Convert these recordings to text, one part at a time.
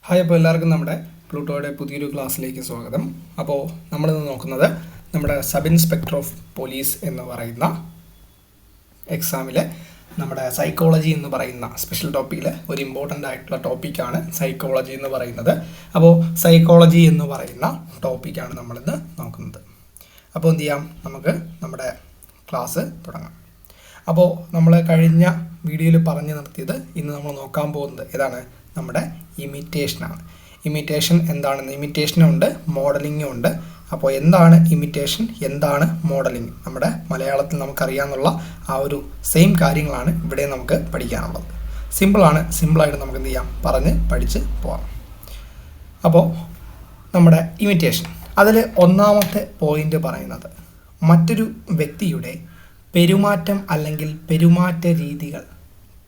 Hi, അപ്പോൾ എല്ലാവർക്കും നമ്മുടെ പ്ലൂട്ടോയുടെ പുതിയൊരു ക്ലാസ്സിലേക്ക് സ്വാഗതം. അപ്പോൾ നമ്മളിന്ന് നോക്കുന്നത് നമ്മുടെ സബ് ഇൻസ്പെക്ടർ ഓഫ് പോലീസ് എന്ന് പറയുന്ന എക്സാമിൽ നമ്മുടെ സൈക്കോളജി എന്ന് പറയുന്ന സ്പെഷ്യൽ ടോപ്പിക്കിൽ ഒരു ഇമ്പോർട്ടൻ്റ് ആയിട്ടുള്ള ടോപ്പിക്കാണ് സൈക്കോളജി എന്ന് പറയുന്നത്. അപ്പോൾ സൈക്കോളജി എന്ന് പറയുന്ന ടോപ്പിക്കാണ് നമ്മളിന്ന് നോക്കുന്നത്. അപ്പോൾ എന്ത് ചെയ്യാം, നമുക്ക് നമ്മുടെ ക്ലാസ് തുടങ്ങാം. അപ്പോൾ നമ്മൾ കഴിഞ്ഞ വീഡിയോയിൽ പറഞ്ഞു നിർത്തിയത് ഇന്ന് നമ്മൾ നോക്കാൻ പോകുന്നത് ഏതാണ്? നമ്മുടെ ഇമിറ്റേഷനാണ്. ഇമിറ്റേഷൻ എന്താണെന്ന്, ഇമിറ്റേഷനും ഉണ്ട്, മോഡലിങ്ങും ഉണ്ട്. അപ്പോൾ എന്താണ് ഇമിറ്റേഷൻ, എന്താണ് മോഡലിംഗ്, നമ്മുടെ മലയാളത്തിൽ നമുക്കറിയാമെന്നുള്ള ആ ഒരു സെയിം കാര്യങ്ങളാണ് ഇവിടെ നമുക്ക് പഠിക്കാനുള്ളത്. സിമ്പിളാണ്, സിമ്പിളായിട്ട് നമുക്ക് എന്ത് ചെയ്യാം, പറഞ്ഞ് പഠിച്ച് പോകാം. അപ്പോൾ നമ്മുടെ ഇമിറ്റേഷൻ, അതിൽ ഒന്നാമത്തെ പോയിന്റ് പറയുന്നത് മറ്റൊരു വ്യക്തിയുടെ പെരുമാറ്റം അല്ലെങ്കിൽ പെരുമാറ്റ രീതികൾ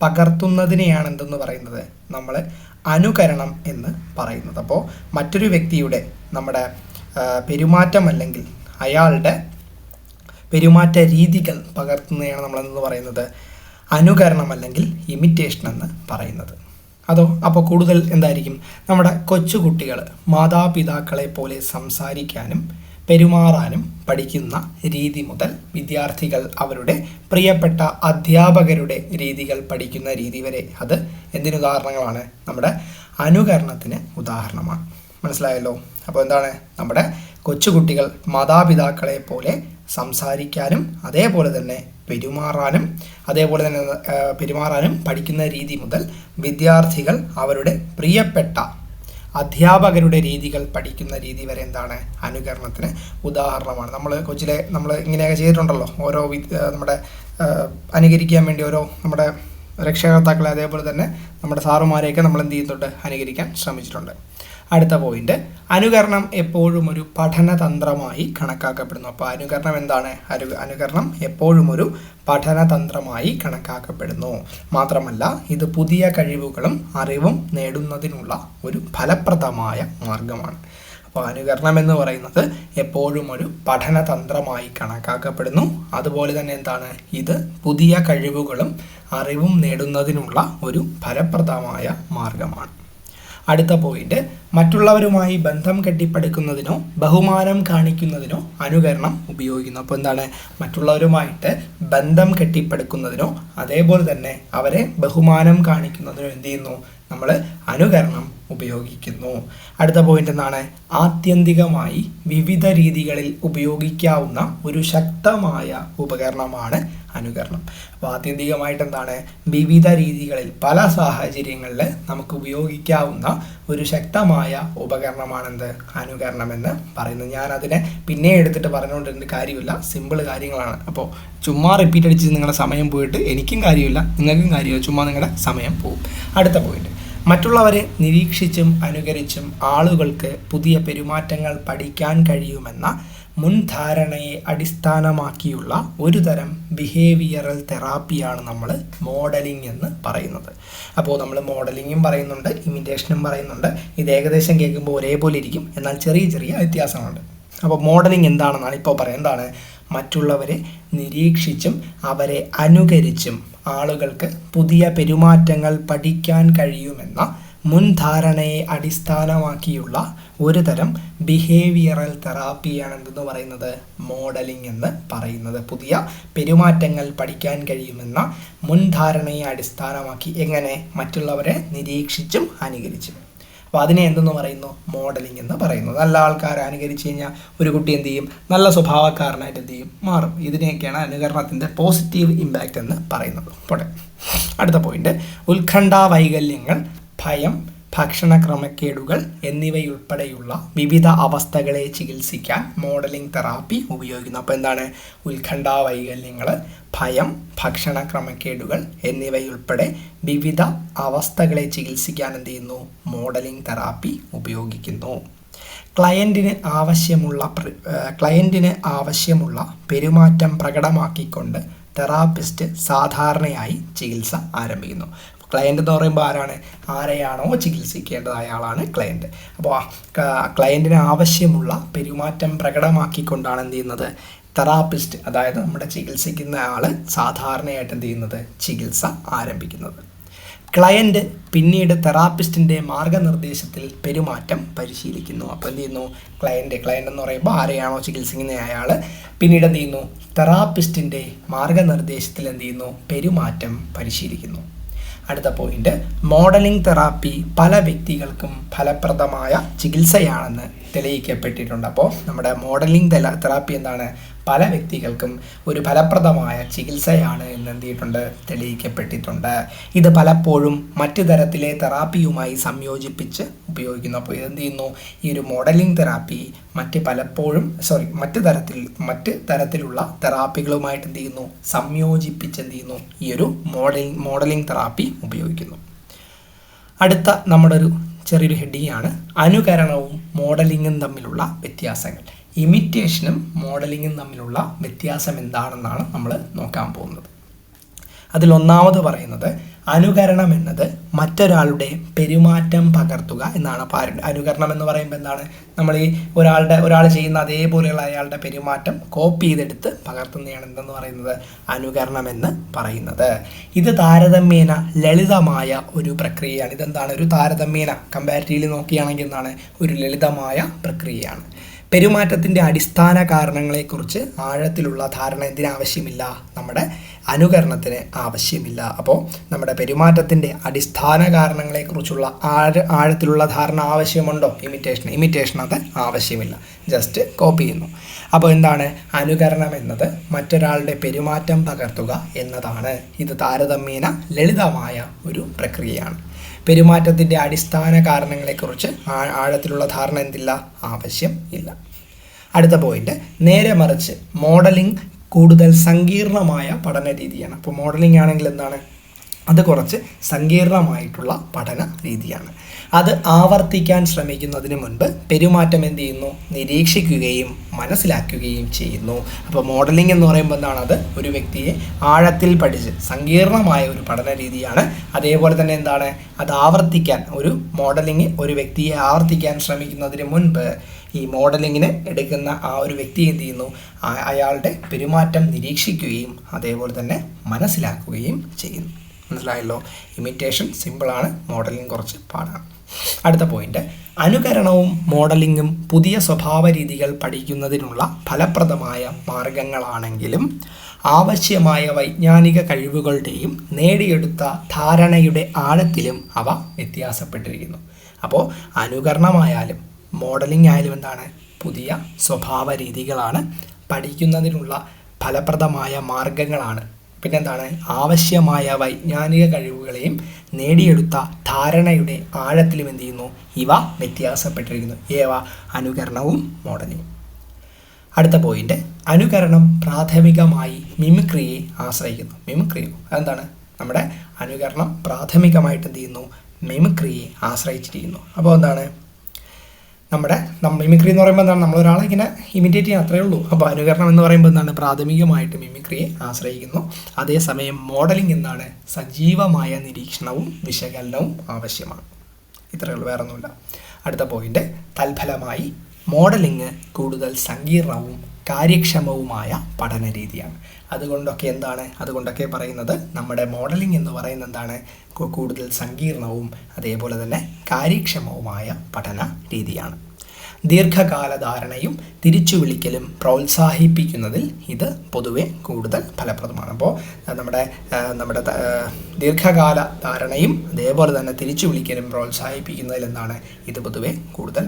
പകർത്തുന്നതിനെയാണ് എന്തെന്ന് പറയുന്നത്, നമ്മൾ അനുകരണം എന്ന് പറയുന്നത്. അപ്പോൾ മറ്റൊരു വ്യക്തിയുടെ നമ്മുടെ പെരുമാറ്റം അല്ലെങ്കിൽ അയാളുടെ പെരുമാറ്റ രീതികൾ പകർത്തുന്നതാണ് നമ്മളെന്ന് പറയുന്നത് അനുകരണം അല്ലെങ്കിൽ ഇമിറ്റേഷൻ എന്ന് പറയുന്നത്. അപ്പോൾ കൂടുതൽ എന്തായിരിക്കും, നമ്മുടെ കൊച്ചുകുട്ടികൾ മാതാപിതാക്കളെ പോലെ സംസാരിക്കാനും പെരുമാറാനും പഠിക്കുന്ന രീതി മുതൽ വിദ്യാർത്ഥികൾ അവരുടെ പ്രിയപ്പെട്ട അധ്യാപകരുടെ രീതികൾ പഠിക്കുന്ന രീതി വരെ അത് എന്തിനുദാഹരണങ്ങളാണ്? നമ്മുടെ അനുകരണത്തിന് ഉദാഹരണമാണ്. മനസ്സിലായല്ലോ? അപ്പോൾ എന്താണ്, നമ്മുടെ കൊച്ചുകുട്ടികൾ മാതാപിതാക്കളെ പോലെ സംസാരിക്കാനും അതേപോലെ തന്നെ പെരുമാറാനും പഠിക്കുന്ന രീതി മുതൽ വിദ്യാർത്ഥികൾ അവരുടെ പ്രിയപ്പെട്ട അധ്യാപകരുടെ രീതികൾ പഠിക്കുന്ന രീതി വരെ എന്താണ്, അനുകരണത്തിന് ഉദാഹരണമാണ്. നമ്മൾ ഇങ്ങനെയൊക്കെ ചെയ്തിട്ടുണ്ടല്ലോ, ഓരോ നമ്മുടെ അനുകരിക്കാൻ വേണ്ടി ഓരോ നമ്മുടെ രക്ഷകർത്താക്കളെ അതേപോലെ തന്നെ നമ്മുടെ സാറുമാരെയൊക്കെ നമ്മൾ എന്ത് ചെയ്യുന്നുണ്ട്, അനുകരിക്കാൻ ശ്രമിച്ചിട്ടുണ്ട്. അടുത്ത പോയിന്റ്, അനുകരണം എപ്പോഴും ഒരു പഠനതന്ത്രമായി കണക്കാക്കപ്പെടുന്നു. അപ്പോൾ അനുകരണം എന്താണ്? അനുകരണം എപ്പോഴും ഒരു പഠനതന്ത്രമായി കണക്കാക്കപ്പെടുന്നു. മാത്രമല്ല ഇത് പുതിയ കഴിവുകളും അറിവും നേടുന്നതിനുള്ള ഒരു ഫലപ്രദമായ മാർഗമാണ്. അപ്പോൾ അനുകരണം എന്ന് പറയുന്നത് എപ്പോഴും ഒരു പഠനതന്ത്രമായി കണക്കാക്കപ്പെടുന്നു. അതുപോലെ തന്നെ എന്താണ്, ഇത് പുതിയ കഴിവുകളും അറിവും നേടുന്നതിനുള്ള ഒരു ഫലപ്രദമായ മാർഗമാണ്. അടുത്ത പോയിന്റ്, മറ്റുള്ളവരുമായി ബന്ധം കെട്ടിപ്പടുക്കുന്നതിനോ ബഹുമാനം കാണിക്കുന്നതിനോ അനുകരണം ഉപയോഗിക്കുന്നു. അപ്പോൾ എന്താണ്, മറ്റുള്ളവരുമായിട്ട് ബന്ധം കെട്ടിപ്പടുക്കുന്നതിനോ അതേപോലെ തന്നെ അവരെ ബഹുമാനം കാണിക്കുന്നതിനോ എന്ത് ചെയ്യുന്നു, നമ്മൾ അനുകരണം ഉപയോഗിക്കുന്നു. അടുത്ത പോയിന്റ് എന്താണ്, ആത്യന്തികമായി വിവിധ രീതികളിൽ ഉപയോഗിക്കാവുന്ന ഒരു ശക്തമായ ഉപകരണമാണ് അനുകരണം. അപ്പോൾ ആത്യന്തികമായിട്ട് എന്താണ്, വിവിധ രീതികളിൽ പല സാഹചര്യങ്ങളിൽ നമുക്ക് ഉപയോഗിക്കാവുന്ന ഒരു ശക്തമായ ഉപകരണമാണെന്ത്, അനുകരണം എന്ന് പറയുന്നത്. ഞാനതിനെ പിന്നെ എടുത്തിട്ട് പറഞ്ഞുകൊണ്ടിരുന്ന കാര്യമില്ല, സിമ്പിൾ കാര്യങ്ങളാണ്. അപ്പോൾ ചുമ്മാ റിപ്പീറ്റ് അടിച്ച് നിങ്ങളുടെ സമയം പോയിട്ട് എനിക്കും കാര്യമില്ല, നിങ്ങൾക്കും കാര്യമില്ല, ചുമ്മാ നിങ്ങളുടെ സമയം പോകും. അടുത്ത പോയിന്റ്, മറ്റുള്ളവരെ നിരീക്ഷിച്ചും അനുകരിച്ചും ആളുകൾക്ക് പുതിയ പെരുമാറ്റങ്ങൾ പഠിക്കാൻ കഴിയുമെന്ന മുൻധാരണയെ അടിസ്ഥാനമാക്കിയുള്ള ഒരു തരം ബിഹേവിയറൽ തെറാപ്പിയാണ് നമ്മൾ മോഡലിംഗ് എന്ന് പറയുന്നത്. അപ്പോൾ നമ്മൾ മോഡലിങ്ങും പറയുന്നുണ്ട്, ഇമിറ്റേഷനും പറയുന്നുണ്ട്. ഇത് ഏകദേശം കേൾക്കുമ്പോൾ ഒരേപോലെ ഇരിക്കും, എന്നാൽ ചെറിയ ചെറിയ വ്യത്യാസങ്ങളുണ്ട്. അപ്പോൾ മോഡലിംഗ് എന്താണെന്നാണ് ഇപ്പോൾ പറയുന്നത്. എന്താണ്, മറ്റുള്ളവരെ നിരീക്ഷിച്ചും അവരെ അനുകരിച്ചും ആളുകൾക്ക് പുതിയ പെരുമാറ്റങ്ങൾ പഠിക്കാൻ കഴിയുമെന്ന മുൻധാരണയെ അടിസ്ഥാനമാക്കിയുള്ള ഒരു തരം ബിഹേവിയറൽ തെറാപ്പിയാണ് എന്തെന്ന് പറയുന്നത്, മോഡലിംഗ് എന്ന് പറയുന്നത്. പുതിയ പെരുമാറ്റങ്ങൾ പഠിക്കാൻ കഴിയുമെന്ന മുൻധാരണയെ അടിസ്ഥാനമാക്കി, എങ്ങനെ, മറ്റുള്ളവരെ നിരീക്ഷിച്ചും അനുകരിച്ചും. അപ്പോൾ അതിനെ എന്തെന്ന് പറയുന്നു, മോഡലിംഗ് എന്ന് പറയുന്നു. നല്ല ആൾക്കാരെ അനുകരിച്ച് കഴിഞ്ഞാൽ ഒരു കുട്ടി എന്ത് ചെയ്യും, നല്ല സ്വഭാവക്കാരനായിട്ട് എന്ത് ചെയ്യും, മാറും. ഇതിനെയൊക്കെയാണ് അനുകരണത്തിൻ്റെ പോസിറ്റീവ് ഇമ്പാക്റ്റ് എന്ന് പറയുന്നത്. പോട്ടെ, അടുത്ത പോയിന്റ്, ഉത്കണ്ഠ വൈകല്യങ്ങൾ, ഭയം, ഭക്ഷണ ക്രമക്കേടുകൾ എന്നിവയുൾപ്പെടെയുള്ള വിവിധ അവസ്ഥകളെ ചികിത്സിക്കാൻ മോഡലിംഗ് തെറാപ്പി ഉപയോഗിക്കുന്നു. അപ്പോൾ എന്താണ്, ഉത്കണ്ഠ വൈകല്യങ്ങൾ, ഭയം, ഭക്ഷണ ക്രമക്കേടുകൾ എന്നിവയുൾപ്പെടെ വിവിധ അവസ്ഥകളെ ചികിത്സിക്കാൻ എന്ത് ചെയ്യുന്നു, മോഡലിംഗ് തെറാപ്പി ഉപയോഗിക്കുന്നു. ക്ലയൻറ്റിന് ആവശ്യമുള്ള പെരുമാറ്റം പ്രകടമാക്കിക്കൊണ്ട് തെറാപ്പിസ്റ്റ് സാധാരണയായി ചികിത്സ ആരംഭിക്കുന്നു. ക്ലയൻ്റ് എന്ന് പറയുമ്പോൾ ആരെയാണോ ചികിത്സിക്കേണ്ടതായ ആളാണ് ക്ലയൻറ്റ്. അപ്പോൾ ക്ലയൻറ്റിന് ആവശ്യമുള്ള പെരുമാറ്റം പ്രകടമാക്കിക്കൊണ്ടാണ് എന്ത് ചെയ്യുന്നത്, തെറാപ്പിസ്റ്റ്, അതായത് നമ്മുടെ ചികിത്സിക്കുന്ന ആൾ സാധാരണയായിട്ട് എന്ത് ചെയ്യുന്നത്, ചികിത്സ ആരംഭിക്കുന്നത്. ക്ലയൻറ്റ് പിന്നീട് തെറാപ്പിസ്റ്റിൻ്റെ മാർഗനിർദ്ദേശത്തിൽ പെരുമാറ്റം പരിശീലിക്കുന്നു. അപ്പോൾ എന്ത് ചെയ്യുന്നു, ക്ലയൻറ്റ് എന്ന് പറയുമ്പോൾ ആരെയാണോ ചികിത്സിക്കുന്ന അയാൾ പിന്നീട് എന്ത് ചെയ്യുന്നു, തെറാപ്പിസ്റ്റിൻ്റെ മാർഗനിർദ്ദേശത്തിൽ എന്ത് ചെയ്യുന്നു, പെരുമാറ്റം പരിശീലിക്കുന്നു. അടുത്ത പോയിന്റ്, മോഡലിംഗ് തെറാപ്പി പല വ്യക്തികൾക്കും ഫലപ്രദമായ ചികിത്സയാണെന്ന് തെളിയിക്കപ്പെട്ടിട്ടുണ്ട്. അപ്പോൾ നമ്മുടെ മോഡലിംഗ് തെറാപ്പി എന്താണ്, പല വ്യക്തികൾക്കും ഒരു ഫലപ്രദമായ ചികിത്സയാണ് എന്ന് എന്ത് ചെയ്തിട്ടുണ്ട്, തെളിയിക്കപ്പെട്ടിട്ടുണ്ട്. ഇത് പലപ്പോഴും മറ്റു തരത്തിലെ തെറാപ്പിയുമായി സംയോജിപ്പിച്ച് ഉപയോഗിക്കുന്നു. അപ്പോൾ ഇതെന്ത് ചെയ്യുന്നു, ഈ ഒരു മോഡലിംഗ് തെറാപ്പി മറ്റ് തരത്തിലുള്ള തെറാപ്പികളുമായിട്ട് എന്ത് ചെയ്യുന്നു, സംയോജിപ്പിച്ച് എന്ത് ചെയ്യുന്നു, ഈ ഒരു മോഡലിംഗ് തെറാപ്പി ഉപയോഗിക്കുന്നു. അടുത്ത നമ്മുടെ ഒരു ചെറിയൊരു ഹെഡിങ് ആണ് അനുകരണവും മോഡലിങ്ങും തമ്മിലുള്ള വ്യത്യാസങ്ങൾ. ഇമിറ്റേഷനും മോഡലിങ്ങും തമ്മിലുള്ള വ്യത്യാസം എന്താണെന്നാണ് നമ്മൾ നോക്കാൻ പോകുന്നത്. അതിലൊന്നാമത് പറയുന്നത് അനുകരണം എന്നത് മറ്റൊരാളുടെ പെരുമാറ്റം പകർത്തുക എന്നാണ്. അനുകരണം എന്ന് പറയുമ്പോൾ എന്താണ്, നമ്മൾ ഈ ഒരാൾ ചെയ്യുന്ന അതേപോലെയുള്ള അയാളുടെ പെരുമാറ്റം കോപ്പി ചെയ്തെടുത്ത് പകർത്തുന്നതാണ് എന്തെന്ന് പറയുന്നത്, അനുകരണം എന്ന് പറയുന്നത്. ഇത് താരതമ്യേന ലളിതമായ ഒരു പ്രക്രിയയാണ്. ഇതെന്താണ്, ഒരു താരതമ്യേന കമ്പാരിറ്റീവ്ലി നോക്കുകയാണെങ്കിൽ എന്താണ്, ഒരു ലളിതമായ പ്രക്രിയയാണ്. പെരുമാറ്റത്തിൻ്റെ അടിസ്ഥാന കാരണങ്ങളെക്കുറിച്ച് ആഴത്തിലുള്ള ധാരണ എന്തിനാവശ്യമില്ല, നമ്മുടെ അനുകരണത്തിന് ആവശ്യമില്ല. അപ്പോൾ നമ്മുടെ പെരുമാറ്റത്തിൻ്റെ അടിസ്ഥാന കാരണങ്ങളെക്കുറിച്ചുള്ള ആഴത്തിലുള്ള ധാരണ ആവശ്യമുണ്ടോ ഇമിറ്റേഷൻ അത് ആവശ്യമില്ല, ജസ്റ്റ് കോപ്പി ചെയ്യുന്നു. അപ്പോൾ എന്താണ്, അനുകരണം എന്നത് മറ്റൊരാളുടെ പെരുമാറ്റം പകർത്തുക എന്നതാണ്. ഇത് താരതമ്യേന ലളിതമായ ഒരു പ്രക്രിയയാണ്. പെരുമാറ്റത്തിൻ്റെ അടിസ്ഥാന കാരണങ്ങളെക്കുറിച്ച് ആഴത്തിലുള്ള ധാരണ എന്തില്ല, ആവശ്യം ഇല്ല. അടുത്ത പോയിന്റ്, നേരെ മറിച്ച് മോഡലിംഗ് കൂടുതൽ സങ്കീർണമായ പഠന രീതിയാണ്. അപ്പോൾ മോഡലിംഗ് ആണെങ്കിൽ എന്താണ്, അത് കുറച്ച് സങ്കീർണമായിട്ടുള്ള പഠന രീതിയാണ്. അത് ആവർത്തിക്കാൻ ശ്രമിക്കുന്നതിന് മുൻപ് പെരുമാറ്റം എന്ത് ചെയ്യുന്നു, നിരീക്ഷിക്കുകയും മനസ്സിലാക്കുകയും ചെയ്യുന്നു. അപ്പോൾ മോഡലിംഗ് എന്ന് പറയുമ്പോൾ എന്താണ്, അത് ഒരു വ്യക്തിയെ ആഴത്തിൽ പഠിച്ച് സങ്കീർണമായ ഒരു പഠന രീതിയാണ്. അതേപോലെ തന്നെ എന്താണ്, അത് ആവർത്തിക്കാൻ ഒരു വ്യക്തിയെ ആവർത്തിക്കാൻ ശ്രമിക്കുന്നതിന് മുൻപ് ഈ മോഡലിങ്ങിന് എടുക്കുന്ന ആ ഒരു വ്യക്തി എന്ത് ചെയ്യുന്നു, അയാളുടെ പെരുമാറ്റം നിരീക്ഷിക്കുകയും അതേപോലെ തന്നെ മനസ്സിലാക്കുകയും ചെയ്യുന്നു. മനസ്സിലായല്ലോ. ഇമിറ്റേഷൻ സിമ്പിളാണ്, മോഡലിംഗ് കുറച്ച് പാടാണ്. അടുത്ത പോയിന്റ്, അനുകരണവും മോഡലിങ്ങും പുതിയ സ്വഭാവ രീതികൾ പഠിക്കുന്നതിനുള്ള ഫലപ്രദമായ മാർഗങ്ങളാണെങ്കിലും ആവശ്യമായ വൈജ്ഞാനിക കഴിവുകളുടെയും നേടിയെടുത്ത ധാരണയുടെ ആഴത്തിലും അവ വ്യത്യാസപ്പെട്ടിരിക്കുന്നു. അപ്പോൾ അനുകരണമായാലും മോഡലിംഗ് ആയാലും എന്താണ്, പുതിയ സ്വഭാവ രീതികളാണ്, പഠിക്കുന്നതിനുള്ള ഫലപ്രദമായ മാർഗങ്ങളാണ്, പിന്നെന്താണ്, ആവശ്യമായ വൈജ്ഞാനിക കഴിവുകളെയും നേടിയെടുത്ത ധാരണയുടെ ആഴത്തിലും എന്ത് ചെയ്യുന്നു, ഇവ വ്യത്യാസപ്പെട്ടിരിക്കുന്നു. അനുകരണവും മോഡലിംഗും. അടുത്ത പോയിന്റ്, അനുകരണം പ്രാഥമികമായി മിമിക്രിയെ ആശ്രയിക്കുന്നു. അതെന്താണ്, നമ്മുടെ അനുകരണം പ്രാഥമികമായിട്ട് എന്ത് ചെയ്യുന്നു, മിമിക്രിയെ ആശ്രയിച്ചിരിക്കുന്നു. അപ്പോൾ എന്താണ്, മിമിക്രി എന്ന് പറയുമ്പോൾ എന്താണ്, നമ്മളൊരാളെ ഇങ്ങനെ ഇമിറ്റേറ്റ് ചെയ്യാൻ അത്രയേ ഉള്ളൂ. അപ്പോൾ അനുകരണം എന്ന് പറയുമ്പോൾ എന്താണ്, പ്രാഥമികമായിട്ട് മിമിക്രിയെ ആശ്രയിക്കുന്നു. അതേസമയം മോഡലിംഗ് എന്താണ്, സജീവമായ നിരീക്ഷണവും വിശകലനവും ആവശ്യമാണ്. ഇത്രയേ ഉള്ളൂ, വേറെ ഒന്നുമില്ല. അടുത്ത പോയിന്റ്, തൽഫലമായി മോഡലിംഗ് കൂടുതൽ സങ്കീർണവും കാര്യക്ഷമവുമായ പഠന രീതിയാണ്. അതുകൊണ്ടൊക്കെ പറയുന്നത് നമ്മുടെ മോഡലിംഗ് എന്ന് പറയുന്നത് എന്താണ്, കൂടുതൽ സങ്കീർണവും അതേപോലെ തന്നെ കാര്യക്ഷമവുമായ പഠന രീതിയാണ്. ദീർഘകാല ധാരണയും തിരിച്ചുവിളിക്കലും പ്രോത്സാഹിപ്പിക്കുന്നതിൽ ഇത് പൊതുവെ കൂടുതൽ ഫലപ്രദമാണ്. അപ്പോൾ നമ്മുടെ ദീർഘകാല ധാരണയും അതേപോലെ തന്നെ തിരിച്ചുവിളിക്കലും പ്രോത്സാഹിപ്പിക്കുന്നതിൽ എന്താണ്, ഇത് പൊതുവെ കൂടുതൽ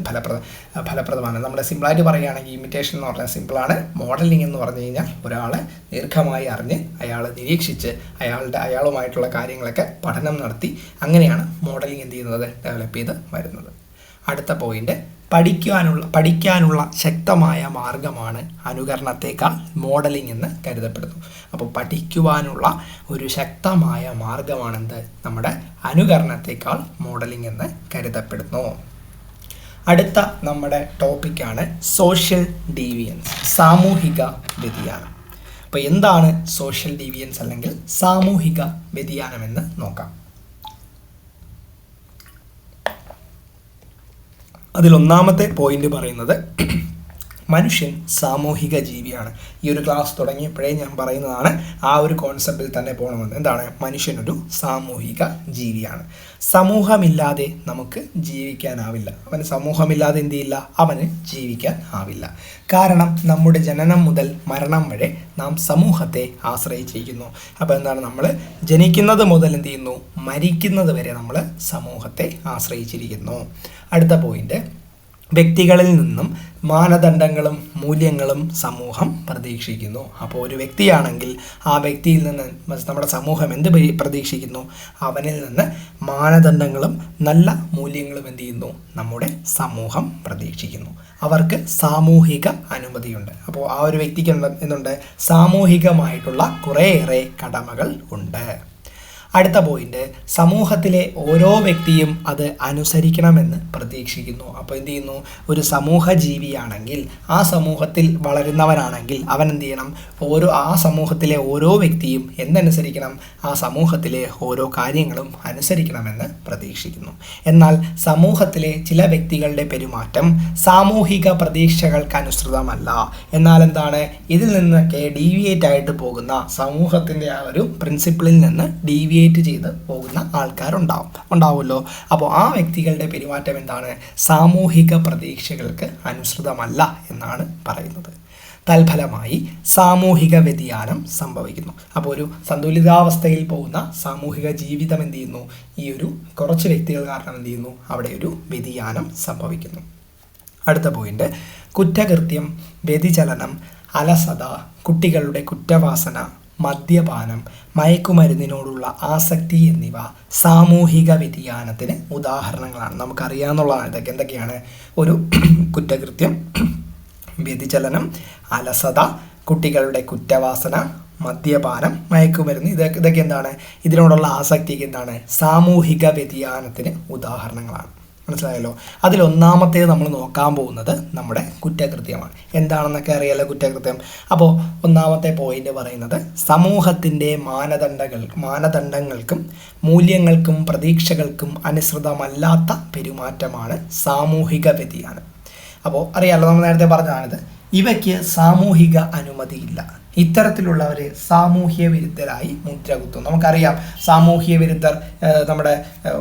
ഫലപ്രദമാണ്. നമ്മുടെ സിമ്പിളായിട്ട് പറയുകയാണെങ്കിൽ ഇമിറ്റേഷൻ എന്ന് പറഞ്ഞാൽ സിമ്പിളാണ്. മോഡലിംഗ് എന്ന് പറഞ്ഞു കഴിഞ്ഞാൽ ഒരാളെ ദീർഘമായി അറിഞ്ഞ് അയാളെ നിരീക്ഷിച്ച് അയാളുമായിട്ടുള്ള കാര്യങ്ങളൊക്കെ പഠനം നടത്തി അങ്ങനെയാണ് മോഡലിംഗ് എന്ത് ചെയ്യുന്നത്, ഡെവലപ്പ് ചെയ്ത് വരുന്നത്. അടുത്ത പോയിന്റ്, പഠിക്കാനുള്ള ശക്തമായ മാർഗമാണ് അനുകരണത്തേക്കാൾ മോഡലിംഗ് എന്ന് കരുതപ്പെടുന്നു. അപ്പോൾ പഠിക്കുവാനുള്ള ഒരു ശക്തമായ മാർഗമാണെന്ത്, നമ്മുടെ അനുകരണത്തേക്കാൾ മോഡലിംഗ് എന്ന് കരുതപ്പെടുന്നു. അടുത്ത നമ്മുടെ ടോപ്പിക്കാണ് സോഷ്യൽ ഡീവിയൻസ്, സാമൂഹിക വ്യതിയാനം. അപ്പോൾ എന്താണ് സോഷ്യൽ ഡീവിയൻസ് അല്ലെങ്കിൽ സാമൂഹിക വ്യതിയാനമെന്ന് നോക്കാം. അതിലൊന്നാമത്തെ പോയിന്റ് പറയുന്നത് മനുഷ്യൻ സാമൂഹിക ജീവിയാണ്. ഈ ഒരു ക്ലാസ് തുടങ്ങിയപ്പോഴേ ഞാൻ പറയുന്നതാണ്, ആ ഒരു കോൺസെപ്റ്റിൽ തന്നെ പോകണമെന്ന്. എന്താണ്? മനുഷ്യനൊരു സാമൂഹിക ജീവിയാണ്. സമൂഹമില്ലാതെ നമുക്ക് ജീവിക്കാനാവില്ല. അവന് സമൂഹമില്ലാതെ എന്ത് ചെയ്യില്ല? അവന് ജീവിക്കാൻ ആവില്ല. കാരണം നമ്മുടെ ജനനം മുതൽ മരണം വരെ നാം സമൂഹത്തെ ആശ്രയിച്ചിരിക്കുന്നു. അപ്പോൾ എന്താണ്? നമ്മൾ ജനിക്കുന്നത് മുതൽ എന്ത് ചെയ്യുന്നു? മരിക്കുന്നത് വരെ നമ്മൾ സമൂഹത്തെ ആശ്രയിച്ചിരിക്കുന്നു. അടുത്ത പോയിന്റ്, വ്യക്തികളിൽ നിന്നും മാനദണ്ഡങ്ങളും മൂല്യങ്ങളും സമൂഹം പ്രതീക്ഷിക്കുന്നു. അപ്പോൾ ഒരു വ്യക്തിയാണെങ്കിൽ ആ വ്യക്തിയിൽ നിന്ന് നമ്മുടെ സമൂഹം എന്ത് പ്രതീക്ഷിക്കുന്നു? അവനിൽ നിന്ന് മാനദണ്ഡങ്ങളും നല്ല മൂല്യങ്ങളും എന്ത് ചെയ്യുന്നു? നമ്മുടെ സമൂഹം പ്രതീക്ഷിക്കുന്നു. അവർക്ക് സാമൂഹിക അനുമതിയുണ്ട്. അപ്പോൾ ആ ഒരു വ്യക്തിക്ക് എന്തുണ്ട്? സാമൂഹികമായിട്ടുള്ള കുറേയേറെ കടമകൾ ഉണ്ട്. അടുത്ത പോയിന്റ്, സമൂഹത്തിലെ ഓരോ വ്യക്തിയും അത് അനുസരിക്കണമെന്ന് പ്രതീക്ഷിക്കുന്നു. അപ്പോൾ എന്ത് ചെയ്യുന്നു? ഒരു സമൂഹ ജീവിയാണെങ്കിൽ, ആ സമൂഹത്തിൽ വളരുന്നവനാണെങ്കിൽ അവൻ എന്ത് ചെയ്യണം? ആ സമൂഹത്തിലെ ഓരോ വ്യക്തിയും എന്തനുസരിക്കണം? ആ സമൂഹത്തിലെ ഓരോ കാര്യങ്ങളും അനുസരിക്കണമെന്ന് പ്രതീക്ഷിക്കുന്നു. എന്നാൽ സമൂഹത്തിലെ ചില വ്യക്തികളുടെ പെരുമാറ്റം സാമൂഹിക പ്രതീക്ഷകൾക്ക് അനുസൃതമല്ല. എന്നാൽ എന്താണ്? ഇതിൽ നിന്നൊക്കെ ഡീവിയേറ്റ് ആയിട്ട് പോകുന്ന, സമൂഹത്തിൻ്റെ ആ ഒരു പ്രിൻസിപ്പിളിൽ നിന്ന് ഡീവിയേറ്റ് ചെയ്ത് പോകുന്ന ഉണ്ടാവുമല്ലോ. അപ്പോൾ ആ വ്യക്തികളുടെ പെരുമാറ്റം എന്താണ്? സാമൂഹിക പ്രതീക്ഷകൾക്ക് അനുസൃതമല്ല എന്നാണ് പറയുന്നത്. തൽഫലമായി സാമൂഹിക വ്യതിയാനം സംഭവിക്കുന്നു. അപ്പോൾ ഒരു സന്തുലിതാവസ്ഥയിൽ പോകുന്ന സാമൂഹിക ജീവിതം എന്ത് ചെയ്യുന്നു? ഈ ഒരു കുറച്ച് വ്യക്തികൾ കാരണം എന്ത് ചെയ്യുന്നു? അവിടെ ഒരു വ്യതിയാനം സംഭവിക്കുന്നു. അടുത്ത പോയിന്റ്, കുറ്റകൃത്യം, വ്യതിചലനം, അലസത, കുട്ടികളുടെ കുറ്റവാസന, മദ്യപാനം, മയക്കുമരുന്നിനോടുള്ള ആസക്തി എന്നിവ സാമൂഹിക വ്യതിയാനത്തിന് ഉദാഹരണങ്ങളാണ്. നമുക്കറിയാവുന്നതാണ് ഇതൊക്കെ. എന്തൊക്കെയാണ്? ഒരു കുറ്റകൃത്യം, വ്യതിചലനം, അലസത, കുട്ടികളുടെ കുറ്റവാസന, മദ്യപാനം, മയക്കുമരുന്ന്, ഇതൊക്കെ എന്താണ്? ഇതിനോടുള്ള ആസക്തിക്ക് എന്താണ്? സാമൂഹിക വ്യതിയാനത്തിന് ഉദാഹരണങ്ങളാണ്. മനസ്സിലായല്ലോ? അതിലൊന്നാമത്തേത് നമ്മൾ നോക്കാൻ പോകുന്നത് നമ്മുടെ കുറ്റകൃത്യമാണ്. എന്താണെന്നൊക്കെ അറിയാലോ കുറ്റകൃത്യം. അപ്പോൾ ഒന്നാമത്തെ പോയിന്റ് പറയുന്നത്, സമൂഹത്തിൻ്റെ മാനദണ്ഡങ്ങൾക്കും മൂല്യങ്ങൾക്കും പ്രതീക്ഷകൾക്കും അനുസൃതമല്ലാത്ത പെരുമാറ്റമാണ് സാമൂഹിക വ്യതിയാനം. അപ്പോൾ അറിയാലോ, നമ്മൾ നേരത്തെ പറഞ്ഞതാണിത്. ഇവയ്ക്ക് സാമൂഹിക അനുമതിയില്ല. ഇത്തരത്തിലുള്ളവരെ സാമൂഹ്യ വിരുദ്ധരായി മുദ്രകുത്തും. നമുക്കറിയാം, സാമൂഹ്യ വിരുദ്ധർ നമ്മുടെ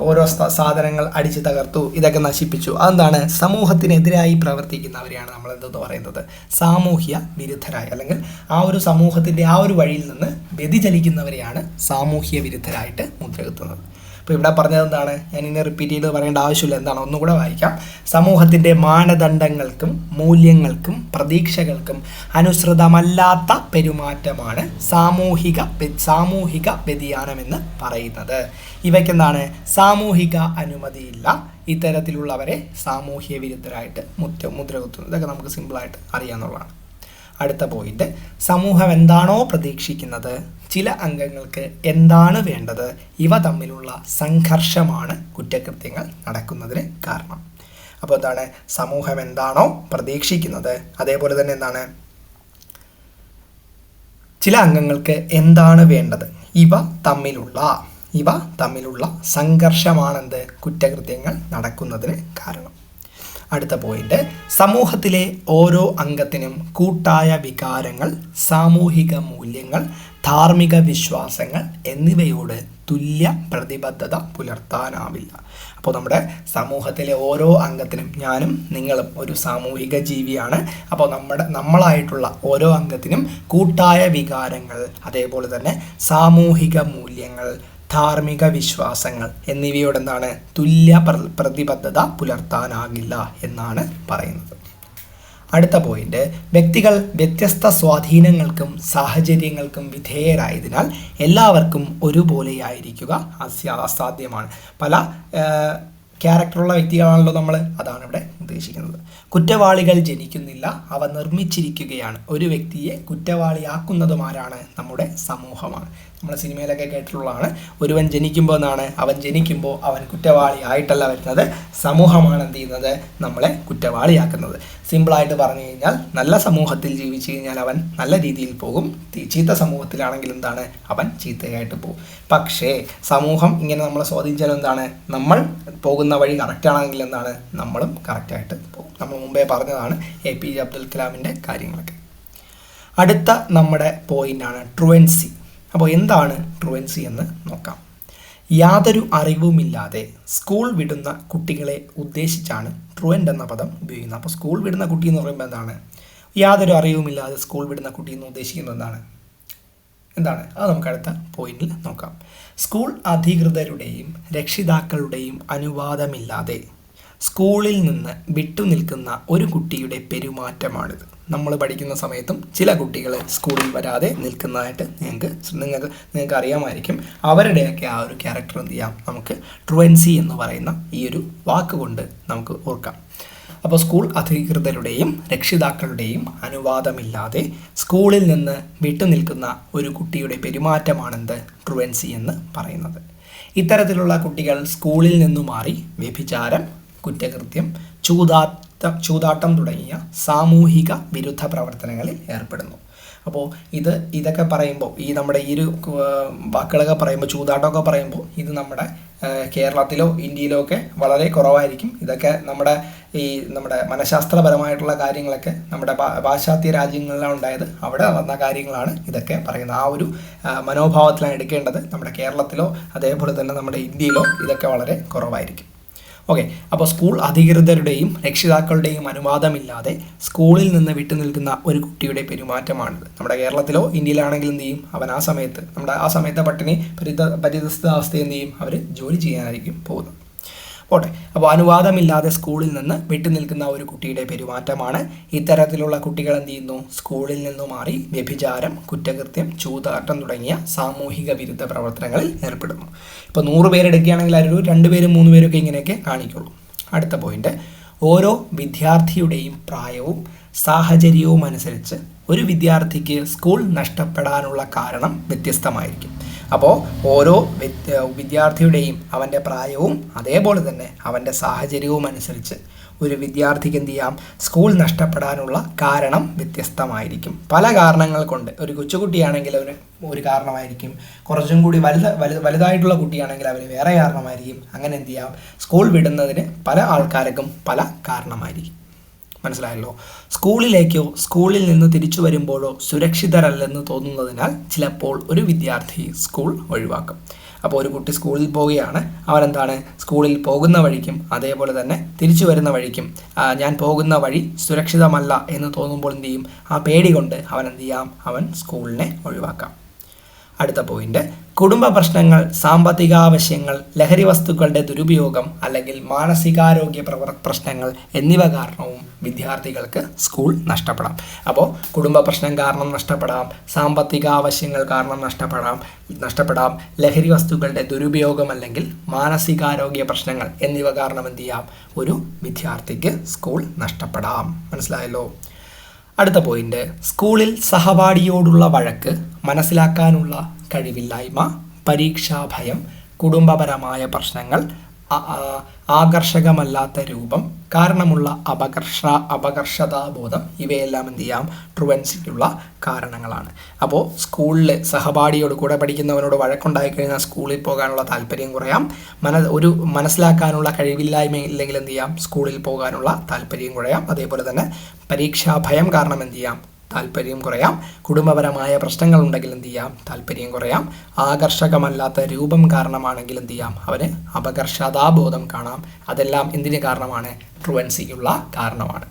ഓരോ സാധനങ്ങൾ അടിച്ചു തകർത്തു, ഇതൊക്കെ നശിപ്പിച്ചു. അതെന്താണ്? സമൂഹത്തിനെതിരായി പ്രവർത്തിക്കുന്നവരെയാണ് നമ്മൾ എന്തെന്ന് പറയുന്നത്? സാമൂഹ്യ വിരുദ്ധരായി, അല്ലെങ്കിൽ ആ ഒരു സമൂഹത്തിൻ്റെ ആ ഒരു വഴിയിൽ നിന്ന് വ്യതിചലിക്കുന്നവരെയാണ് സാമൂഹ്യ വിരുദ്ധരായിട്ട് മുദ്രകുത്തുന്നത്. അപ്പോൾ ഇവിടെ പറഞ്ഞത് എന്താണ്? ഞാൻ ഇനി റിപ്പീറ്റ് ചെയ്ത് പറയേണ്ട ആവശ്യമില്ല. എന്താണ്? ഒന്നുകൂടെ വായിക്കാം. സമൂഹത്തിൻ്റെ മാനദണ്ഡങ്ങൾക്കും മൂല്യങ്ങൾക്കും പ്രതീക്ഷകൾക്കും അനുസൃതമല്ലാത്ത പെരുമാറ്റമാണ് സാമൂഹിക വ്യതിയാനമെന്ന് പറയുന്നത്. ഇവയ്ക്കെന്താണ്? സാമൂഹിക അനുമതിയില്ല. ഇത്തരത്തിലുള്ളവരെ സാമൂഹ്യ വിരുദ്ധരായിട്ട് മുദ്രകുത്തുന്നു. ഇതൊക്കെ നമുക്ക് സിമ്പിളായിട്ട് അറിയാവുന്നതാണ്. അടുത്ത പോയിന്റ്, സമൂഹം എന്താണോ പ്രതീക്ഷിക്കുന്നത്, ചില അംഗങ്ങൾക്ക് എന്താണ് വേണ്ടത്, ഇവ തമ്മിലുള്ള സംഘർഷമാണ് കുറ്റകൃത്യങ്ങൾ നടക്കുന്നതിന് കാരണം. അപ്പോൾ എന്താണ്? സമൂഹം എന്താണോ പ്രതീക്ഷിക്കുന്നത്, അതേപോലെ തന്നെ എന്താണ്? ചില അംഗങ്ങൾക്ക് എന്താണ് വേണ്ടത്, ഇവ തമ്മിലുള്ള സംഘർഷമാണെന്ത്? കുറ്റകൃത്യങ്ങൾ നടക്കുന്നതിന് കാരണം. അടുത്ത പോയിന്റ്, സമൂഹത്തിലെ ഓരോ അംഗത്തിനും കൂട്ടായ വികാരങ്ങൾ, സാമൂഹിക മൂല്യങ്ങൾ, ധാർമ്മിക വിശ്വാസങ്ങൾ എന്നിവയോട് തുല്യ പ്രതിബദ്ധത പുലർത്താനാവില്ല. അപ്പോൾ നമ്മുടെ സമൂഹത്തിലെ ഓരോ അംഗത്തിനും, ഞാനും നിങ്ങളും ഒരു സാമൂഹിക ജീവിയാണ്. അപ്പോൾ നമ്മളായിട്ടുള്ള ഓരോ അംഗത്തിനും കൂട്ടായ വികാരങ്ങൾ, അതേപോലെ തന്നെ സാമൂഹിക മൂല്യങ്ങൾ, ധാർമ്മിക വിശ്വാസങ്ങൾ എന്നിവയോട് എന്താണ്? തുല്യ പ്രതിബദ്ധത പുലർത്താനാകില്ല എന്നാണ് പറയുന്നത്. അടുത്ത പോയിന്റ്, വ്യക്തികൾ വ്യത്യസ്ത സ്വാധീനങ്ങൾക്കും സാഹചര്യങ്ങൾക്കും വിധേയരായതിനാൽ എല്ലാവർക്കും ഒരുപോലെയായിരിക്കുക അസാധ്യമാണ്. പല ക്യാരക്ടറുള്ള വ്യക്തികളാണല്ലോ നമ്മൾ, അതാണ് ഇവിടെ ഉദ്ദേശിക്കുന്നത്. കുറ്റവാളികൾ ജനിക്കുന്നില്ല, അവ നിർമ്മിച്ചിരിക്കുകയാണ്. ഒരു വ്യക്തിയെ കുറ്റവാളിയാക്കുന്നതുമാരാണ്? നമ്മുടെ സമൂഹമാണ്. നമ്മൾ സിനിമയിലൊക്കെ കേട്ടിട്ടുള്ളതാണ്. ഒരുവൻ ജനിക്കുമ്പോൾ അവൻ കുറ്റവാളി ആയിട്ടല്ല വരുന്നത്, സമൂഹമാണ് എന്ത് ചെയ്യുന്നത്? നമ്മളെ കുറ്റവാളിയാക്കുന്നത്. സിമ്പിളായിട്ട് പറഞ്ഞു കഴിഞ്ഞാൽ, നല്ല സമൂഹത്തിൽ ജീവിച്ചു കഴിഞ്ഞാൽ അവൻ നല്ല രീതിയിൽ പോകും, ചീത്ത സമൂഹത്തിലാണെങ്കിൽ എന്താണ്? അവൻ ചീത്തയായിട്ട് പോകും. പക്ഷേ സമൂഹം ഇങ്ങനെ നമ്മളെ സ്വാധീനിച്ചാൽ എന്താണ്? നമ്മൾ പോകുന്ന വഴി കറക്റ്റാണെങ്കിൽ എന്താണ്? നമ്മളും കറക്റ്റായിട്ട് പോകും. നമ്മൾ മുമ്പേ പറഞ്ഞതാണ് APJ അബ്ദുൽ കലാമിൻ്റെ കാര്യങ്ങളൊക്കെ. അടുത്ത നമ്മുടെ പോയിൻ്റാണ് ട്രുവൻസി. അപ്പോൾ എന്താണ് ട്രുവൻസി എന്ന് നോക്കാം. യാതൊരു അറിവുമില്ലാതെ സ്കൂൾ വിടുന്ന കുട്ടികളെ ഉദ്ദേശിച്ചാണ് ട്രുവൻ്റ് എന്ന പദം ഉപയോഗിക്കുന്നത്. അപ്പോൾ സ്കൂൾ വിടുന്ന കുട്ടി എന്ന് പറയുമ്പോൾ എന്താണ്? യാതൊരു അറിവുമില്ലാതെ സ്കൂൾ വിടുന്ന കുട്ടി എന്ന് ഉദ്ദേശിക്കുന്നത് എന്താണ്? അത് നമുക്ക് അടുത്ത പോയിന്റിൽ നോക്കാം. സ്കൂൾ അധികൃതരുടെയും രക്ഷിതാക്കളുടെയും അനുവാദമില്ലാതെ സ്കൂളിൽ നിന്ന് വിട്ടുനിൽക്കുന്ന ഒരു കുട്ടിയുടെ പെരുമാറ്റമാണിത്. നമ്മൾ പഠിക്കുന്ന സമയത്തും ചില കുട്ടികൾ സ്കൂളിൽ വരാതെ നിൽക്കുന്നതായിട്ട് നിങ്ങൾക്ക് അറിയാമായിരിക്കും. അവരുടെയൊക്കെ ആ ഒരു ക്യാരക്ടർ എന്ത് ചെയ്യാം? നമുക്ക് ട്രുവൻസി എന്ന് പറയുന്ന ഈ ഒരു വാക്കുകൊണ്ട് നമുക്ക് ഓർക്കാം. അപ്പോൾ സ്കൂൾ അധികൃതരുടെയും രക്ഷിതാക്കളുടെയും അനുവാദമില്ലാതെ സ്കൂളിൽ നിന്ന് വിട്ടുനിൽക്കുന്ന ഒരു കുട്ടിയുടെ പെരുമാറ്റമാണെന്ത്? ട്രുവൻസി എന്ന് പറയുന്നത്. ഇത്തരത്തിലുള്ള കുട്ടികൾ സ്കൂളിൽ നിന്നു മാറി വ്യഭിചാരം, കുറ്റകൃത്യം, ചൂതാട്ടം തുടങ്ങിയ സാമൂഹിക വിരുദ്ധ പ്രവർത്തനങ്ങളിൽ ഏർപ്പെടുന്നു. അപ്പോൾ ഇതൊക്കെ പറയുമ്പോൾ നമ്മുടെ ഈ ഒരു വാക്കുകളൊക്കെ പറയുമ്പോൾ, ചൂതാട്ടമൊക്കെ പറയുമ്പോൾ ഇത് നമ്മുടെ കേരളത്തിലോ ഇന്ത്യയിലോ ഒക്കെ വളരെ കുറവായിരിക്കും. ഇതൊക്കെ നമ്മുടെ മനഃശാസ്ത്രപരമായിട്ടുള്ള കാര്യങ്ങളൊക്കെ നമ്മുടെ പാശ്ചാത്യ രാജ്യങ്ങളിലാണ് ഉണ്ടായത്. അവിടെ വന്ന കാര്യങ്ങളാണ് ഇതൊക്കെ പറയുന്നത്. ആ ഒരു മനോഭാവത്തിലാണ് എടുക്കേണ്ടത്. നമ്മുടെ കേരളത്തിലോ അതേപോലെ തന്നെ നമ്മുടെ ഇന്ത്യയിലോ ഇതൊക്കെ വളരെ കുറവായിരിക്കും. ഓക്കെ, അപ്പോൾ സ്കൂൾ അധികൃതരുടെയും രക്ഷിതാക്കളുടെയും അനുവാദമില്ലാതെ സ്കൂളിൽ നിന്ന് വിട്ടുനിൽക്കുന്ന ഒരു കുട്ടിയുടെ പെരുമാറ്റമാണിത്. നമ്മുടെ കേരളത്തിലോ ഇന്ത്യയിലാണെങ്കിൽ എന്ത് ചെയ്യും? അവൻ ആ സമയത്തെ പട്ടിണി പരിതസ്ഥിതാവസ്ഥ എന്ത് ചെയ്യും? അവർ ജോലി ചെയ്യാനായിരിക്കും പോകുന്നത്. പോട്ടെ, അപ്പോൾ അനുവാദമില്ലാതെ സ്കൂളിൽ നിന്ന് വിട്ടുനിൽക്കുന്ന ഒരു കുട്ടിയുടെ പെരുമാറ്റമാണ്. ഇത്തരത്തിലുള്ള കുട്ടികൾ എന്ത് ചെയ്യുന്നു? സ്കൂളിൽ നിന്നു മാറി വ്യഭിചാരം, കുറ്റകൃത്യം, ചൂതാട്ടം തുടങ്ങിയ സാമൂഹിക വിരുദ്ധ പ്രവർത്തനങ്ങളിൽ ഏർപ്പെടുന്നു. ഇപ്പോൾ 100 പേരെടുക്കുകയാണെങ്കിൽ അതിൽ 2 പേരും 3 പേരും ഒക്കെ ഇങ്ങനെയൊക്കെ കാണിക്കുള്ളൂ. അടുത്ത പോയിന്റ്, ഓരോ വിദ്യാർത്ഥിയുടെയും പ്രായവും സാഹചര്യവും അനുസരിച്ച് ഒരു വിദ്യാർത്ഥിക്ക് സ്കൂൾ നഷ്ടപ്പെടാനുള്ള കാരണം വ്യത്യസ്തമായിരിക്കും. അപ്പോൾ ഓരോ വിദ്യാർത്ഥിയുടെയും അവൻ്റെ പ്രായവും അതേപോലെ തന്നെ അവൻ്റെ സാഹചര്യവും അനുസരിച്ച് ഒരു വിദ്യാർത്ഥിക്ക് എന്ത് ചെയ്യാം? സ്കൂൾ നഷ്ടപ്പെടാനുള്ള കാരണം വ്യത്യസ്തമായിരിക്കും. പല കാരണങ്ങൾ കൊണ്ട്. ഒരു കൊച്ചുകുട്ടിയാണെങ്കിൽ അവന് ഒരു കാരണമായിരിക്കും, കുറച്ചും കൂടി വലുതായിട്ടുള്ള കുട്ടിയാണെങ്കിൽ അവന് വേറെ കാരണമായിരിക്കും. അങ്ങനെ എന്ത് ചെയ്യാം? സ്കൂൾ വിടുന്നതിന് പല ആൾക്കാർക്കും പല കാരണമായിരിക്കും. മനസ്സിലായല്ലോ? സ്കൂളിലേക്കോ സ്കൂളിൽ നിന്ന് തിരിച്ചു വരുമ്പോഴോ സുരക്ഷിതരല്ലെന്ന് തോന്നുന്നതിനാൽ ചിലപ്പോൾ ഒരു വിദ്യാർത്ഥി സ്കൂൾ ഒഴിവാക്കും. അപ്പോൾ ഒരു കുട്ടി സ്കൂളിൽ പോവുകയാണ്, അവനെന്താണ്? സ്കൂളിൽ പോകുന്ന വഴിക്കും അതേപോലെ തന്നെ തിരിച്ചു വരുന്ന വഴിക്കും ഞാൻ പോകുന്ന വഴി സുരക്ഷിതമല്ല എന്ന് തോന്നുമ്പോൾ എന്ത് ചെയ്യും? ആ പേടി കൊണ്ട് അവൻ എന്ത് ചെയ്യാം? അവൻ സ്കൂളിനെ ഒഴിവാക്കാം. അടുത്ത പോയിന്റ്, കുടുംബ പ്രശ്നങ്ങൾ, സാമ്പത്തികാവശ്യങ്ങൾ, ലഹരി വസ്തുക്കളുടെ ദുരുപയോഗം അല്ലെങ്കിൽ മാനസികാരോഗ്യ പ്രശ്നങ്ങൾ എന്നിവ കാരണവും വിദ്യാർത്ഥികൾക്ക് സ്കൂൾ നഷ്ടപ്പെടാം. അപ്പോൾ കുടുംബ പ്രശ്നം കാരണം നഷ്ടപ്പെടാം, സാമ്പത്തിക ആവശ്യങ്ങൾ കാരണം നഷ്ടപ്പെടാം, ലഹരി വസ്തുക്കളുടെ ദുരുപയോഗം അല്ലെങ്കിൽ മാനസികാരോഗ്യ പ്രശ്നങ്ങൾ എന്നിവ കാരണം എന്ത് ചെയ്യാം? ഒരു വിദ്യാർത്ഥിക്ക് സ്കൂൾ നഷ്ടപ്പെടാം. മനസ്സിലായല്ലോ? അടുത്ത പോയിന്റ്, സ്കൂളിൽ സഹപാഠിയോടുള്ള വഴക്ക്, മനസ്സിലാക്കാനുള്ള കഴിവില്ലായ്മ, പരീക്ഷാഭയം, കുടുംബപരമായ പ്രശ്നങ്ങൾ, ആകർഷകമല്ലാത്ത രൂപം കാരണമുള്ള അപകർഷതാബോധം ഇവയെല്ലാം എന്ത് ചെയ്യാം? ട്രുവൻസിക്കുള്ള കാരണങ്ങളാണ്. അപ്പോൾ സ്കൂളിൽ സഹപാഠിയോട് കൂടെ പഠിക്കുന്നവനോട് വഴക്കുണ്ടായിക്കഴിഞ്ഞാൽ സ്കൂളിൽ പോകാനുള്ള താല്പര്യം കുറയാം. മനസ്സിലാക്കാനുള്ള കഴിവില്ലായ്മ ഇല്ലെങ്കിൽ എന്ത് ചെയ്യാം? സ്കൂളിൽ പോകാനുള്ള താല്പര്യം കുറയാം. അതേപോലെ തന്നെ പരീക്ഷാഭയം കാരണം എന്ത് ചെയ്യാം? താല്പര്യം കുറയാം. കുടുംബപരമായ പ്രശ്നങ്ങൾ ഉണ്ടെങ്കിൽ എന്ത് ചെയ്യാം? താല്പര്യം കുറയാം. ആകർഷകമല്ലാത്ത രൂപം കാരണമാണെങ്കിൽ എന്ത് ചെയ്യാം? അവന് അപകർഷതാബോധം കാണാം. അതെല്ലാം എന്തിന് കാരണമാണ്? ട്രുവൻസിക്കുള്ള കാരണമാണ്.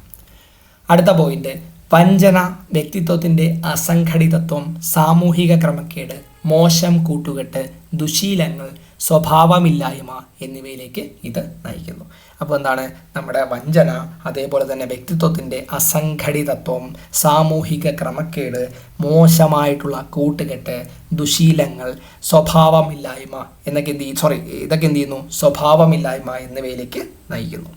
അടുത്ത പോയിന്റ്, വഞ്ചന, വ്യക്തിത്വത്തിൻ്റെ അസംഘടിതത്വം, സാമൂഹിക ക്രമക്കേട്, മോശം കൂട്ടുകെട്ട്, ദുശീലങ്ങൾ, സ്വഭാവമില്ലായ്മ എന്നിവയിലേക്ക് ഇത് നയിക്കുന്നു. അപ്പോൾ എന്താണ്? നമ്മുടെ വഞ്ചന, അതേപോലെ തന്നെ വ്യക്തിത്വത്തിൻ്റെ അസംഘടിതത്വം, സാമൂഹിക ക്രമക്കേട്, മോശമായിട്ടുള്ള കൂട്ടുകെട്ട്, ദുശീലങ്ങൾ, സ്വഭാവമില്ലായ്മ ഇതൊക്കെ എന്ത് ചെയ്യുന്നു? സ്വഭാവമില്ലായ്മ എന്നിവയിലേക്ക് നയിക്കുന്നു.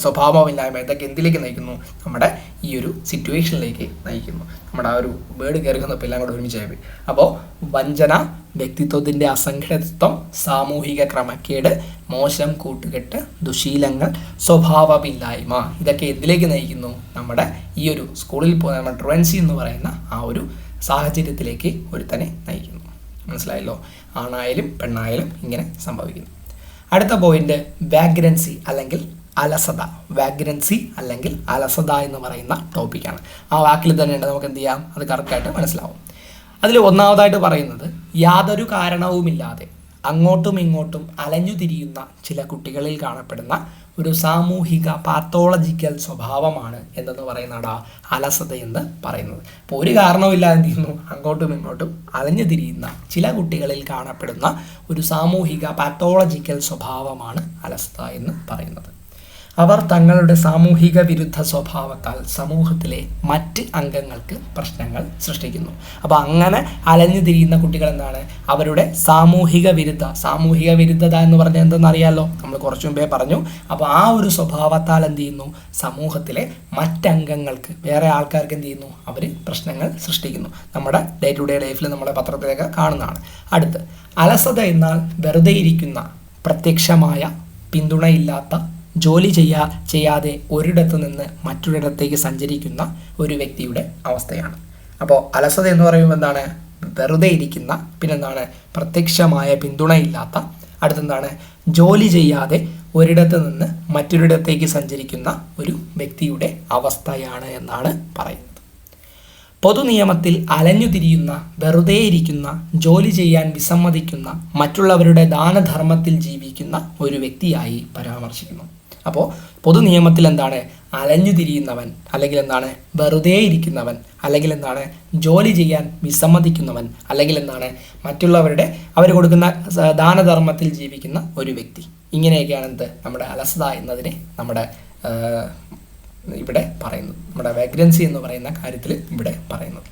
സ്വഭാവമില്ലായ്മ ഇതൊക്കെ എന്തിലേക്ക് നയിക്കുന്നു? നമ്മുടെ ഈ ഒരു സിറ്റുവേഷനിലേക്ക് നയിക്കുന്നു. നമ്മുടെ ആ ഒരു വേർഡ് കയറുന്നപ്പോൾ എല്ലാം കൂടെ ഒരുമിച്ചായി. അപ്പോൾ വഞ്ചന, വ്യക്തിത്വത്തിൻ്റെ അസംഘടിതത്വം, സാമൂഹിക ക്രമക്കേട്, മോശം കൂട്ടുകെട്ട്, ദുശീലങ്ങൾ, സ്വഭാവമില്ലായ്മ ഇതൊക്കെ എന്തിലേക്ക് നയിക്കുന്നു? നമ്മുടെ ഈ ഒരു സ്കൂളിൽ നമ്മുടെ ട്രുവൻസി എന്ന് പറയുന്ന ആ ഒരു സാഹചര്യത്തിലേക്ക് ഒരുത്തനെ നയിക്കുന്നു. മനസ്സിലായല്ലോ? ആണായാലും പെണ്ണായാലും ഇങ്ങനെ സംഭവിക്കുന്നു. അടുത്ത പോയിന്റ്, വാഗ്രൻസി അല്ലെങ്കിൽ അലസത, വാഗ്രൻസി അല്ലെങ്കിൽ അലസത എന്ന് പറയുന്ന ടോപ്പിക്കാണ്. ആ വാക്കിൽ തന്നെയുണ്ട്, നമുക്ക് എന്ത് ചെയ്യാം, അത് കറക്റ്റായിട്ട് മനസ്സിലാവും. അതിൽ ഒന്നാമതായിട്ട് പറയുന്നത്, യാതൊരു കാരണവുമില്ലാതെ അങ്ങോട്ടും ഇങ്ങോട്ടും അലഞ്ഞു തിരിയുന്ന ചില കുട്ടികളിൽ കാണപ്പെടുന്ന ഒരു സാമൂഹിക പാത്തോളജിക്കൽ സ്വഭാവമാണ് എന്തെന്ന് പറയുന്നതാ അലസത എന്ന് പറയുന്നത്. അപ്പോൾ ഒരു കാരണവുമില്ലാതെ എന്ത് ചെയ്യുന്നു, അങ്ങോട്ടും ഇങ്ങോട്ടും അലഞ്ഞു തിരിയുന്ന ചില കുട്ടികളിൽ കാണപ്പെടുന്ന ഒരു സാമൂഹിക പാത്തോളജിക്കൽ സ്വഭാവമാണ് അലസത എന്ന് പറയുന്നത്. അവർ തങ്ങളുടെ സാമൂഹിക വിരുദ്ധ സ്വഭാവത്താൽ സമൂഹത്തിലെ മറ്റ് അംഗങ്ങൾക്ക് പ്രശ്നങ്ങൾ സൃഷ്ടിക്കുന്നു. അപ്പോൾ അങ്ങനെ അലഞ്ഞു തിരിയുന്ന കുട്ടികൾ എന്താണ്, അവരുടെ സാമൂഹിക വിരുദ്ധത എന്ന് പറഞ്ഞാൽ എന്തെന്നറിയാമല്ലോ, നമ്മൾ കുറച്ചു മുമ്പേ പറഞ്ഞു. അപ്പോൾ ആ ഒരു സ്വഭാവത്താൽ എന്ത് ചെയ്യുന്നു, സമൂഹത്തിലെ മറ്റംഗങ്ങൾക്ക്, വേറെ ആൾക്കാർക്ക് എന്ത് ചെയ്യുന്നു, അവർ പ്രശ്നങ്ങൾ സൃഷ്ടിക്കുന്നു. നമ്മുടെ ഡേ ടു ഡേ ലൈഫിൽ നമ്മുടെ പത്രത്തിലൊക്കെ കാണുന്നതാണ്. അടുത്ത്, അലസത എന്നാൽ വെറുതെ ഇരിക്കുന്ന, പ്രത്യക്ഷമായ പിന്തുണയില്ലാത്ത, ജോലി ചെയ്യാതെ ഒരിടത്തു നിന്ന് മറ്റൊരിടത്തേക്ക് സഞ്ചരിക്കുന്ന ഒരു വ്യക്തിയുടെ അവസ്ഥയാണ്. അപ്പോൾ അലസത എന്ന് പറയുമ്പോൾ എന്താണ്, വെറുതെ ഇരിക്കുന്ന, പിന്നെന്താണ്, പ്രത്യക്ഷമായ പിന്തുണയില്ലാത്ത, അടുത്തെന്താണ്, ജോലി ചെയ്യാതെ ഒരിടത്തു നിന്ന് മറ്റൊരിടത്തേക്ക് സഞ്ചരിക്കുന്ന ഒരു വ്യക്തിയുടെ അവസ്ഥയാണ് എന്നാണ് പറയുന്നത്. പൊതുനിയമത്തിൽ അലഞ്ഞു തിരിയുന്ന, വെറുതെ ഇരിക്കുന്ന, ജോലി ചെയ്യാൻ വിസമ്മതിക്കുന്ന, മറ്റുള്ളവരുടെ ദാനധർമ്മത്തിൽ ജീവിക്കുന്ന ഒരു വ്യക്തിയായി പരാമർശിക്കുന്നു. അപ്പോൾ പൊതുനിയമത്തിൽ എന്താണ്, അലഞ്ഞു തിരിയുന്നവൻ, അല്ലെങ്കിൽ എന്താണ്, വെറുതെ ഇരിക്കുന്നവൻ, അല്ലെങ്കിൽ എന്താണ്, ജോലി ചെയ്യാൻ വിസമ്മതിക്കുന്നവൻ, അല്ലെങ്കിൽ എന്താണ്, മറ്റുള്ളവരുടെ അവർ കൊടുക്കുന്ന ദാനധർമ്മത്തിൽ ജീവിക്കുന്ന ഒരു വ്യക്തി. ഇങ്ങനെയൊക്കെയാണ് എന്ത്, നമ്മുടെ അലസത എന്നതിനെ നമ്മുടെ ഇവിടെ പറയുന്നത്, നമ്മുടെ വാഗ്രൻസി എന്ന് പറയുന്ന കാര്യത്തിൽ ഇവിടെ പറയുന്നത്.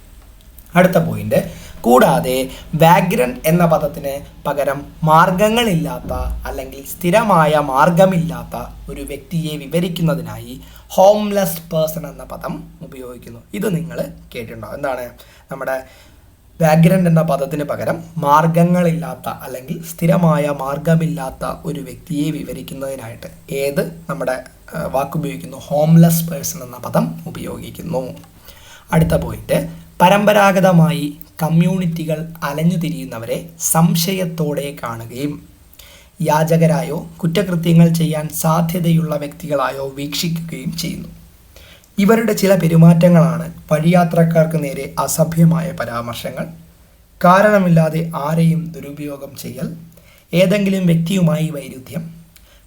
അടുത്ത പോയിന്റ്, കൂടാതെ വാഗ്രന്റ് എന്ന പദത്തിന് പകരം മാർഗങ്ങളില്ലാത്ത അല്ലെങ്കിൽ സ്ഥിരമായ മാർഗമില്ലാത്ത ഒരു വ്യക്തിയെ വിവരിക്കുന്നതിനായി ഹോംലെസ് പേഴ്സൺ എന്ന പദം ഉപയോഗിക്കുന്നു. ഇത് നിങ്ങൾ കേട്ടിട്ടുണ്ടാവും. എന്താണ്, നമ്മുടെ വാഗ്രന്റ് എന്ന പദത്തിന് പകരം മാർഗങ്ങളില്ലാത്ത അല്ലെങ്കിൽ സ്ഥിരമായ മാർഗമില്ലാത്ത ഒരു വ്യക്തിയെ വിവരിക്കുന്നതിനായിട്ട് നമ്മുടെ വാക്കുപയോഗിക്കുന്നു, ഹോംലെസ് പേഴ്സൺ എന്ന പദം ഉപയോഗിക്കുന്നു. അടുത്ത പോയിന്റ്, പരമ്പരാഗതമായി കമ്മ്യൂണിറ്റികൾ അലഞ്ഞു തിരിയുന്നവരെ സംശയത്തോടെ കാണുകയും യാചകരായോ കുറ്റകൃത്യങ്ങൾ ചെയ്യാൻ സാധ്യതയുള്ള വ്യക്തികളായോ വീക്ഷിക്കുകയും ചെയ്യുന്നു. ഇവരുടെ ചില പെരുമാറ്റങ്ങളാണ് വഴിയാത്രക്കാർക്ക് നേരെ അസഭ്യമായ പരാമർശങ്ങൾ, കാരണമില്ലാതെ ആരെയും ദുരുപയോഗം ചെയ്യൽ, ഏതെങ്കിലും വ്യക്തിയുമായി വൈരുദ്ധ്യം,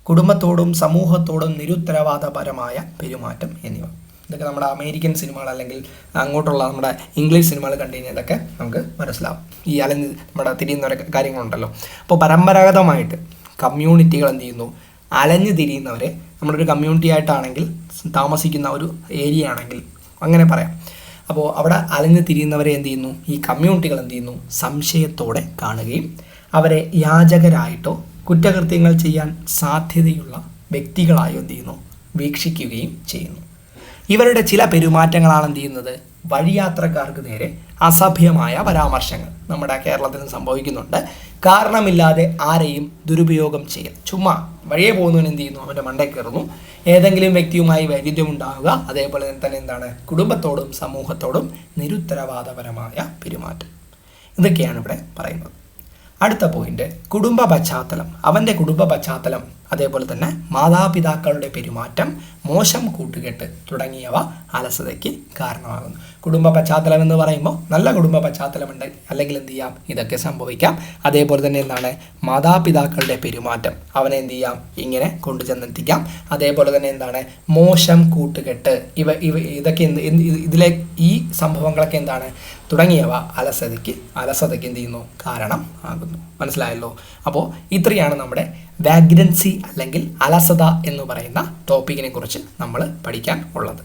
കുടുംബത്തോടും സമൂഹത്തോടും നിരുത്തരവാദപരമായ പെരുമാറ്റം എന്നിവ. ഇതൊക്കെ നമ്മുടെ അമേരിക്കൻ സിനിമകൾ അല്ലെങ്കിൽ അങ്ങോട്ടുള്ള നമ്മുടെ ഇംഗ്ലീഷ് സിനിമകൾ കണ്ടു കഴിഞ്ഞാൽ ഇതൊക്കെ നമുക്ക് മനസ്സിലാവും. ഈ അലഞ്ഞ് നമ്മുടെ തിരിയുന്ന കാര്യങ്ങളുണ്ടല്ലോ. അപ്പോൾ പരമ്പരാഗതമായിട്ട് കമ്മ്യൂണിറ്റികൾ എന്ത് ചെയ്യുന്നു, അലഞ്ഞു തിരിയുന്നവരെ, നമ്മളൊരു കമ്മ്യൂണിറ്റി ആയിട്ടാണെങ്കിൽ താമസിക്കുന്ന ഒരു ഏരിയ ആണെങ്കിൽ അങ്ങനെ പറയാം. അപ്പോൾ അവിടെ അലഞ്ഞു തിരിയുന്നവരെ എന്ത് ചെയ്യുന്നു, ഈ കമ്മ്യൂണിറ്റികൾ എന്ത് ചെയ്യുന്നു, സംശയത്തോടെ കാണുകയും അവരെ യാചകരായിട്ടോ കുറ്റകൃത്യങ്ങൾ ചെയ്യാൻ സാധ്യതയുള്ള വ്യക്തികളായോ എന്ത് ചെയ്യുന്നു, വീക്ഷിക്കുകയും ചെയ്യുന്നു. ഇവരുടെ ചില പെരുമാറ്റങ്ങളാണ് എന്ത് ചെയ്യുന്നത്, വഴിയാത്രക്കാർക്ക് നേരെ അസഭ്യമായ പരാമർശങ്ങൾ നമ്മുടെ കേരളത്തിൽ സംഭവിക്കുന്നുണ്ട്. കാരണമില്ലാതെ ആരെയും ദുരുപയോഗം ചെയ്യൽ, ചുമ്മാ വഴിയെ പോകുന്നവൻ എന്ത് ചെയ്യുന്നു, അവൻ്റെ മണ്ടയിൽ കയറുന്നു, ഏതെങ്കിലും വ്യക്തിയുമായി വൈരുദ്ധ്യം ഉണ്ടാവുക, അതേപോലെ തന്നെ എന്താണ്, കുടുംബത്തോടും സമൂഹത്തോടും നിരുത്തരവാദപരമായ പെരുമാറ്റം. ഇതൊക്കെയാണ് ഇവിടെ പറയുന്നത്. അടുത്ത പോയിന്റ്, കുടുംബ പശ്ചാത്തലം, അവൻ്റെ കുടുംബ പശ്ചാത്തലം, അതേപോലെ തന്നെ മാതാപിതാക്കളുടെ പെരുമാറ്റം, മോശം കൂട്ടുകെട്ട് തുടങ്ങിയവ അലസതയ്ക്ക് കാരണമാകുന്നു. കുടുംബ പശ്ചാത്തലം എന്ന് പറയുമ്പോൾ നല്ല കുടുംബ പശ്ചാത്തലമുണ്ട്, അല്ലെങ്കിൽ എന്ത് ചെയ്യാം, ഇതൊക്കെ സംഭവിക്കാം. അതേപോലെ തന്നെ എന്താണ്, മാതാപിതാക്കളുടെ പെരുമാറ്റം, അവനെ എന്ത് ചെയ്യാം, ഇങ്ങനെ കൊണ്ടുചെന്നെത്തിക്കാം. അതേപോലെ തന്നെ എന്താണ്, മോശം കൂട്ടുകെട്ട്, ഇതൊക്കെ ഇതിലെ ഈ സംഭവങ്ങളൊക്കെ എന്താണ്, തുടങ്ങിയവ അലസതയ്ക്ക് എന്ത് ചെയ്യുന്നു, കാരണം ആകുന്നു. മനസ്സിലായല്ലോ. അപ്പോൾ ഇത്രയാണ് നമ്മുടെ വാഗ്രൻസി അല്ലെങ്കിൽ അലസത എന്ന് പറയുന്ന ടോപ്പിക്കിനെ കുറിച്ച് നമ്മൾ പഠിക്കാൻ ഉള്ളത്.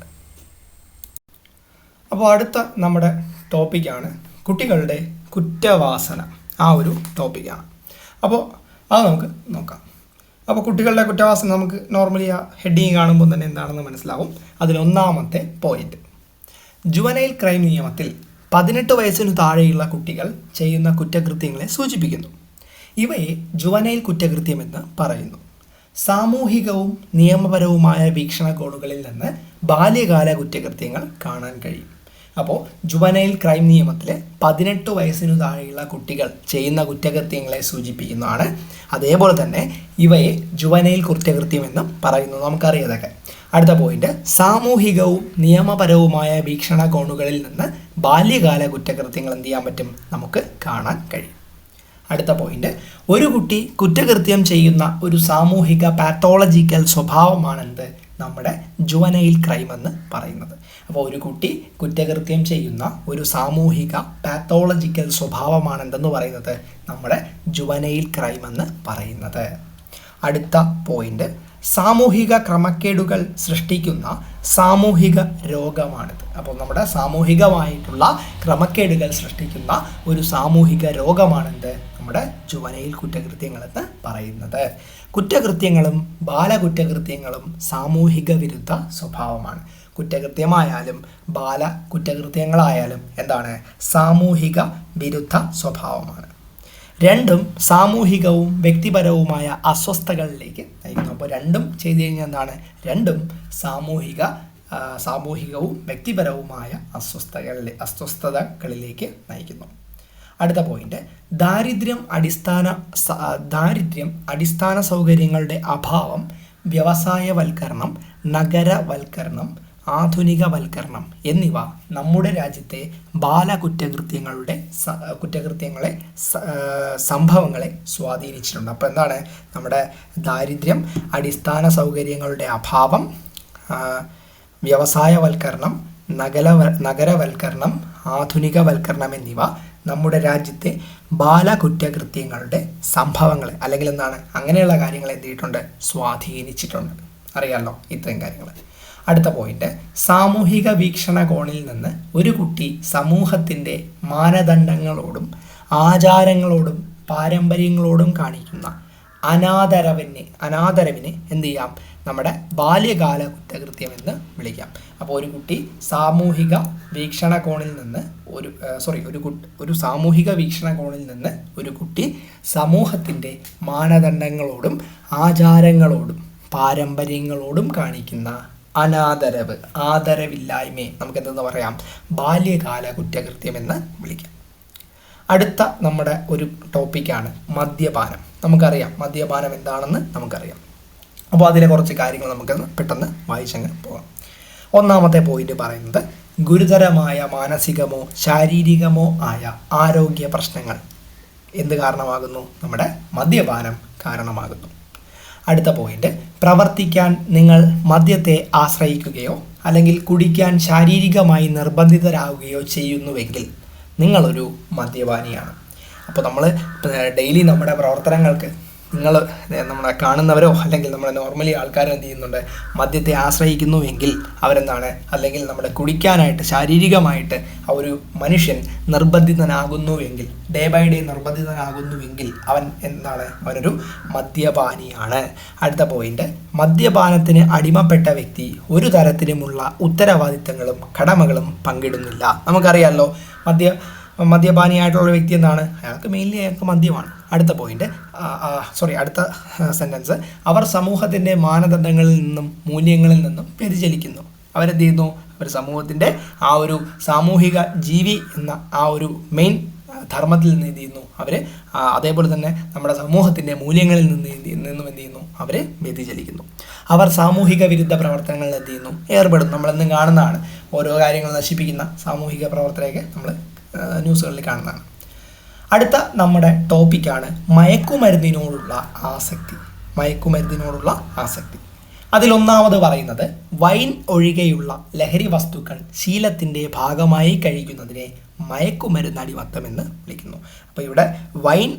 അപ്പോൾ അടുത്ത നമ്മുടെ ടോപ്പിക്കാണ് കുട്ടികളുടെ കുറ്റവാസന. ആ ഒരു ടോപ്പിക്കാണ്. അപ്പോൾ അത് നമുക്ക് നോക്കാം. അപ്പോൾ കുട്ടികളുടെ കുറ്റവാസന നമുക്ക് നോർമലി ആ ഹെഡിങ് കാണുമ്പോൾ തന്നെ എന്താണെന്ന് മനസ്സിലാവും. അതിലൊന്നാമത്തെ പോയിന്റ്, ജുവനൈൽ ക്രൈം നിയമത്തിൽ 18 വയസ്സിനു താഴെയുള്ള കുട്ടികൾ ചെയ്യുന്ന കുറ്റകൃത്യങ്ങളെ സൂചിപ്പിക്കുന്നു. ഇവയെ ജുവനൈൽ കുറ്റകൃത്യമെന്ന് പറയുന്നു. സാമൂഹികവും നിയമപരവുമായ വീക്ഷണകോണുകളിൽ നിന്ന് ബാല്യകാല കുറ്റകൃത്യങ്ങൾ കാണാൻ കഴിയും. അപ്പോൾ ജുവനൈൽ ക്രൈം നിയമത്തിൽ 18 വയസ്സിനു താഴെയുള്ള കുട്ടികൾ ചെയ്യുന്ന കുറ്റകൃത്യങ്ങളെ സൂചിപ്പിക്കുന്നതാണ്. അതേപോലെ തന്നെ ഇവയെ ജുവനൈൽ കുറ്റകൃത്യം എന്നും പറയുന്നു. നമുക്കറിയാതൊക്കെ. അടുത്ത പോയിന്റ്, സാമൂഹികവും നിയമപരവുമായ വീക്ഷണകോണുകളിൽ നിന്ന് ബാല്യകാല കുറ്റകൃത്യങ്ങൾ എന്ത് ചെയ്യാൻ പറ്റും, നമുക്ക് കാണാൻ കഴിയും. അടുത്ത പോയിന്റ്, ഒരു കുട്ടി കുറ്റകൃത്യം ചെയ്യുന്ന ഒരു സാമൂഹിക പാത്തോളജിക്കൽ സ്വഭാവമാണെന്ത്, നമ്മുടെ ജുവനൈൽ ക്രൈം എന്ന് പറയുന്നത്. അപ്പോൾ ഒരു കുട്ടി കുറ്റകൃത്യം ചെയ്യുന്ന ഒരു സാമൂഹിക പാത്തോളജിക്കൽ സ്വഭാവമാണെന്തെന്ന് പറയുന്നത് നമ്മുടെ ജുവനൈൽ ക്രൈം എന്ന് പറയുന്നത്. അടുത്ത പോയിന്റ്, സാമൂഹിക ക്രമക്കേടുകൾ സൃഷ്ടിക്കുന്ന സാമൂഹിക രോഗമാണിത്. അപ്പോൾ നമ്മുടെ സാമൂഹികമായിട്ടുള്ള ക്രമക്കേടുകൾ സൃഷ്ടിക്കുന്ന ഒരു സാമൂഹിക രോഗമാണെന്ത്, നമ്മുടെ ജുവനൈൽ കുറ്റകൃത്യങ്ങളെന്ന് പറയുന്നത്. കുറ്റകൃത്യങ്ങളും ബാലകുറ്റകൃത്യങ്ങളും സാമൂഹിക വിരുദ്ധ സ്വഭാവമാണ്. കുറ്റകൃത്യമായാലും ബാല കുറ്റകൃത്യങ്ങളായാലും എന്താണ്, സാമൂഹിക വിരുദ്ധ സ്വഭാവമാണ്. രണ്ടും സാമൂഹികവും വ്യക്തിപരവുമായ അസ്വസ്ഥതകളിലേക്ക് നയിക്കുന്നു. അപ്പോൾ രണ്ടും ചെയ്തു കഴിഞ്ഞാൽ എന്താണ്, രണ്ടും സാമൂഹികവും വ്യക്തിപരവുമായ അസ്വസ്ഥതകളിലേക്ക് നയിക്കുന്നു. അടുത്ത പോയിന്റ്, ദാരിദ്ര്യം അടിസ്ഥാന സൗകര്യങ്ങളുടെ അഭാവം, വ്യവസായവൽക്കരണം, നഗരവൽക്കരണം, ആധുനികവൽക്കരണം എന്നിവ നമ്മുടെ രാജ്യത്തെ സംഭവങ്ങളെ സ്വാധീനിച്ചിട്ടുണ്ട്. അപ്പോൾ എന്താണ്, നമ്മുടെ ദാരിദ്ര്യം, അടിസ്ഥാന സൗകര്യങ്ങളുടെ അഭാവം, വ്യവസായവൽക്കരണം, നഗരവൽക്കരണം, ആധുനികവൽക്കരണം എന്നിവ നമ്മുടെ രാജ്യത്തെ ബാലകുറ്റകൃത്യങ്ങളുടെ സംഭവങ്ങളെ അല്ലെങ്കിൽ എന്താണ് അങ്ങനെയുള്ള കാര്യങ്ങൾ എന്ത് ചെയ്തിട്ടുണ്ട്, സ്വാധീനിച്ചിട്ടുണ്ട്. അറിയാമല്ലോ ഇത്രയും കാര്യങ്ങൾ. അടുത്ത പോയിന്റ്, സാമൂഹിക വീക്ഷണകോണിൽ നിന്ന് ഒരു കുട്ടി സമൂഹത്തിൻ്റെ മാനദണ്ഡങ്ങളോടും ആചാരങ്ങളോടും പാരമ്പര്യങ്ങളോടും കാണിക്കുന്ന അനാദരവിനെ എന്ത് ചെയ്യാം, നമ്മുടെ ബാല്യകാല കുറ്റകൃത്യം എന്ന് വിളിക്കാം. അപ്പോൾ ഒരു കുട്ടി സാമൂഹിക വീക്ഷണകോണിൽ നിന്ന് ഒരു സാമൂഹിക വീക്ഷണകോണിൽ നിന്ന് ഒരു കുട്ടി സമൂഹത്തിൻ്റെ മാനദണ്ഡങ്ങളോടും ആചാരങ്ങളോടും പാരമ്പര്യങ്ങളോടും കാണിക്കുന്ന ആദരവില്ലായ്മയെ നമുക്ക് എന്തെന്ന് പറയാം, ബാല്യകാല കുറ്റകൃത്യം എന്ന് വിളിക്കാം. അടുത്ത നമ്മുടെ ഒരു ടോപ്പിക്കാണ് മദ്യപാനം. നമുക്കറിയാം മദ്യപാനം എന്താണെന്ന് നമുക്കറിയാം. അപ്പോൾ അതിലെ കുറച്ച് കാര്യങ്ങൾ നമുക്ക് പെട്ടെന്ന് വായിച്ചങ്ങ് പോകാം. ഒന്നാമത്തെ പോയിന്റ് പറയുന്നത്, ഗുരുതരമായ മാനസികമോ ശാരീരികമോ ആയ ആരോഗ്യ പ്രശ്നങ്ങൾ എന്ത് കാരണമാകുന്നു, നമ്മുടെ മദ്യപാനം കാരണമാകുന്നു. അടുത്ത പോയിന്റ്, പ്രവർത്തിക്കാൻ നിങ്ങൾ മദ്യത്തെ ആശ്രയിക്കുകയോ അല്ലെങ്കിൽ കുടിക്കാൻ ശാരീരികമായി നിർബന്ധിതരാകുകയോ ചെയ്യുന്നുവെങ്കിൽ നിങ്ങളൊരു മദ്യപാനിയാണ്. അപ്പോൾ നമ്മൾ ഡെയിലി നമ്മുടെ പ്രവർത്തനങ്ങൾക്ക് നമ്മളെ കാണുന്നവരോ അല്ലെങ്കിൽ നമ്മുടെ നോർമലി ആൾക്കാരോ എന്ത് ചെയ്യുന്നുണ്ട്, മദ്യത്തെ ആശ്രയിക്കുന്നുവെങ്കിൽ അവരെന്താണ്, അല്ലെങ്കിൽ നമ്മുടെ കുടിക്കാനായിട്ട് ശാരീരികമായിട്ട് ആ ഒരു മനുഷ്യൻ നിർബന്ധിതനാകുന്നുവെങ്കിൽ, ഡേ ബൈ ഡേ നിർബന്ധിതനാകുന്നുവെങ്കിൽ അവൻ എന്താണ്, അവനൊരു മദ്യപാനിയാണ്. അടുത്ത പോയിന്റ്, മദ്യപാനത്തിന് അടിമപ്പെട്ട വ്യക്തി ഒരു തരത്തിലുമുള്ള ഉത്തരവാദിത്തങ്ങളും കടമകളും പങ്കിടുന്നില്ല. നമുക്കറിയാമല്ലോ മദ്യപാനിയായിട്ടുള്ള വ്യക്തി എന്താണ്, അയാൾക്ക് മദ്യമാണ്. അടുത്ത പോയിന്റ്, അടുത്ത സെൻറ്റൻസ്, അവർ സമൂഹത്തിൻ്റെ മാനദണ്ഡങ്ങളിൽ നിന്നും മൂല്യങ്ങളിൽ നിന്നും വ്യതിചലിക്കുന്നു. അവരെന്ത് ചെയ്യുന്നു, അവർ സമൂഹത്തിൻ്റെ ആ ഒരു സാമൂഹിക ജീവി എന്ന ആ ഒരു മെയിൻ ധർമ്മത്തിൽ നിന്ന് എന്ത് ചെയ്യുന്നു, അവർ അതേപോലെ തന്നെ നമ്മുടെ സമൂഹത്തിൻ്റെ മൂല്യങ്ങളിൽ നിന്നും എന്ത് ചെയ്യുന്നു, അവർ വ്യതിചലിക്കുന്നു. അവർ സാമൂഹിക വിരുദ്ധ പ്രവർത്തനങ്ങളിൽ എന്ത് ചെയ്യുന്നു, ഏർപ്പെടുന്നു. നമ്മളെന്നും കാണുന്നതാണ്, ഓരോ കാര്യങ്ങൾ നശിപ്പിക്കുന്ന സാമൂഹിക പ്രവർത്തനമൊക്കെ നമ്മൾ ന്യൂസുകളിൽ കാണുന്നതാണ്. അടുത്ത നമ്മുടെ ടോപ്പിക്കാണ് മയക്കുമരുന്നിനോടുള്ള ആസക്തി. അതിലൊന്നാമത് പറയുന്നത്, വൈൻ ഒഴികെയുള്ള ലഹരി വസ്തുക്കൾ ശീലത്തിൻ്റെ ഭാഗമായി കഴിക്കുന്നതിനെ മയക്കുമരുന്ന് അടിമത്തം എന്ന് വിളിക്കുന്നു. അപ്പോൾ ഇവിടെ വൈൻ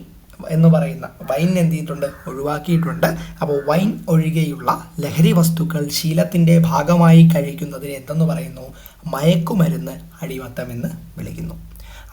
എന്ന് പറയുന്ന വൈൻ എന്ത് ചെയ്തിട്ടുണ്ട്, ഒഴിവാക്കിയിട്ടുണ്ട്. അപ്പോൾ വൈൻ ഒഴികെയുള്ള ലഹരി വസ്തുക്കൾ ശീലത്തിൻ്റെ ഭാഗമായി കഴിക്കുന്നതിന് എന്തെന്ന് പറയുന്നു, മയക്കുമരുന്ന് അടിമത്തം എന്ന് വിളിക്കുന്നു.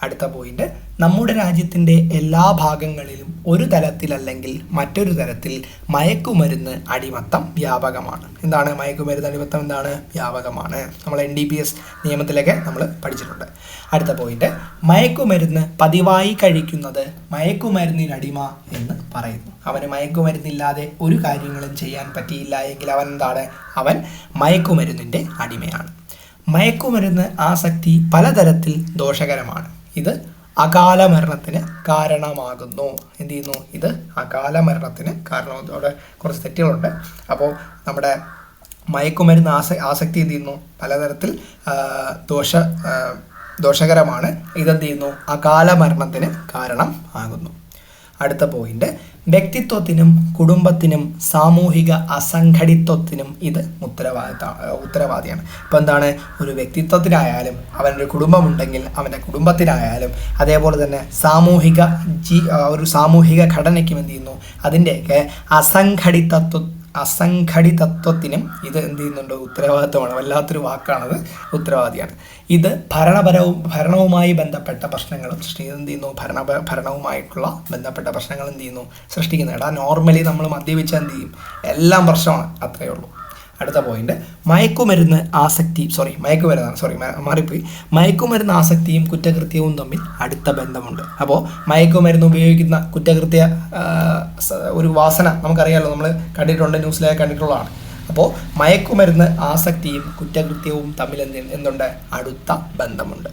അടുത്ത പോയിന്റ്, നമ്മുടെ രാജ്യത്തിൻ്റെ എല്ലാ ഭാഗങ്ങളിലും ഒരു തലത്തിലല്ലെങ്കിൽ മറ്റൊരു തരത്തിൽ മയക്കുമരുന്ന് അടിമത്തം വ്യാപകമാണ്. എന്താണ് മയക്കുമരുന്ന് അടിമത്തം, എന്താണ്, വ്യാപകമാണ്. നമ്മൾ NDPS നിയമത്തിലൊക്കെ നമ്മൾ പഠിച്ചിട്ടുണ്ട്. അടുത്ത പോയിന്റ്, മയക്കുമരുന്ന് പതിവായി കഴിക്കുന്നത് മയക്കുമരുന്നിനടിമ എന്ന് പറയുന്നു. അവന് മയക്കുമരുന്നില്ലാതെ ഒരു കാര്യങ്ങളും ചെയ്യാൻ പറ്റിയില്ല എങ്കിൽ അവൻ എന്താണ്, അവൻ മയക്കുമരുന്നിൻ്റെ അടിമയാണ്. മയക്കുമരുന്ന് ആസക്തി പലതരത്തിൽ ദോഷകരമാണ്. ഇത് അകാല മരണത്തിന് കാരണമാകുന്നു. എന്ത് ചെയ്യുന്നു? ഇത് അകാല മരണത്തിന് കാരണമാകുന്നു. അവിടെ കുറച്ച് തെറ്റുകളുണ്ട്. അപ്പോൾ നമ്മുടെ മയക്കുമരുന്ന് ആസക്തി എന്ത് ചെയ്യുന്നു? പലതരത്തിൽ ദോഷകരമാണ്. ഇതെന്ത് ചെയ്യുന്നു? അകാല മരണത്തിന് കാരണം ആകുന്നു. അടുത്ത പോയിന്റ്, വ്യക്തിത്വത്തിനും കുടുംബത്തിനും സാമൂഹിക അസംഘടിത്വത്തിനും ഇത് ഉത്തരവാദിയാണ്. ഇപ്പം എന്താണ്? ഒരു വ്യക്തിത്വത്തിനായാലും അവനൊരു കുടുംബമുണ്ടെങ്കിൽ അവൻ്റെ കുടുംബത്തിനായാലും അതേപോലെ തന്നെ ഒരു സാമൂഹിക ഘടനയ്ക്കും എന്ത് ചെയ്യുന്നു? അതിൻ്റെയൊക്കെ അസംഘടിതത്വത്തിനും ഇത് എന്ത് ചെയ്യുന്നുണ്ട്? ഉത്തരവാദിത്വമാണ്. വല്ലാത്തൊരു വാക്കാണത്. ഉത്തരവാദിയാണ്. ഇത് ഭരണവുമായി ബന്ധപ്പെട്ട പ്രശ്നങ്ങളും എന്ത് ചെയ്യുന്നു? ഭരണവുമായിട്ടുള്ള ബന്ധപ്പെട്ട പ്രശ്നങ്ങൾ എന്ത് ചെയ്യുന്നു? സൃഷ്ടിക്കുന്നത്. നോർമലി നമ്മൾ മദ്യപിച്ചാൽ എന്ത് ചെയ്യും? എല്ലാം പ്രശ്നമാണ്. അത്രയേ ഉള്ളൂ. അടുത്ത പോയിന്റ്, മയക്കുമരുന്ന് ആസക്തിയും കുറ്റകൃത്യവും തമ്മിൽ അടുത്ത ബന്ധമുണ്ട്. അപ്പോൾ മയക്കുമരുന്ന് ഉപയോഗിക്കുന്ന കുറ്റകൃത്യ ഒരു വാസന നമുക്കറിയാമല്ലോ, നമ്മൾ കണ്ടിട്ടുണ്ട്, ന്യൂസിലൊക്കെ കണ്ടിട്ടുള്ളതാണ്. അപ്പോൾ മയക്കുമരുന്ന് ആസക്തിയും കുറ്റകൃത്യവും തമ്മിൽ എന്തുണ്ട്? അടുത്ത ബന്ധമുണ്ട്.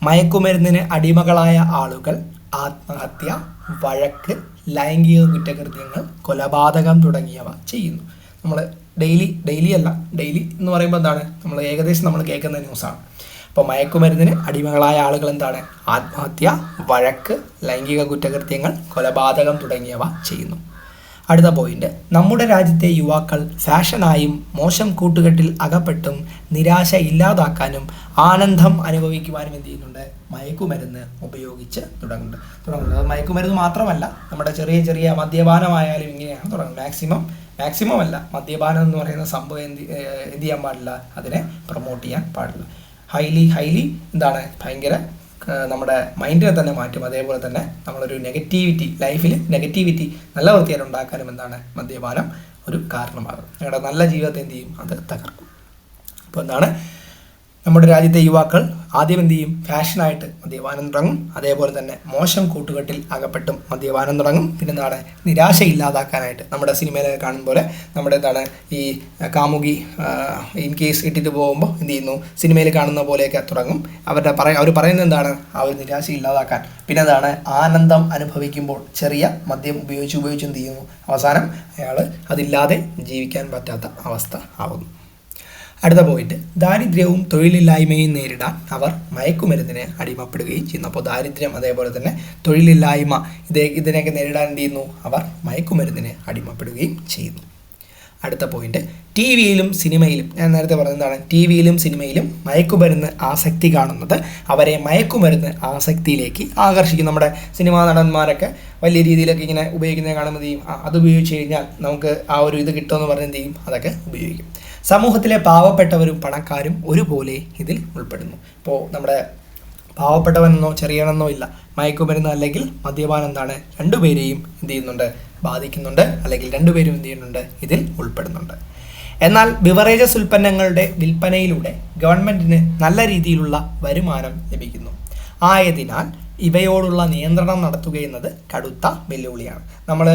മയക്കുമരുന്നിന് അടിമകളായ ആളുകൾ ആത്മഹത്യ, വഴക്ക്, ലൈംഗിക കുറ്റകൃത്യങ്ങൾ, കൊലപാതകം തുടങ്ങിയവ ചെയ്യുന്നു. നമ്മൾ ഡെയിലി എന്ന് പറയുമ്പോൾ എന്താണ്? നമ്മൾ ഏകദേശം നമ്മൾ കേൾക്കുന്ന ന്യൂസാണ്. അപ്പോൾ മയക്കുമരുന്നിന് അടിമകളായ ആളുകൾ എന്താണ്? ആത്മഹത്യ, വഴക്ക്, ലൈംഗിക കുറ്റകൃത്യങ്ങൾ, കൊലപാതകം തുടങ്ങിയവ ചെയ്യുന്നു. അടുത്ത പോയിന്റ്, നമ്മുടെ രാജ്യത്തെ യുവാക്കൾ ഫാഷനായും മോശം കൂട്ടുകെട്ടിൽ അകപ്പെട്ടും നിരാശ ഇല്ലാതാക്കാനും ആനന്ദം അനുഭവിക്കുവാനും എന്ത് ചെയ്യുന്നുണ്ട്? മയക്കുമരുന്ന് ഉപയോഗിച്ച് തുടങ്ങുന്നുണ്ട്. അത് മയക്കുമരുന്ന് മാത്രമല്ല, നമ്മുടെ ചെറിയ മദ്യപാനമായാലും ഇങ്ങനെയാണ് തുടങ്ങുന്നത്. മാക്സിമം അല്ല, മദ്യപാനം എന്ന് പറയുന്ന സംഭവം എന്ത് ചെയ്യാൻ പാടില്ല? അതിനെ പ്രൊമോട്ട് ചെയ്യാൻ പാടില്ല. ഹൈലി എന്താണ്? ഭയങ്കര നമ്മുടെ മൈൻഡിനെ തന്നെ മാറ്റും. അതേപോലെ തന്നെ നമ്മളൊരു ലൈഫിൽ നെഗറ്റിവിറ്റി നല്ല വൃത്തിയായിട്ട് ഉണ്ടാക്കാനും എന്താണ്? മദ്യപാനം ഒരു കാരണമാകും. ഞങ്ങളുടെ നല്ല ജീവിതത്തെ എന്ത് ചെയ്യും? അത് തകർക്കും. അപ്പോൾ എന്താണ്? നമ്മുടെ രാജ്യത്തെ യുവാക്കൾ ആദ്യം എന്ത് ചെയ്യും? ഫാഷനായിട്ട് മദ്യപാനം തുടങ്ങും. അതേപോലെ തന്നെ മോശം കൂട്ടുകെട്ടിൽ അകപ്പെട്ടും മദ്യപാനം തുടങ്ങും. പിന്നെന്താണ്? നിരാശ ഇല്ലാതാക്കാനായിട്ട് നമ്മുടെ സിനിമയിലൊക്കെ കാണുന്ന പോലെ നമ്മുടെ എന്താണ് ഈ കാമുകി ഇൻ കേസ് ഇട്ടിട്ട് പോകുമ്പോൾ എന്ത് ചെയ്യുന്നു? സിനിമയിൽ കാണുന്ന പോലെയൊക്കെ തുടങ്ങും. അവർ പറയുന്നത് എന്താണ്? ആ ഒരു നിരാശ ഇല്ലാതാക്കാൻ. പിന്നെ എന്താണ്? ആനന്ദം അനുഭവിക്കുമ്പോൾ ചെറിയ മദ്യം ഉപയോഗിച്ച് എന്ത് ചെയ്യുന്നു? അവസാനം അയാൾ അതില്ലാതെ ജീവിക്കാൻ പറ്റാത്ത അവസ്ഥ ആവുന്നു. അടുത്ത പോയിന്റ്, ദാരിദ്ര്യവും തൊഴിലില്ലായ്മയും നേരിടാൻ അവർ മയക്കുമരുന്നിന് അടിമപ്പെടുകയും ചെയ്യുന്നു. അപ്പോൾ ദാരിദ്ര്യം അതേപോലെ തന്നെ തൊഴിലില്ലായ്മ ഇതിനെയൊക്കെ നേരിടാൻ എന്ത് ചെയ്യുന്നു? അവർ മയക്കുമരുന്നിന് അടിമപ്പെടുകയും ചെയ്യുന്നു. അടുത്ത പോയിന്റ്, ടി വിയിലും സിനിമയിലും, ഞാൻ നേരത്തെ പറഞ്ഞതാണ്, ടി വിയിലും സിനിമയിലും മയക്കുമരുന്ന് ആസക്തി കാണുന്നത് അവരെ മയക്കുമരുന്ന് ആസക്തിയിലേക്ക് ആകർഷിക്കും. നമ്മുടെ സിനിമാ നടന്മാരൊക്കെ വലിയ രീതിയിലൊക്കെ ഇങ്ങനെ ഉപയോഗിക്കുന്നത് കാണുമ്പോൾ ചെയ്യും, അത് ഉപയോഗിച്ച് കഴിഞ്ഞാൽ നമുക്ക് ആ ഒരു ഇത് കിട്ടുമെന്ന് പറഞ്ഞ് എന്ത് ചെയ്യും? അതൊക്കെ ഉപയോഗിക്കും. സമൂഹത്തിലെ പാവപ്പെട്ടവരും പണക്കാരും ഒരുപോലെ ഇതിൽ ഉൾപ്പെടുന്നു. ഇപ്പോൾ നമ്മുടെ പാവപ്പെട്ടവനെന്നോ ചെറിയവനെന്നോ ഇല്ല, മയക്കുമരുന്ന് അല്ലെങ്കിൽ മദ്യപാനം എന്താണ്? രണ്ടുപേരെയും എന്ത് ചെയ്യുന്നുണ്ട്? ബാധിക്കുന്നുണ്ട്. അല്ലെങ്കിൽ രണ്ടുപേരും എന്ത് ചെയ്യുന്നുണ്ട്? ഇതിൽ ഉൾപ്പെടുന്നുണ്ട്. എന്നാൽ ബിവറേജസ് ഉൽപ്പന്നങ്ങളുടെ വിൽപ്പനയിലൂടെ ഗവൺമെൻറ്റിന് നല്ല രീതിയിലുള്ള വരുമാനം ലഭിക്കുന്നു. ആയതിനാൽ ഇവയോടുള്ള നിയന്ത്രണം നടത്തുകയെന്നത് കടുത്ത വെല്ലുവിളിയാണ്. നമ്മൾ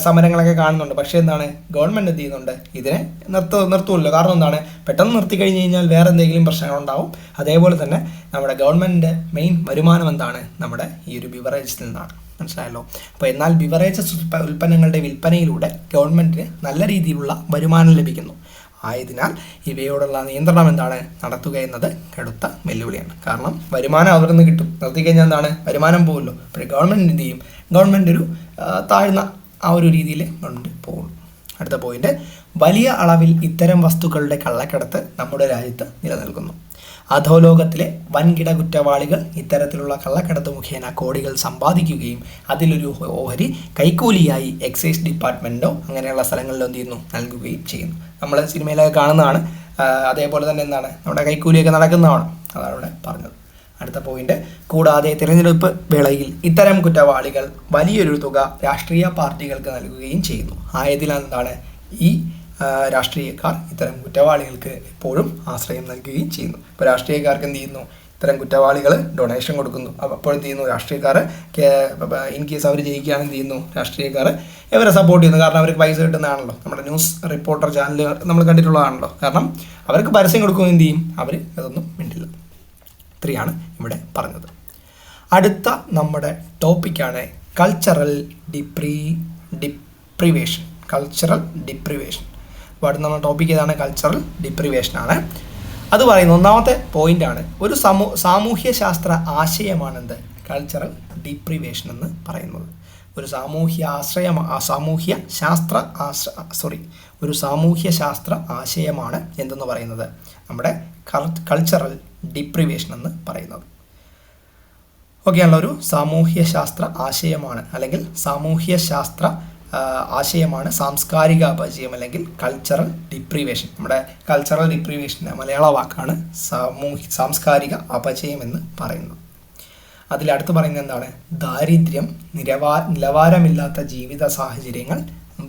സമരങ്ങളൊക്കെ കാണുന്നുണ്ട്. പക്ഷേ എന്താണ്? ഗവൺമെൻറ് എന്ത് ചെയ്യുന്നുണ്ട്? ഇതിനെ നിർത്തുമല്ലോ. കാരണം എന്താണ്? പെട്ടെന്ന് നിർത്തി കഴിഞ്ഞ് കഴിഞ്ഞാൽ വേറെ എന്തെങ്കിലും പ്രശ്നങ്ങളുണ്ടാവും. അതേപോലെ തന്നെ നമ്മുടെ ഗവൺമെൻറ്റിൻ്റെ മെയിൻ വരുമാനം എന്താണ്? നമ്മുടെ ഈ ഒരു ബിവറേജസിൽ നിന്നാണ്. മനസ്സിലായല്ലോ. അപ്പോൾ എന്നാൽ ബിവറേജസ് ഉൽപ്പന്നങ്ങളുടെ വിൽപ്പനയിലൂടെ ഗവൺമെൻറ്റിന് നല്ല രീതിയിലുള്ള വരുമാനം ലഭിക്കുന്നു. ആയതിനാൽ ഇവയോടുള്ള നിയന്ത്രണം എന്താണ്? നടത്തുക എന്നത് കടുത്ത വെല്ലുവിളിയാണ്. കാരണം വരുമാനം അവരിൽ നിന്ന് കിട്ടും, നിർത്തിക്കഴിഞ്ഞാൽ എന്താണ്? വരുമാനം പോകുമല്ലോ. അപ്പോൾ ഗവൺമെൻറ് എന്ത് ചെയ്യും? ഗവൺമെൻറ് ഒരു താഴ്ന്ന ആ ഒരു രീതിയിൽ ഗവൺമെൻറ് പോകും. അടുത്ത പോയിന്റ്, വലിയ അളവിൽ ഇത്തരം വസ്തുക്കളുടെ കള്ളക്കടത്ത് നമ്മുടെ രാജ്യത്ത് നിലനിൽക്കുന്നു. അധോലോകത്തിലെ വൻകിട കുറ്റവാളികൾ ഇത്തരത്തിലുള്ള കള്ളക്കടത്ത് മുഖേന കോടികൾ സമ്പാദിക്കുകയും അതിലൊരു ഓഹരി കൈക്കൂലിയായി എക്സൈസ് ഡിപ്പാർട്ട്മെൻറ്റോ അങ്ങനെയുള്ള സ്ഥലങ്ങളിലോ എന്ത് ചെയ്യുന്നു? നൽകുകയും ചെയ്യുന്നു. നമ്മൾ സിനിമയിലൊക്കെ കാണുന്നതാണ്. അതേപോലെ തന്നെ എന്താണ്? നമ്മുടെ കൈക്കൂലിയൊക്കെ നടക്കുന്നതാണ്. അതാണ് ഇവിടെ പറഞ്ഞത്. അടുത്ത പോയിന്റ്, കൂടാതെ തിരഞ്ഞെടുപ്പ് വേളയിൽ ഇത്തരം കുറ്റവാളികൾ വലിയൊരു തുക രാഷ്ട്രീയ പാർട്ടികൾക്ക് നൽകുകയും ചെയ്യുന്നു. ആയതിനാൽ എന്താണ്? ഈ രാഷ്ട്രീയക്കാർ ഇത്തരം കുറ്റവാളികൾക്ക് എപ്പോഴും ആശ്രയം നൽകുകയും ചെയ്യുന്നു. ഇപ്പോൾ രാഷ്ട്രീയക്കാർക്ക് എന്ത് ചെയ്യുന്നു? ഇത്തരം കുറ്റവാളികൾ ഡൊണേഷൻ കൊടുക്കുന്നു. അപ്പോൾ എന്ത് ചെയ്യുന്നു, രാഷ്ട്രീയക്കാർ ഇൻ കേസ് അവർ ജയിക്കുകയാണെങ്കിൽ എന്ത് ചെയ്യുന്നു, രാഷ്ട്രീയക്കാർ ഇവരെ സപ്പോർട്ട് ചെയ്യുന്നു. കാരണം അവർക്ക് പൈസ കിട്ടുന്നതാണല്ലോ. നമ്മുടെ ന്യൂസ് റിപ്പോർട്ടർ ചാനൽ നമ്മൾ കണ്ടിട്ടുള്ളതാണല്ലോ. കാരണം അവർക്ക് പരസ്യം കൊടുക്കുമ്പോൾ എന്ത് ചെയ്യും, അവർ അതൊന്നും മിണ്ടില്ല. ഇത്രയാണ് ഇവിടെ പറഞ്ഞത്. അടുത്ത നമ്മുടെ ടോപ്പിക്കാണ് കൾച്ചറൽ ഡിപ്രിവേഷൻ. അപ്പോൾ അടുത്ത നമ്മുടെ ടോപ്പിക് ഏതാണ്, കൾച്ചറൽ ഡിപ്രിവേഷനാണ്. അത് പറയുന്ന ഒന്നാമത്തെ പോയിന്റാണ്, ഒരു സാമൂഹ്യ ശാസ്ത്ര ആശയമാണെന്ത് കൾച്ചറൽ ഡിപ്രിവേഷൻ എന്ന് പറയുന്നത്. ഒരു സാമൂഹ്യ ശാസ്ത്ര ആശയമാണ് എന്തെന്ന് പറയുന്നത്, നമ്മുടെ കൾച്ചറൽ ഡിപ്രിവേഷൻ എന്ന് പറയുന്നത്. ഓക്കെയാണല്ലോ, ഒരു സാമൂഹ്യ ശാസ്ത്ര ആശയമാണ് അല്ലെങ്കിൽ സാമൂഹ്യ ശാസ്ത്ര ആശയമാണ് സാംസ്കാരിക അപചയം അല്ലെങ്കിൽ കൾച്ചറൽ ഡിപ്രിവേഷൻ. നമ്മുടെ കൾച്ചറൽ ഡിപ്രിവേഷൻ്റെ മലയാള വാക്കാണ് സാംസ്കാരിക അപചയം എന്ന് പറയുന്നത്. അതിലടുത്ത് പറയുന്നത് എന്താണ്, ദാരിദ്ര്യം, നിലവാരമില്ലാത്ത ജീവിത സാഹചര്യങ്ങൾ,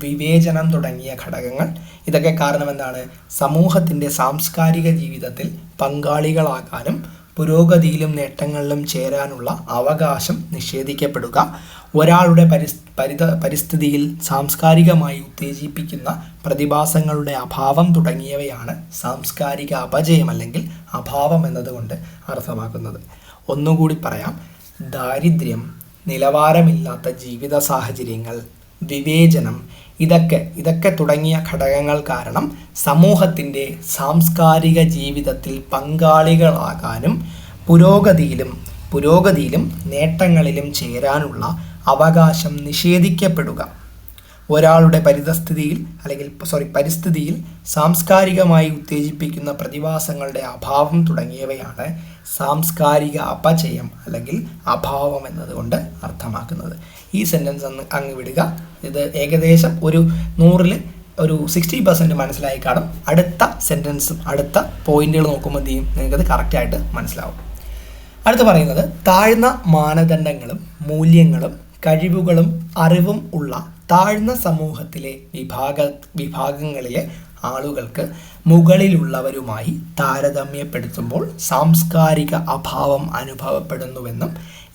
വിവേചനം തുടങ്ങിയ ഘടകങ്ങൾ. ഇതൊക്കെ കാരണം എന്താണ്, സമൂഹത്തിൻ്റെ സാംസ്കാരിക ജീവിതത്തിൽ പങ്കാളികളാകാനും പുരോഗതിയിലും നേട്ടങ്ങളിലും ചേരാനുള്ള അവകാശം നിഷേധിക്കപ്പെടുക, ഒരാളുടെ പരിസ്ഥിതിയിൽ സാംസ്കാരികമായി ഉത്തേജിപ്പിക്കുന്ന പ്രതിഭാസങ്ങളുടെ അഭാവം തുടങ്ങിയവയാണ് സാംസ്കാരിക അപചയം അല്ലെങ്കിൽ അഭാവം എന്നതുകൊണ്ട് അർത്ഥമാക്കുന്നത്. ഒന്നുകൂടി പറയാം, ദാരിദ്ര്യം, നിലവാരമില്ലാത്ത ജീവിത സാഹചര്യങ്ങൾ, വിവേചനം, ഇതൊക്കെ തുടങ്ങിയ ഘടകങ്ങൾ കാരണം സമൂഹത്തിൻ്റെ സാംസ്കാരിക ജീവിതത്തിൽ പങ്കാളികളാകാനും പുരോഗതിയിലും നേട്ടങ്ങളിലും ചേരാനുള്ള അവകാശം നിഷേധിക്കപ്പെടുക, ഒരാളുടെ പരിസ്ഥിതിയിൽ സാംസ്കാരികമായി ഉത്തേജിപ്പിക്കുന്ന പ്രതിഭാസങ്ങളുടെ അഭാവം തുടങ്ങിയവയാണ് സാംസ്കാരിക അപചയം അല്ലെങ്കിൽ അഭാവം എന്നതുകൊണ്ട് അർത്ഥമാക്കുന്നത്. ഈ സെൻറ്റൻസ് അങ്ങ് വിടുക. ഇത് ഏകദേശം ഒരു 100-ൽ ഒരു 60% മനസ്സിലായി കാണും. അടുത്ത സെൻറ്റൻസും അടുത്ത പോയിന്റുകൾ നോക്കുമ്പോൾ എന്ത് ചെയ്യും, നിങ്ങൾക്കത് കറക്റ്റായിട്ട് മനസ്സിലാവും. അടുത്ത് പറയുന്നത്, താഴ്ന്ന മാനദണ്ഡങ്ങളും മൂല്യങ്ങളും കഴിവുകളും അറിവും ഉള്ള താഴ്ന്ന സമൂഹത്തിലെ വിഭാഗങ്ങളിലെ ആളുകൾക്ക് മുകളിലുള്ളവരുമായി താരതമ്യപ്പെടുത്തുമ്പോൾ സാംസ്കാരിക അഭാവം അനുഭവപ്പെടുന്നുവെന്നും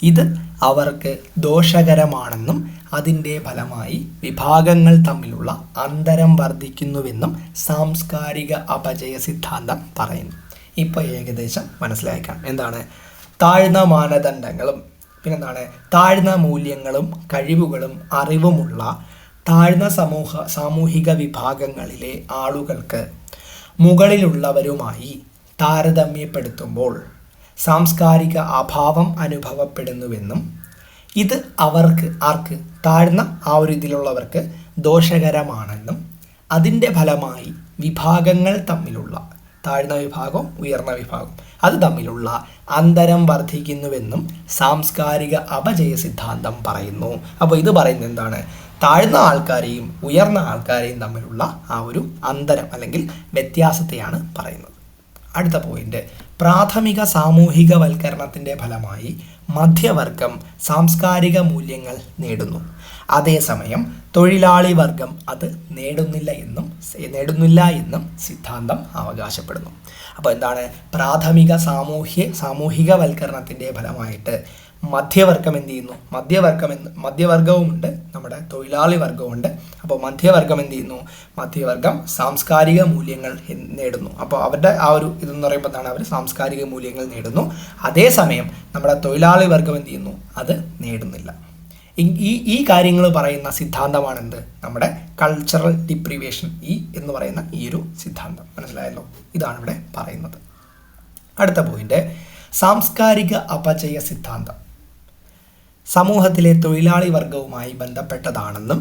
ഇത് അവർക്ക് ദോഷകരമാണെന്നും അതിൻ്റെ ഫലമായി വിഭാഗങ്ങൾ തമ്മിലുള്ള അന്തരം വർദ്ധിക്കുന്നുവെന്നും സാംസ്കാരിക അപചയ സിദ്ധാന്തം പറയുന്നു. ഇപ്പോൾ ഏകദേശം മനസ്സിലാക്കാം എന്താണ് താഴ്ന്ന മാനദണ്ഡങ്ങളും പിന്നെന്താണ് താഴ്ന്ന മൂല്യങ്ങളും കഴിവുകളും അറിവുമുള്ള താഴ്ന്ന സാമൂഹിക വിഭാഗങ്ങളിലെ ആളുകൾക്ക് മുകളിലുള്ളവരുമായി താരതമ്യപ്പെടുത്തുമ്പോൾ സാംസ്കാരിക അഭാവം അനുഭവപ്പെടുന്നുവെന്നും ഇത് ആർക്ക് താഴ്ന്ന ആ ഒരു ഇതിലുള്ളവർക്ക് ദോഷകരമാണെന്നും അതിൻ്റെ ഫലമായി വിഭാഗങ്ങൾ തമ്മിലുള്ള താഴ്ന്ന വിഭാഗം ഉയർന്ന വിഭാഗം അത് തമ്മിലുള്ള അന്തരം വർദ്ധിക്കുന്നുവെന്നും സാംസ്കാരിക അപചയ സിദ്ധാന്തം പറയുന്നു. അപ്പോൾ ഇത് പറയുന്നത് എന്താണ്, താഴ്ന്ന ആൾക്കാരെയും ഉയർന്ന ആൾക്കാരെയും തമ്മിലുള്ള ആ ഒരു അന്തരം അല്ലെങ്കിൽ വ്യത്യാസത്തെയാണ് പറയുന്നത്. അടുത്ത പോയിന്റ്, പ്രാഥമിക സാമൂഹികവൽക്കരണത്തിൻ്റെ ഫലമായി മധ്യവർഗം സാംസ്കാരിക മൂല്യങ്ങൾ നേടുന്നു, അതേസമയം തൊഴിലാളി വർഗം അത് നേടുന്നില്ല എന്നും സിദ്ധാന്തം അവകാശപ്പെടുന്നു. അപ്പോൾ എന്താണ്, പ്രാഥമിക സാമൂഹികവൽക്കരണത്തിൻ്റെ ഫലമായിട്ട് മധ്യവർഗം എന്ത് ചെയ്യുന്നു, മധ്യവർഗവുമുണ്ട് നമ്മുടെ തൊഴിലാളി വർഗവുമുണ്ട്. അപ്പോൾ മധ്യവർഗം എന്ത് ചെയ്യുന്നു, മധ്യവർഗം സാംസ്കാരിക മൂല്യങ്ങൾ നേടുന്നു. അപ്പോൾ അവരുടെ ആ ഒരു ഇതെന്ന് പറയുമ്പോൾ എന്താണ്, അവർ സാംസ്കാരിക മൂല്യങ്ങൾ നേടുന്നു, അതേസമയം നമ്മുടെ തൊഴിലാളി വർഗം എന്ത് ചെയ്യുന്നു, അത് നേടുന്നില്ല. ഈ കാര്യങ്ങൾ പറയുന്ന സിദ്ധാന്തമാണെന്ത്, നമ്മുടെ കൾച്ചറൽ ഡിപ്രിവേഷൻ എന്ന് പറയുന്ന ഈ ഒരു സിദ്ധാന്തം. മനസ്സിലായല്ലോ, ഇതാണ് ഇവിടെ പറയുന്നത്. അടുത്ത പോയിന്റ്, സാംസ്കാരിക അപചയ സിദ്ധാന്തം സമൂഹത്തിലെ തൊഴിലാളി വർഗവുമായി ബന്ധപ്പെട്ടതാണെന്നും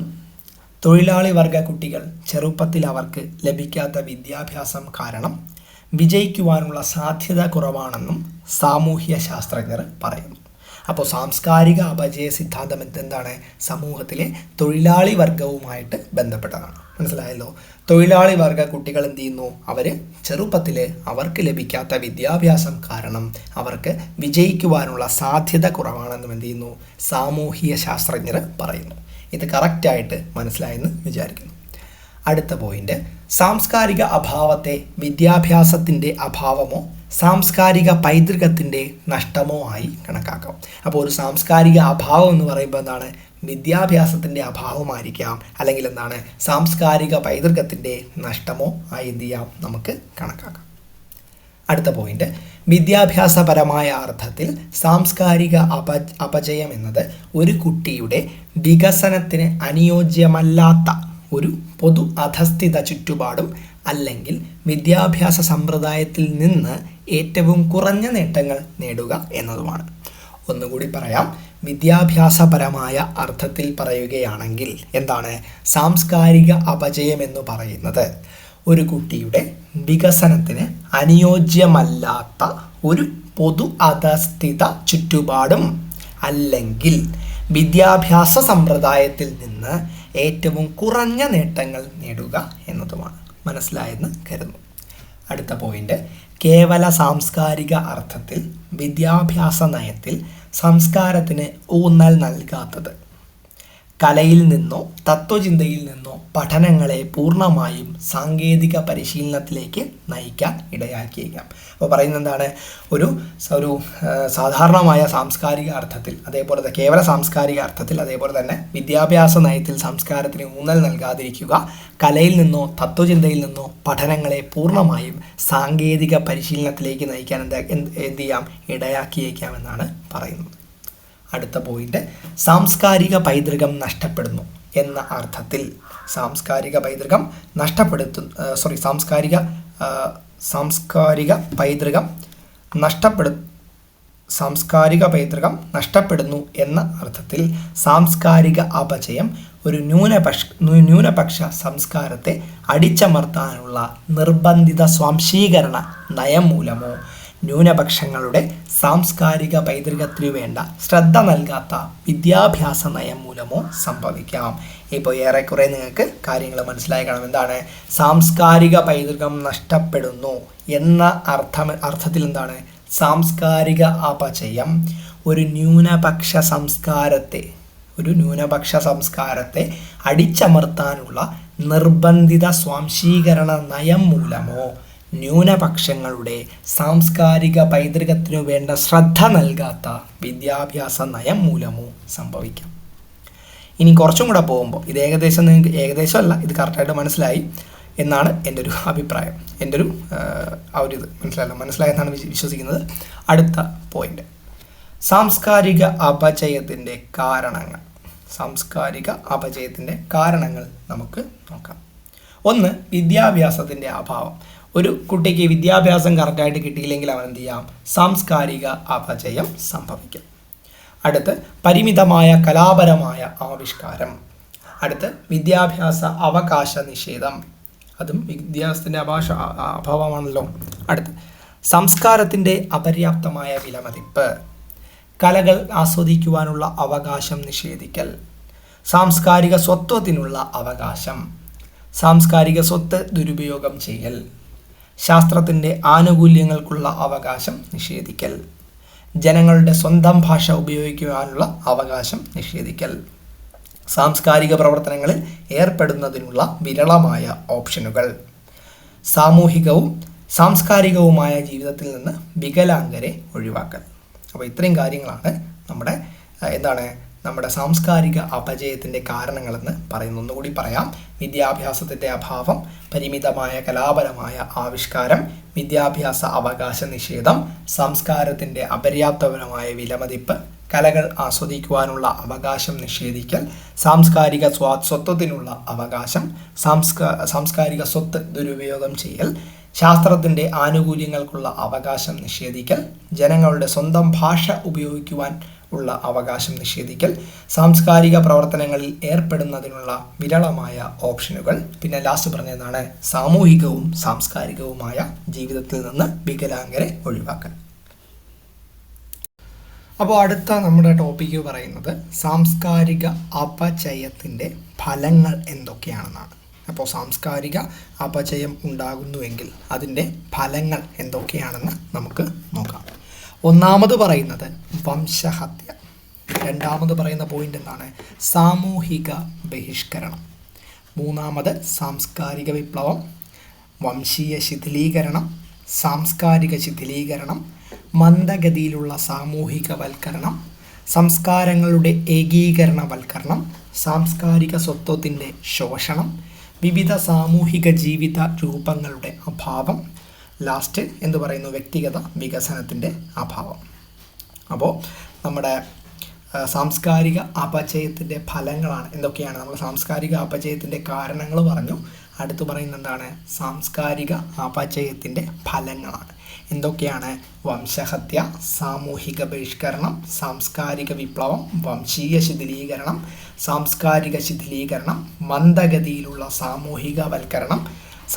തൊഴിലാളി വർഗ കുട്ടികൾ ചെറുപ്പത്തിൽ അവർക്ക് ലഭിക്കാത്ത വിദ്യാഭ്യാസം കാരണം വിജയിക്കുവാനുള്ള സാധ്യത കുറവാണെന്നും സാമൂഹ്യ ശാസ്ത്രജ്ഞർ പറയുന്നു. അപ്പോൾ സാംസ്കാരിക അപചയ സിദ്ധാന്തം എന്താണ്, സമൂഹത്തിലെ തൊഴിലാളി വർഗവുമായിട്ട് ബന്ധപ്പെട്ടതാണ്. മനസ്സിലായല്ലോ, തൊഴിലാളി വർഗ കുട്ടികൾ എന്ത് ചെയ്യുന്നു, അവർ ചെറുപ്പത്തിൽ അവർക്ക് ലഭിക്കാത്ത വിദ്യാഭ്യാസം കാരണം അവർക്ക് വിജയിക്കുവാനുള്ള സാധ്യത കുറവാണെന്നും എന്ത് ചെയ്യുന്നു, സാമൂഹിക ശാസ്ത്രജ്ഞർ പറയുന്നു. ഇത് കറക്റ്റായിട്ട് മനസ്സിലായെന്ന് വിചാരിക്കുന്നു. അടുത്ത പോയിന്റ്, സാംസ്കാരിക അഭാവത്തെ വിദ്യാഭ്യാസത്തിൻ്റെ അഭാവമോ സാംസ്കാരിക പൈതൃകത്തിൻ്റെ നഷ്ടമോ ആയി കണക്കാക്കാം. അപ്പോൾ ഒരു സാംസ്കാരിക അഭാവം എന്ന് പറയുമ്പോൾ എന്താണ്? വിദ്യാഭ്യാസത്തിൻ്റെ അഭാവമായിരിക്കാം, അല്ലെങ്കിൽ എന്താണ്? സാംസ്കാരിക പൈതൃകത്തിൻ്റെ നഷ്ടമോ ആയി എന്ത് ചെയ്യാം? നമുക്ക് കണക്കാക്കാം. അടുത്ത പോയിന്റ്, വിദ്യാഭ്യാസപരമായ അർത്ഥത്തിൽ സാംസ്കാരിക അപചയം എന്നത് ഒരു കുട്ടിയുടെ വികസനത്തിന് അനുയോജ്യമല്ലാത്ത ഒരു പൊതു അധസ്ഥിത ചുറ്റുപാടും അല്ലെങ്കിൽ വിദ്യാഭ്യാസ സമ്പ്രദായത്തിൽ നിന്ന് ഏറ്റവും കുറഞ്ഞ നേട്ടങ്ങൾ നേടുക എന്നതുമാണ്. ഒന്നുകൂടി പറയാം, വിദ്യാഭ്യാസപരമായ അർത്ഥത്തിൽ പറയുകയാണെങ്കിൽ എന്താണ്? സാംസ്കാരിക അപചയം എന്ന് പറയുന്നത് ഒരു കുട്ടിയുടെ വികസനത്തിന് അനുയോജ്യമല്ലാത്ത ഒരു പൊതു അധസ്ഥിത ചുറ്റുപാടും അല്ലെങ്കിൽ വിദ്യാഭ്യാസ സമ്പ്രദായത്തിൽ നിന്ന് ഏറ്റവും കുറഞ്ഞ നേട്ടങ്ങൾ നേടുക എന്നതുമാണ്. മനസ്സിലായെന്ന് കരുതുന്നു. അടുത്ത പോയിന്റ്, കേവല സാംസ്കാരിക അർത്ഥത്തിൽ വിദ്യാഭ്യാസ നയത്തിൽ സംസ്കാരത്തിന് ഊന്നൽ നൽകാത്തത് കലയിൽ നിന്നോ തത്വചിന്തയിൽ നിന്നോ പഠനങ്ങളെ പൂർണ്ണമായും സാങ്കേതിക പരിശീലനത്തിലേക്ക് നയിക്കാൻ ഇടയാക്കിയേക്കാം. അപ്പോൾ പറയുന്നത് എന്താണ്? ഒരു സാധാരണമായ സാംസ്കാരിക അർത്ഥത്തിൽ, അതേപോലെ കേവല സാംസ്കാരിക അർത്ഥത്തിൽ, അതേപോലെ തന്നെ വിദ്യാഭ്യാസ നയത്തിൽ സംസ്കാരത്തിന് ഊന്നൽ നൽകാതിരിക്കുക കലയിൽ നിന്നോ തത്വചിന്തയിൽ നിന്നോ പഠനങ്ങളെ പൂർണ്ണമായും സാങ്കേതിക പരിശീലനത്തിലേക്ക് നയിക്കാൻ എന്ത് ചെയ്യാം? ഇടയാക്കിയേക്കാമെന്നാണ് പറയുന്നത്. അടുത്ത പോയിന്റ്, സാംസ്കാരിക പൈതൃകം നഷ്ടപ്പെടുന്നു എന്ന അർത്ഥത്തിൽ സാംസ്കാരിക പൈതൃകം നഷ്ടപ്പെടുന്നു എന്ന അർത്ഥത്തിൽ സാംസ്കാരിക അപചയം ഒരു ന്യൂനപക്ഷ സംസ്കാരത്തെ അടിച്ചമർത്താനുള്ള നിർബന്ധിത സ്വാംശീകരണ നയം മൂലമോ ന്യൂനപക്ഷങ്ങളുടെ സാംസ്കാരിക പൈതൃകത്തിനു വേണ്ട ശ്രദ്ധ നൽകാത്ത വിദ്യാഭ്യാസ നയം മൂലമോ സംഭവിക്കാം. ഇപ്പോൾ ഏറെക്കുറെ നിങ്ങൾക്ക് കാര്യങ്ങൾ മനസ്സിലായി കാണും. എന്താണ്? സാംസ്കാരിക പൈതൃകം നഷ്ടപ്പെടുന്നു എന്ന അർത്ഥത്തിൽ എന്താണ്? സാംസ്കാരിക അപചയം ഒരു ന്യൂനപക്ഷ സംസ്കാരത്തെ അടിച്ചമർത്താനുള്ള നിർബന്ധിത സ്വാംശീകരണ നയം മൂലമോ ന്യൂനപക്ഷങ്ങളുടെ സാംസ്കാരിക പൈതൃകത്തിനു വേണ്ട ശ്രദ്ധ നൽകാത്ത വിദ്യാഭ്യാസ നയം മൂലമോ സംഭവിക്കാം. ഇനി കുറച്ചും കൂടെ പോകുമ്പോൾ ഇത് ഏകദേശമല്ല, ഇത് കറക്റ്റായിട്ട് മനസ്സിലായി എന്നാണ് എൻ്റെ ഒരു അഭിപ്രായം. എൻ്റെ ഒരു മനസ്സിലായെന്നാണ് വിശ്വസിക്കുന്നത്. അടുത്ത പോയിന്റ്, സാംസ്കാരിക അപചയത്തിൻ്റെ കാരണങ്ങൾ നമുക്ക് നോക്കാം. ഒന്ന്, വിദ്യാഭ്യാസത്തിൻ്റെ അഭാവം. ഒരു കുട്ടിക്ക് വിദ്യാഭ്യാസം കറക്റ്റായിട്ട് കിട്ടിയില്ലെങ്കിൽ അവൻ എന്ത് ചെയ്യാം? സാംസ്കാരിക അപചയം സംഭവിക്കും. അടുത്ത്, പരിമിതമായ കലാപരമായ ആവിഷ്കാരം. അടുത്ത്, വിദ്യാഭ്യാസ അവകാശ നിഷേധം. അതും വിദ്യാഭ്യാസത്തിൻ്റെ അഭാവമാണല്ലോ. അടുത്ത്, സംസ്കാരത്തിൻ്റെ അപര്യാപ്തമായ വിലമതിപ്പ്. കലകൾ ആസ്വദിക്കുവാനുള്ള അവകാശം നിഷേധിക്കൽ. സാംസ്കാരിക സ്വത്വത്തിനുള്ള അവകാശം. സാംസ്കാരിക സ്വത്ത് ദുരുപയോഗം ചെയ്യൽ. ശാസ്ത്രത്തിൻ്റെ ആനുകൂല്യങ്ങൾക്കുള്ള അവകാശം നിഷേധിക്കൽ. ജനങ്ങളുടെ സ്വന്തം ഭാഷ ഉപയോഗിക്കുവാനുള്ള അവകാശം നിഷേധിക്കൽ. സാംസ്കാരിക പ്രവർത്തനങ്ങളിൽ ഏർപ്പെടുന്നതിനുള്ള വിരളമായ ഓപ്ഷനുകൾ. സാമൂഹികവും സാംസ്കാരികവുമായ ജീവിതത്തിൽ നിന്ന് വികലാംഗരെ ഒഴിവാക്കൽ. അപ്പോൾ ഇത്രയും കാര്യങ്ങളാണ് നമ്മുടെ സാംസ്കാരിക അപചയത്തിൻ്റെ കാരണങ്ങളെന്ന് പറയുന്നു. ഒന്നുകൂടി പറയാം, വിദ്യാഭ്യാസത്തിൻ്റെ അഭാവം, പരിമിതമായ കലാപരമായ ആവിഷ്കാരം, വിദ്യാഭ്യാസ അവകാശ നിഷേധം, സംസ്കാരത്തിൻ്റെ അപര്യാപ്തപരമായ വിലമതിപ്പ്, കലകൾ ആസ്വദിക്കുവാനുള്ള അവകാശം നിഷേധിക്കൽ, സാംസ്കാരിക സ്വത്വത്തിനുള്ള അവകാശം, സാംസ്കാരിക സ്വത്ത് ദുരുപയോഗം ചെയ്യൽ, ശാസ്ത്രത്തിൻ്റെ ആനുകൂല്യങ്ങൾക്കുള്ള അവകാശം നിഷേധിക്കൽ, ജനങ്ങളുടെ സ്വന്തം ഭാഷ ഉപയോഗിക്കുവാൻ ഉള്ള അവകാശം നിഷേധിക്കൽ, സാംസ്കാരിക പ്രവർത്തനങ്ങളിൽ ഏർപ്പെടുന്നതിനുള്ള വിരളമായ ഓപ്ഷനുകൾ, പിന്നെ ലാസ്റ്റ് പറഞ്ഞതാണ് സാമൂഹികവും സാംസ്കാരികവുമായ ജീവിതത്തിൽ നിന്ന് വികലാംഗരെ ഒഴിവാക്കൽ. അപ്പോൾ അടുത്ത നമ്മുടെ ടോപ്പിക്ക് പറയുന്നത് സാംസ്കാരിക അപചയത്തിൻ്റെ ഫലങ്ങൾ എന്തൊക്കെയാണെന്നാണ്. അപ്പോൾ സാംസ്കാരിക അപചയം ഉണ്ടാകുന്നുവെങ്കിൽ അതിൻ്റെ ഫലങ്ങൾ എന്തൊക്കെയാണെന്ന് നമുക്ക് നോക്കാം. ഒന്നാമത് പറയുന്നത് വംശഹത്യ. രണ്ടാമത് പറയുന്ന പോയിന്റ് എന്താണ്? സാമൂഹിക ബഹിഷ്കരണം. മൂന്നാമത് സാംസ്കാരിക വിപ്ലവം, വംശീയ ശിഥിലീകരണം, സാംസ്കാരിക ശിഥിലീകരണം, മന്ദഗതിയിലുള്ള സാമൂഹികവൽക്കരണം, സംസ്കാരങ്ങളുടെ ഏകീകരണവൽക്കരണം, സാംസ്കാരിക സ്വത്വത്തിൻ്റെ ശോഷണം, വിവിധ സാമൂഹിക ജീവിത രൂപങ്ങളുടെ അഭാവം, ലാസ്റ്റ് എന്തു പറയുന്നു, വ്യക്തിഗത വികസനത്തിൻ്റെ അഭാവം. അപ്പോൾ നമ്മുടെ സാംസ്കാരിക അപചയത്തിൻ്റെ ഫലങ്ങളാണ് എന്തൊക്കെയാണ്? നമ്മൾ സാംസ്കാരിക അപചയത്തിൻ്റെ കാരണങ്ങൾ പറഞ്ഞു. അടുത്ത് പറയുന്നത് എന്താണ്? സാംസ്കാരിക അപചയത്തിൻ്റെ ഫലങ്ങളാണ്. എന്തൊക്കെയാണ്? വംശഹത്യ, സാമൂഹിക ബഹിഷ്കരണം, സാംസ്കാരിക വിപ്ലവം, വംശീയ ശിഥിലീകരണം, സാംസ്കാരിക ശിഥിലീകരണം, മന്ദഗതിയിലുള്ള സാമൂഹികവൽക്കരണം,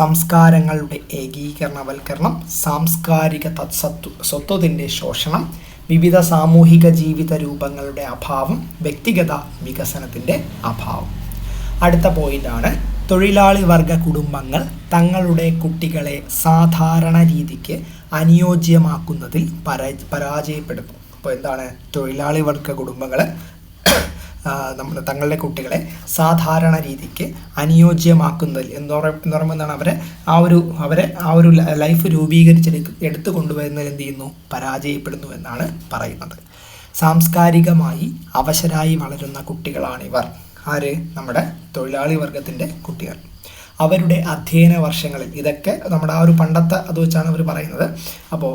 സംസ്കാരങ്ങളുടെ ഏകീകരണവൽക്കരണം, സാംസ്കാരിക സ്വത്വത്തിൻ്റെ ശോഷണം, വിവിധ സാമൂഹിക ജീവിത രൂപങ്ങളുടെ അഭാവം, വ്യക്തിഗത വികസനത്തിൻ്റെ അഭാവം. അടുത്ത പോയിൻ്റാണ് തൊഴിലാളി വർഗ കുടുംബങ്ങൾ തങ്ങളുടെ കുട്ടികളെ സാധാരണ രീതിക്ക് അനുയോജ്യമാക്കുന്നതിൽ പരാജയപ്പെടുന്നു. അപ്പോൾ എന്താണ്? തൊഴിലാളി വർഗ കുടുംബങ്ങൾ തങ്ങളുടെ കുട്ടികളെ സാധാരണ രീതിക്ക് അനുയോജ്യമാക്കുന്നതിൽ എന്ന് പറയുമ്പോൾ എന്താണ്? അവരെ ആ ഒരു ലൈഫ് എടുത്തു കൊണ്ടുവരുന്നതിൽ എന്ത് ചെയ്യുന്നു? പരാജയപ്പെടുന്നു എന്നാണ് പറയുന്നത്. സാംസ്കാരികമായി അവശരായി വളരുന്ന കുട്ടികളാണിവർ. ആര്? നമ്മുടെ തൊഴിലാളി വർഗത്തിൻ്റെ കുട്ടികൾ. അവരുടെ അധ്യയന വർഷങ്ങളിൽ, ഇതൊക്കെ നമ്മുടെ ആ ഒരു പണ്ടത്തെ അത് വെച്ചാണ് അവർ പറയുന്നത്. അപ്പോൾ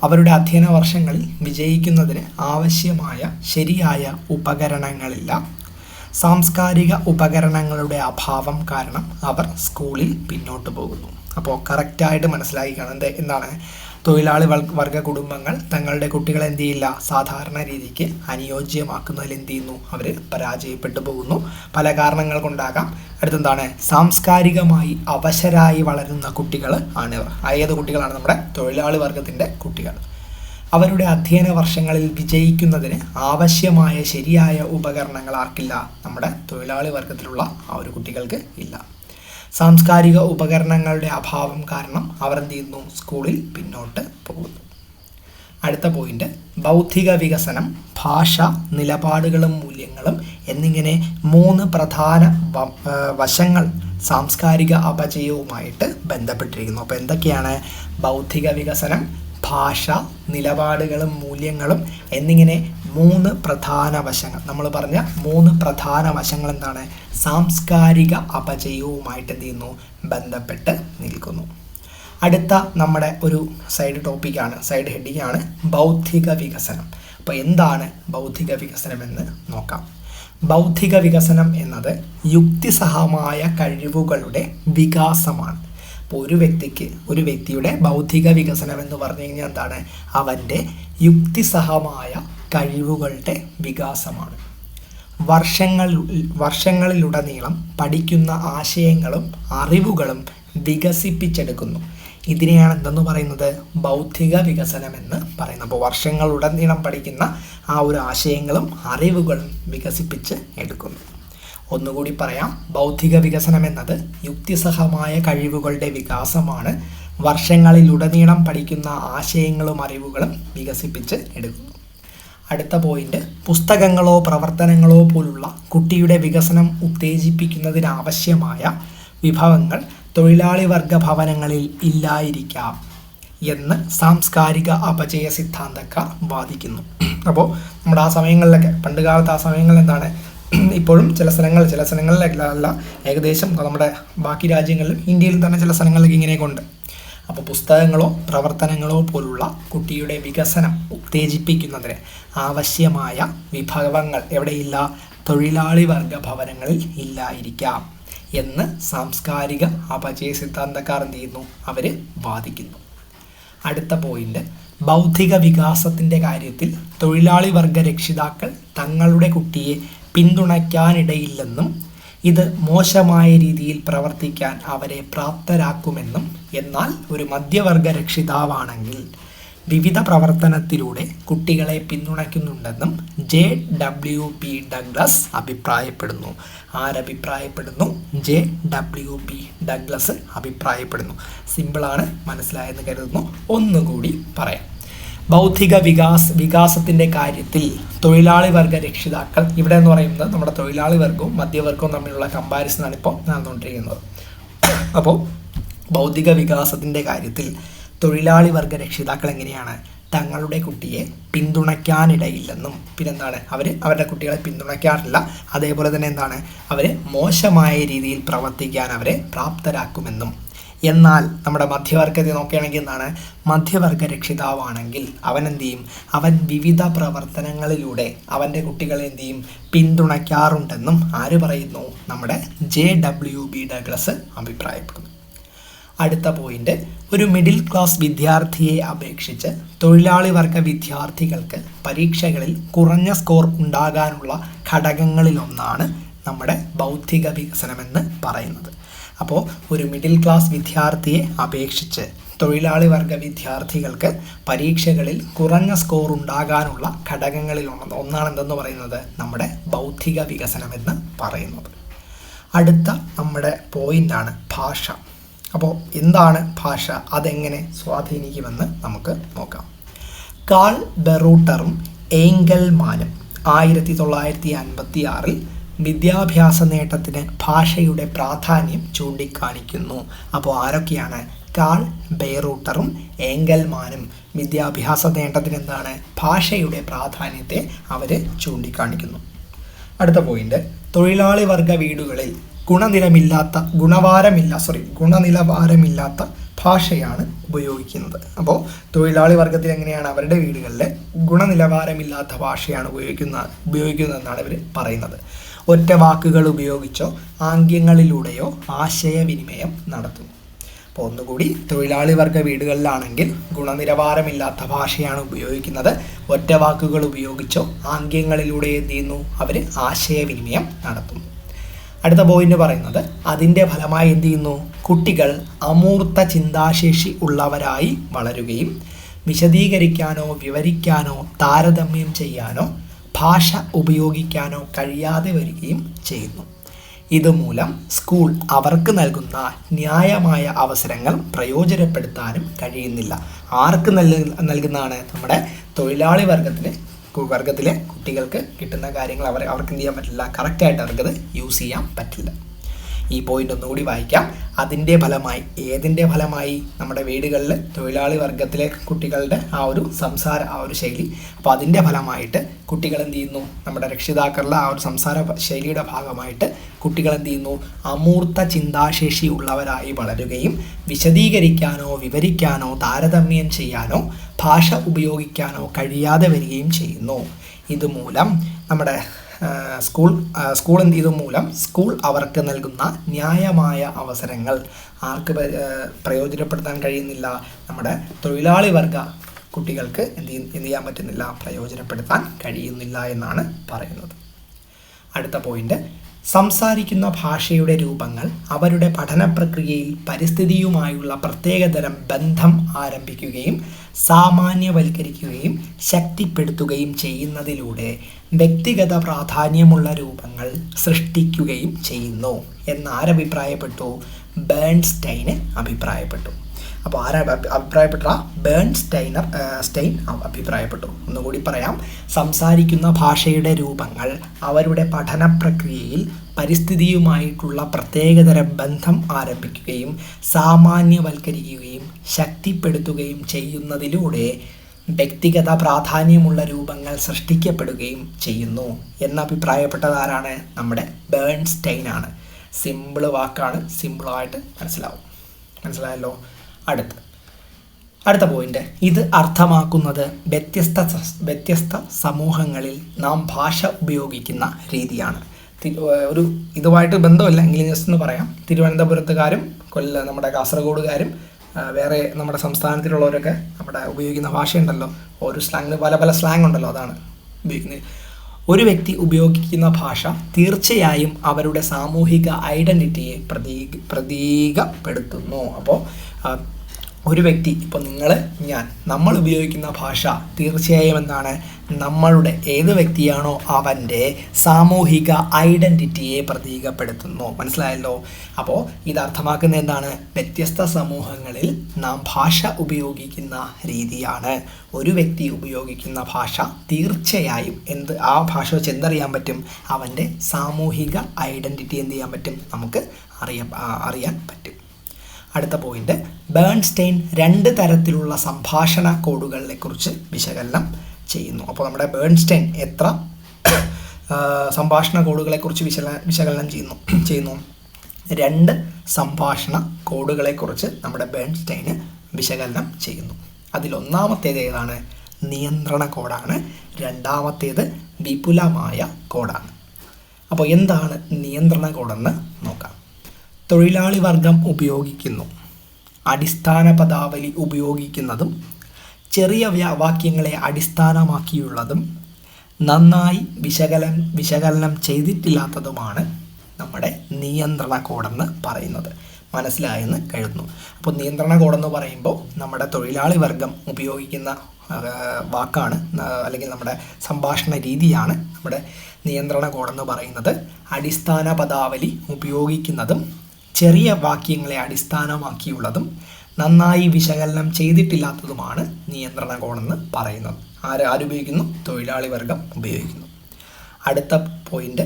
അവരുടെ അധ്യയന വർഷങ്ങളിൽ വിജയിക്കുന്നതിന് ആവശ്യമായ ശരിയായ ഉപകരണങ്ങളില്ല. സാംസ്കാരിക ഉപകരണങ്ങളുടെ അഭാവം കാരണം അവർ സ്കൂളിൽ പിന്നോട്ട് പോകുന്നു. അപ്പോൾ കറക്റ്റായിട്ട് മനസ്സിലാക്കി കാണുന്നത് എന്താണ്? തൊഴിലാളി വർഗ കുടുംബങ്ങൾ തങ്ങളുടെ കുട്ടികളെ എന്ത് ചെയ്യില്ല? സാധാരണ രീതിക്ക് അനുയോജ്യമാക്കുന്നതിൽ എന്ത് ചെയ്യുന്നു? അവർ പരാജയപ്പെട്ടു പോകുന്നു. പല കാരണങ്ങൾ കൊണ്ടാകാം. അടുത്തെന്താണ്? സാംസ്കാരികമായി അവശരായി വളരുന്ന കുട്ടികൾ ആണിവർ. ഏത് കുട്ടികളാണ്? നമ്മുടെ തൊഴിലാളി വർഗത്തിൻ്റെ കുട്ടികൾ. അവരുടെ അധ്യയന വർഷങ്ങളിൽ വിജയിക്കുന്നതിന് ആവശ്യമായ ശരിയായ ഉപകരണങ്ങൾ ആർക്കില്ല? നമ്മുടെ തൊഴിലാളി വർഗത്തിലുള്ള ആ ഒരു കുട്ടികൾക്ക് ഇല്ല. സാംസ്കാരിക ഉപകരണങ്ങളുടെ അഭാവം കാരണം അവർ എന്ത് ചെയ്യുന്നു? സ്കൂളിൽ പിന്നോട്ട് പോകുന്നു. അടുത്ത പോയിന്റ്, ബൗദ്ധിക വികസനം, ഭാഷ, നിലപാടുകളും മൂല്യങ്ങളും എന്നിങ്ങനെ 3 പ്രധാന വശങ്ങൾ സാംസ്കാരിക അപചയവുമായിട്ട് ബന്ധപ്പെട്ടിരിക്കുന്നു. അപ്പോൾ എന്തൊക്കെയാണ്? ബൗദ്ധിക വികസനം, ഭാഷ, നിലപാടുകളും മൂല്യങ്ങളും എന്നിങ്ങനെ 3 പ്രധാന വശങ്ങൾ. നമ്മൾ പറഞ്ഞ 3 പ്രധാന വശങ്ങൾ എന്താണ്? സാംസ്കാരിക അപചയവുമായിട്ട് എന്ത് ചെയ്യുന്നു? ബന്ധപ്പെട്ട് നിൽക്കുന്നു. അടുത്ത നമ്മുടെ ഒരു സൈഡ് ഹെഡിങ് ആണ് ബൗദ്ധിക വികസനം. അപ്പോൾ എന്താണ് ബൗദ്ധിക വികസനം എന്ന് നോക്കാം. ബൗദ്ധിക വികസനം എന്നത് യുക്തിസഹമായ കഴിവുകളുടെ വികാസമാണ്. അപ്പോൾ ഒരു വ്യക്തിയുടെ ബൗദ്ധിക വികസനം എന്ന് പറഞ്ഞു കഴിഞ്ഞാൽ എന്താണ്? അവൻ്റെ യുക്തിസഹമായ കഴിവുകളുടെ വികാസമാണ്. വർഷങ്ങളിലുടനീളം പഠിക്കുന്ന ആശയങ്ങളും അറിവുകളും വികസിപ്പിച്ചെടുക്കുന്നു. ഇതിനെയാണ് എന്തെന്ന് പറയുന്നത്? ബൗദ്ധിക വികസനം എന്ന് പറയുന്നത്. അപ്പോൾ വർഷങ്ങളുടനീളം പഠിക്കുന്ന ആ ഒരു ആശയങ്ങളും അറിവുകളും വികസിപ്പിച്ച് എടുക്കുന്നു. ഒന്നുകൂടി പറയാം. ബൗദ്ധിക വികസനം എന്നത് യുക്തിസഹമായ കഴിവുകളുടെ വികാസമാണ്. വർഷങ്ങളിലുടനീളം പഠിക്കുന്ന ആശയങ്ങളും അറിവുകളും വികസിപ്പിച്ച് എടുക്കുന്നു. അടുത്ത പോയിന്റ്, പുസ്തകങ്ങളോ പ്രവർത്തനങ്ങളോ പോലുള്ള കുട്ടിയുടെ വികസനം ഉത്തേജിപ്പിക്കുന്നതിനാവശ്യമായ വിഭവങ്ങൾ തൊഴിലാളി വർഗ ഭവനങ്ങളിൽ ഇല്ലായിരിക്കാം എന്ന് സാംസ്കാരിക അപചയ സിദ്ധാന്തക്കാർ വാദിക്കുന്നു. അപ്പോൾ നമ്മുടെ ആ സമയങ്ങളിലൊക്കെ, പണ്ട് കാലത്ത് ആ സമയങ്ങളിൽ എന്താണ്, ഇപ്പോഴും ചില സ്ഥലങ്ങളിലല്ല, ഏകദേശം നമ്മുടെ ബാക്കി രാജ്യങ്ങളിലും ഇന്ത്യയിലും തന്നെ ചില സ്ഥലങ്ങളിലൊക്കെ ഇങ്ങനെയൊക്കെ ഉണ്ട്. അപ്പോൾ പുസ്തകങ്ങളോ പ്രവർത്തനങ്ങളോ പോലുള്ള കുട്ടിയുടെ വികസനം ഉത്തേജിപ്പിക്കുന്നതിന് ആവശ്യമായ വിഭവങ്ങൾ എവിടെയില്ല? തൊഴിലാളി വർഗ ഭവനങ്ങളിൽ ഇല്ലായിരിക്കാം എന്ന് സാംസ്കാരിക അപചയ സിദ്ധാന്തക്കാർ എന്ത് ചെയ്യുന്നു? അവർ വാദിക്കുന്നു. അടുത്ത പോയിന്റ്, ബൗദ്ധിക വികാസത്തിൻ്റെ കാര്യത്തിൽ തൊഴിലാളി വർഗ രക്ഷിതാക്കൾ തങ്ങളുടെ കുട്ടിയെ പിന്തുണയ്ക്കാനിടയില്ലെന്നും ഇത് മോശമായ രീതിയിൽ പ്രവർത്തിക്കാൻ അവരെ പ്രാപ്തരാക്കുമെന്നും, എന്നാൽ ഒരു മധ്യവർഗ രക്ഷിതാവാണെങ്കിൽ വിവിധ പ്രവർത്തനത്തിലൂടെ കുട്ടികളെ പിന്തുണയ്ക്കുന്നുണ്ടെന്നും JWB ഡഗ്ലസ് അഭിപ്രായപ്പെടുന്നു. ആരഭിപ്രായപ്പെടുന്നു? JWB ഡഗ്ലസ് അഭിപ്രായപ്പെടുന്നു. സിമ്പിളാണ്, മനസ്സിലായെന്ന് കരുതുന്നു. ഒന്നുകൂടി പറയാം. ബൗദ്ധിക വികാസത്തിൻ്റെ കാര്യത്തിൽ തൊഴിലാളി വർഗ രക്ഷിതാക്കൾ, ഇവിടെ എന്ന് പറയുന്നത് നമ്മുടെ തൊഴിലാളി വർഗവും മധ്യവർഗവും തമ്മിലുള്ള കമ്പാരിസണാണ് ഇപ്പോൾ നടന്നുകൊണ്ടിരിക്കുന്നത്. അപ്പോൾ ബൗദ്ധിക വികാസത്തിൻ്റെ കാര്യത്തിൽ തൊഴിലാളി വർഗ രക്ഷിതാക്കൾ എങ്ങനെയാണ് തങ്ങളുടെ കുട്ടിയെ പിന്തുണയ്ക്കാനിടയില്ലെന്നും പിന്നെന്താണ് അവരുടെ കുട്ടികളെ പിന്തുണയ്ക്കാറില്ല, അതേപോലെ തന്നെ എന്താണ് അവർ മോശമായ രീതിയിൽ പ്രവർത്തിക്കാൻ അവരെ പ്രാപ്തരാക്കുമെന്നും. എന്നാൽ നമ്മുടെ മധ്യവർഗത്തെ നോക്കുകയാണെങ്കിൽ എന്താണ്, മധ്യവർഗ രക്ഷിതാവാണെങ്കിൽ അവൻ എന്ത് ചെയ്യും, അവൻ വിവിധ പ്രവർത്തനങ്ങളിലൂടെ അവൻ്റെ കുട്ടികളെ എന്ത് ചെയ്യും, പിന്തുണയ്ക്കാറുണ്ടെന്നും ആര് പറയുന്നു, നമ്മുടെ JW ഡഗ്ലസ് അഭിപ്രായപ്പെടുന്നു. അടുത്ത പോയിന്റ്, ഒരു മിഡിൽ ക്ലാസ് വിദ്യാർത്ഥിയെ അപേക്ഷിച്ച് തൊഴിലാളി വർഗ വിദ്യാർത്ഥികൾക്ക് പരീക്ഷകളിൽ കുറഞ്ഞ സ്കോർ ഉണ്ടാകാനുള്ള ഘടകങ്ങളിലൊന്നാണ് നമ്മുടെ ബൗദ്ധിക വികസനമെന്ന് പറയുന്നത്. അപ്പോൾ ഒരു മിഡിൽ ക്ലാസ് വിദ്യാർത്ഥിയെ അപേക്ഷിച്ച് തൊഴിലാളി വർഗ വിദ്യാർത്ഥികൾക്ക് പരീക്ഷകളിൽ കുറഞ്ഞ സ്കോർ ഉണ്ടാകാനുള്ള ഘടകങ്ങളിൽ ഒന്നാണെന്തെന്ന് പറയുന്നത് നമ്മുടെ ബൗദ്ധിക വികസനമെന്ന് പറയുന്നത്. അടുത്ത നമ്മുടെ പോയിൻ്റാണ് ഭാഷ. അപ്പോൾ എന്താണ് ഭാഷ, അതെങ്ങനെ സ്വാധീനിക്കുമെന്ന് നമുക്ക് നോക്കാം. കാൾ ബെറൂട്ടറും എയ്ങ്കൽമാനും 1956 വിദ്യാഭ്യാസ നേട്ടത്തിന് ഭാഷയുടെ പ്രാധാന്യം ചൂണ്ടിക്കാണിക്കുന്നു. അപ്പോൾ ആരൊക്കെയാണ്, കാൾ ബെറൂട്ടറും എയ്ങ്കൽമാനും വിദ്യാഭ്യാസ നേട്ടത്തിന് എന്താണ്, ഭാഷയുടെ പ്രാധാന്യത്തെ അവർ ചൂണ്ടിക്കാണിക്കുന്നു. അടുത്ത പോയിന്റ്, തൊഴിലാളി വർഗ വീടുകളിൽ ഗുണനിലവാരമില്ലാത്ത ഭാഷയാണ് ഉപയോഗിക്കുന്നത്. അപ്പോൾ തൊഴിലാളി വർഗത്തിൽ എങ്ങനെയാണ്, അവരുടെ വീടുകളിൽ ഗുണനിലവാരമില്ലാത്ത ഭാഷയാണ് ഉപയോഗിക്കുന്നതെന്നാണ് ഇവർ പറയുന്നത്. ഒറ്റ വാക്കുകൾ ഉപയോഗിച്ചോ ആംഗ്യങ്ങളിലൂടെയോ ആശയവിനിമയം നടത്തുന്നു. അപ്പോൾ ഒന്നുകൂടി, തൊഴിലാളി വർഗ വീടുകളിലാണെങ്കിൽ ഗുണനിലവാരമില്ലാത്ത ഭാഷയാണ് ഉപയോഗിക്കുന്നത്. ഒറ്റ വാക്കുകൾ ഉപയോഗിച്ചോ ആംഗ്യങ്ങളിലൂടെ എന്ത് ചെയ്യുന്നു, അവർ ആശയവിനിമയം നടത്തുന്നു. അടുത്ത പോയിന്റ് പറയുന്നത്, അതിൻ്റെ ഫലമായി എന്ത് ചെയ്യുന്നു, കുട്ടികൾ അമൂർത്ത ചിന്താശേഷി ഉള്ളവരായി വളരുകയും വിശദീകരിക്കാനോ വിവരിക്കാനോ താരതമ്യം ചെയ്യാനോ ഭാഷ ഉപയോഗിക്കാനോ കഴിയാതെ വരികയും ചെയ്യുന്നു. ഇതുമൂലം സ്കൂൾ അവർക്ക് നൽകുന്ന ന്യായമായ അവസരങ്ങൾ പ്രയോജനപ്പെടുത്താനും കഴിയുന്നില്ല. ആർക്ക് നൽകുന്നതാണ്, നമ്മുടെ തൊഴിലാളി വർഗത്തിലെ കുട്ടികൾക്ക് കിട്ടുന്ന കാര്യങ്ങൾ അവർക്ക് എന്ത് ചെയ്യാൻ പറ്റില്ല, കറക്റ്റായിട്ട് അവർക്കത് യൂസ് ചെയ്യാൻ പറ്റില്ല. ഈ പോയിന്റ് ഒന്നുകൂടി വായിക്കാം. ഏതിൻ്റെ ഫലമായി നമ്മുടെ വീടുകളിൽ തൊഴിലാളി വർഗത്തിലെ കുട്ടികളുടെ ആ ഒരു ശൈലി, അപ്പോൾ അതിൻ്റെ ഫലമായിട്ട് കുട്ടികൾ എന്ത് ചെയ്യുന്നു, നമ്മുടെ രക്ഷിതാക്കളുടെ ആ ഒരു സംസാര ശൈലിയുടെ ഭാഗമായിട്ട് കുട്ടികൾ എന്ത് ചെയ്യുന്നു, അമൂർത്ത ചിന്താശേഷി ഉള്ളവരായി വളരുകയും വിശദീകരിക്കാനോ വിവരിക്കാനോ താരതമ്യം ചെയ്യാനോ ഭാഷ ഉപയോഗിക്കാനോ കഴിയാതെ വരികയും ചെയ്യുന്നു. ഇതുമൂലം നമ്മുടെ സ്കൂൾ അവർക്ക് നൽകുന്ന ന്യായമായ അവസരങ്ങൾ ആർക്ക് പ്രയോജനപ്പെടുത്താൻ കഴിയുന്നില്ല, നമ്മുടെ തൊഴിലാളി വർഗ കുട്ടികൾക്ക് എന്ത് ചെയ്യാൻ പറ്റുന്നില്ല, പ്രയോജനപ്പെടുത്താൻ കഴിയുന്നില്ല എന്നാണ് പറയുന്നത്. അടുത്ത പോയിന്റ്, സംസാരിക്കുന്ന ഭാഷയുടെ രൂപങ്ങൾ അവരുടെ പഠന പ്രക്രിയയിൽ പരിസ്ഥിതിയുമായുള്ള പ്രത്യേകതരം ബന്ധം ആരംഭിക്കുകയും സാമാന്യവൽക്കരിക്കുകയും ശക്തിപ്പെടുത്തുകയും ചെയ്യുന്നതിലൂടെ വ്യക്തിഗത പ്രാധാന്യമുള്ള രൂപങ്ങൾ സൃഷ്ടിക്കുകയും ചെയ്യുന്നു എന്നാരഭിപ്രായപ്പെട്ടു, ബേൺസ്റ്റൈന് അഭിപ്രായപ്പെട്ടു. അപ്പോൾ അഭിപ്രായപ്പെട്ട സ്റ്റെയിൻ അഭിപ്രായപ്പെട്ടു. ഒന്നുകൂടി പറയാം, സംസാരിക്കുന്ന ഭാഷയുടെ രൂപങ്ങൾ അവരുടെ പഠന പ്രക്രിയയിൽ പരിസ്ഥിതിയുമായിട്ടുള്ള പ്രത്യേകതരം ബന്ധം ആരംഭിക്കുകയും സാമാന്യവൽക്കരിക്കുകയും ശക്തിപ്പെടുത്തുകയും ചെയ്യുന്നതിലൂടെ വ്യക്തിഗത പ്രാധാന്യമുള്ള രൂപങ്ങൾ സൃഷ്ടിക്കപ്പെടുകയും ചെയ്യുന്നു എന്നഭിപ്രായപ്പെട്ടത് ആരാണ്, നമ്മുടെ ബേൺസ്റ്റൈനാണ്. സിമ്പിൾ വാക്കാണ്, സിമ്പിളായിട്ട് മനസ്സിലായല്ലോ. അടുത്ത പോയിന്റ്, ഇത് അർത്ഥമാക്കുന്നത് വ്യത്യസ്ത സമൂഹങ്ങളിൽ നാം ഭാഷ ഉപയോഗിക്കുന്ന രീതിയാണ്. ഇതുമായിട്ട് ബന്ധമില്ല എങ്കിലും ജസ്റ്റ് എന്ന് പറയാം. തിരുവനന്തപുരത്തുകാരും നമ്മുടെ കാസർഗോഡുകാരും വേറെ നമ്മുടെ സംസ്ഥാനത്തിലുള്ളവരൊക്കെ നമ്മുടെ ഉപയോഗിക്കുന്ന ഭാഷയുണ്ടല്ലോ, ഓരോ സ്ലാങ്ങിന് പല സ്ലാങ് ഉണ്ടല്ലോ, അതാണ് ഉപയോഗിക്കുന്നത്. ഒരു വ്യക്തി ഉപയോഗിക്കുന്ന ഭാഷ തീർച്ചയായും അവരുടെ സാമൂഹിക ഐഡൻറ്റിറ്റിയെ പ്രതീകപ്പെടുത്തുന്നു. അപ്പോൾ ഒരു വ്യക്തി, ഇപ്പോൾ നമ്മൾ ഉപയോഗിക്കുന്ന ഭാഷ തീർച്ചയായും എന്താണ്, നമ്മളുടെ ഏത് വ്യക്തിയാണോ അവൻ്റെ സാമൂഹിക ഐഡൻറ്റിറ്റിയെ പ്രതീകപ്പെടുത്തുന്നു. മനസ്സിലായല്ലോ. അപ്പോൾ ഇത് അർത്ഥമാക്കുന്നത് എന്താണ്, വ്യത്യസ്ത സമൂഹങ്ങളിൽ നാം ഭാഷ ഉപയോഗിക്കുന്ന രീതിയാണ്. ഒരു വ്യക്തി ഉപയോഗിക്കുന്ന ഭാഷ തീർച്ചയായും ആ ഭാഷ വെച്ച് എന്തറിയാൻ പറ്റും, അവൻ്റെ സാമൂഹിക ഐഡൻറ്റിറ്റി എന്ത് ചെയ്യാൻ പറ്റും, നമുക്ക് അറിയാൻ പറ്റും. അടുത്ത പോയിന്റ്, ബേൺസ്റ്റൈൻ 2 തരത്തിലുള്ള സംഭാഷണ കോഡുകളെ കുറിച്ച് വിശകലനം ചെയ്യുന്നു. അപ്പോൾ നമ്മുടെ ബേൺസ്റ്റൈൻ എത്ര സംഭാഷണ കോഡുകളെക്കുറിച്ച് വിശകലനം ചെയ്യുന്നു 2 സംഭാഷണ കോഡുകളെക്കുറിച്ച് നമ്മുടെ ബേൺസ്റ്റൈന് വിശകലനം ചെയ്യുന്നു. അതിലൊന്നാമത്തേത് ഏതാണ്? നിയന്ത്രണ കോഡാണ്. രണ്ടാമത്തേത് വിപുലമായ കോഡാണ്. അപ്പോൾ എന്താണ് നിയന്ത്രണ കോഡെന്ന് നോക്കാം. തൊഴിലാളി വർഗം ഉപയോഗിക്കുന്നു. അടിസ്ഥാന പദാവലി ഉപയോഗിക്കുന്നതും ചെറിയ വാക്യങ്ങളെ അടിസ്ഥാനമാക്കിയുള്ളതും നന്നായി വിശകലനം ചെയ്തിട്ടില്ലാത്തതുമാണ് നമ്മുടെ നിയന്ത്രണ കോഡെന്ന് പറയുന്നത്. മനസ്സിലായെന്ന് കരുതുന്നു. അപ്പോൾ നിയന്ത്രണ കോഡെന്ന് പറയുമ്പോൾ നമ്മുടെ തൊഴിലാളി വർഗം ഉപയോഗിക്കുന്ന വാക്കാണ്, അല്ലെങ്കിൽ നമ്മുടെ സംഭാഷണ രീതിയാണ് നമ്മുടെ നിയന്ത്രണ കോഡെന്ന് പറയുന്നത്. അടിസ്ഥാന പദാവലി ഉപയോഗിക്കുന്നതും ചെറിയ വാക്യങ്ങളെ അടിസ്ഥാനമാക്കിയുള്ളതും നന്നായി വിശകലനം ചെയ്തിട്ടില്ലാത്തതുമാണ് നിയന്ത്രണ കോഡെന്ന് പറയുന്നത്. ആരുപയോഗിക്കുന്നു? തൊഴിലാളി വർഗം ഉപയോഗിക്കുന്നു. അടുത്ത പോയിന്റ്,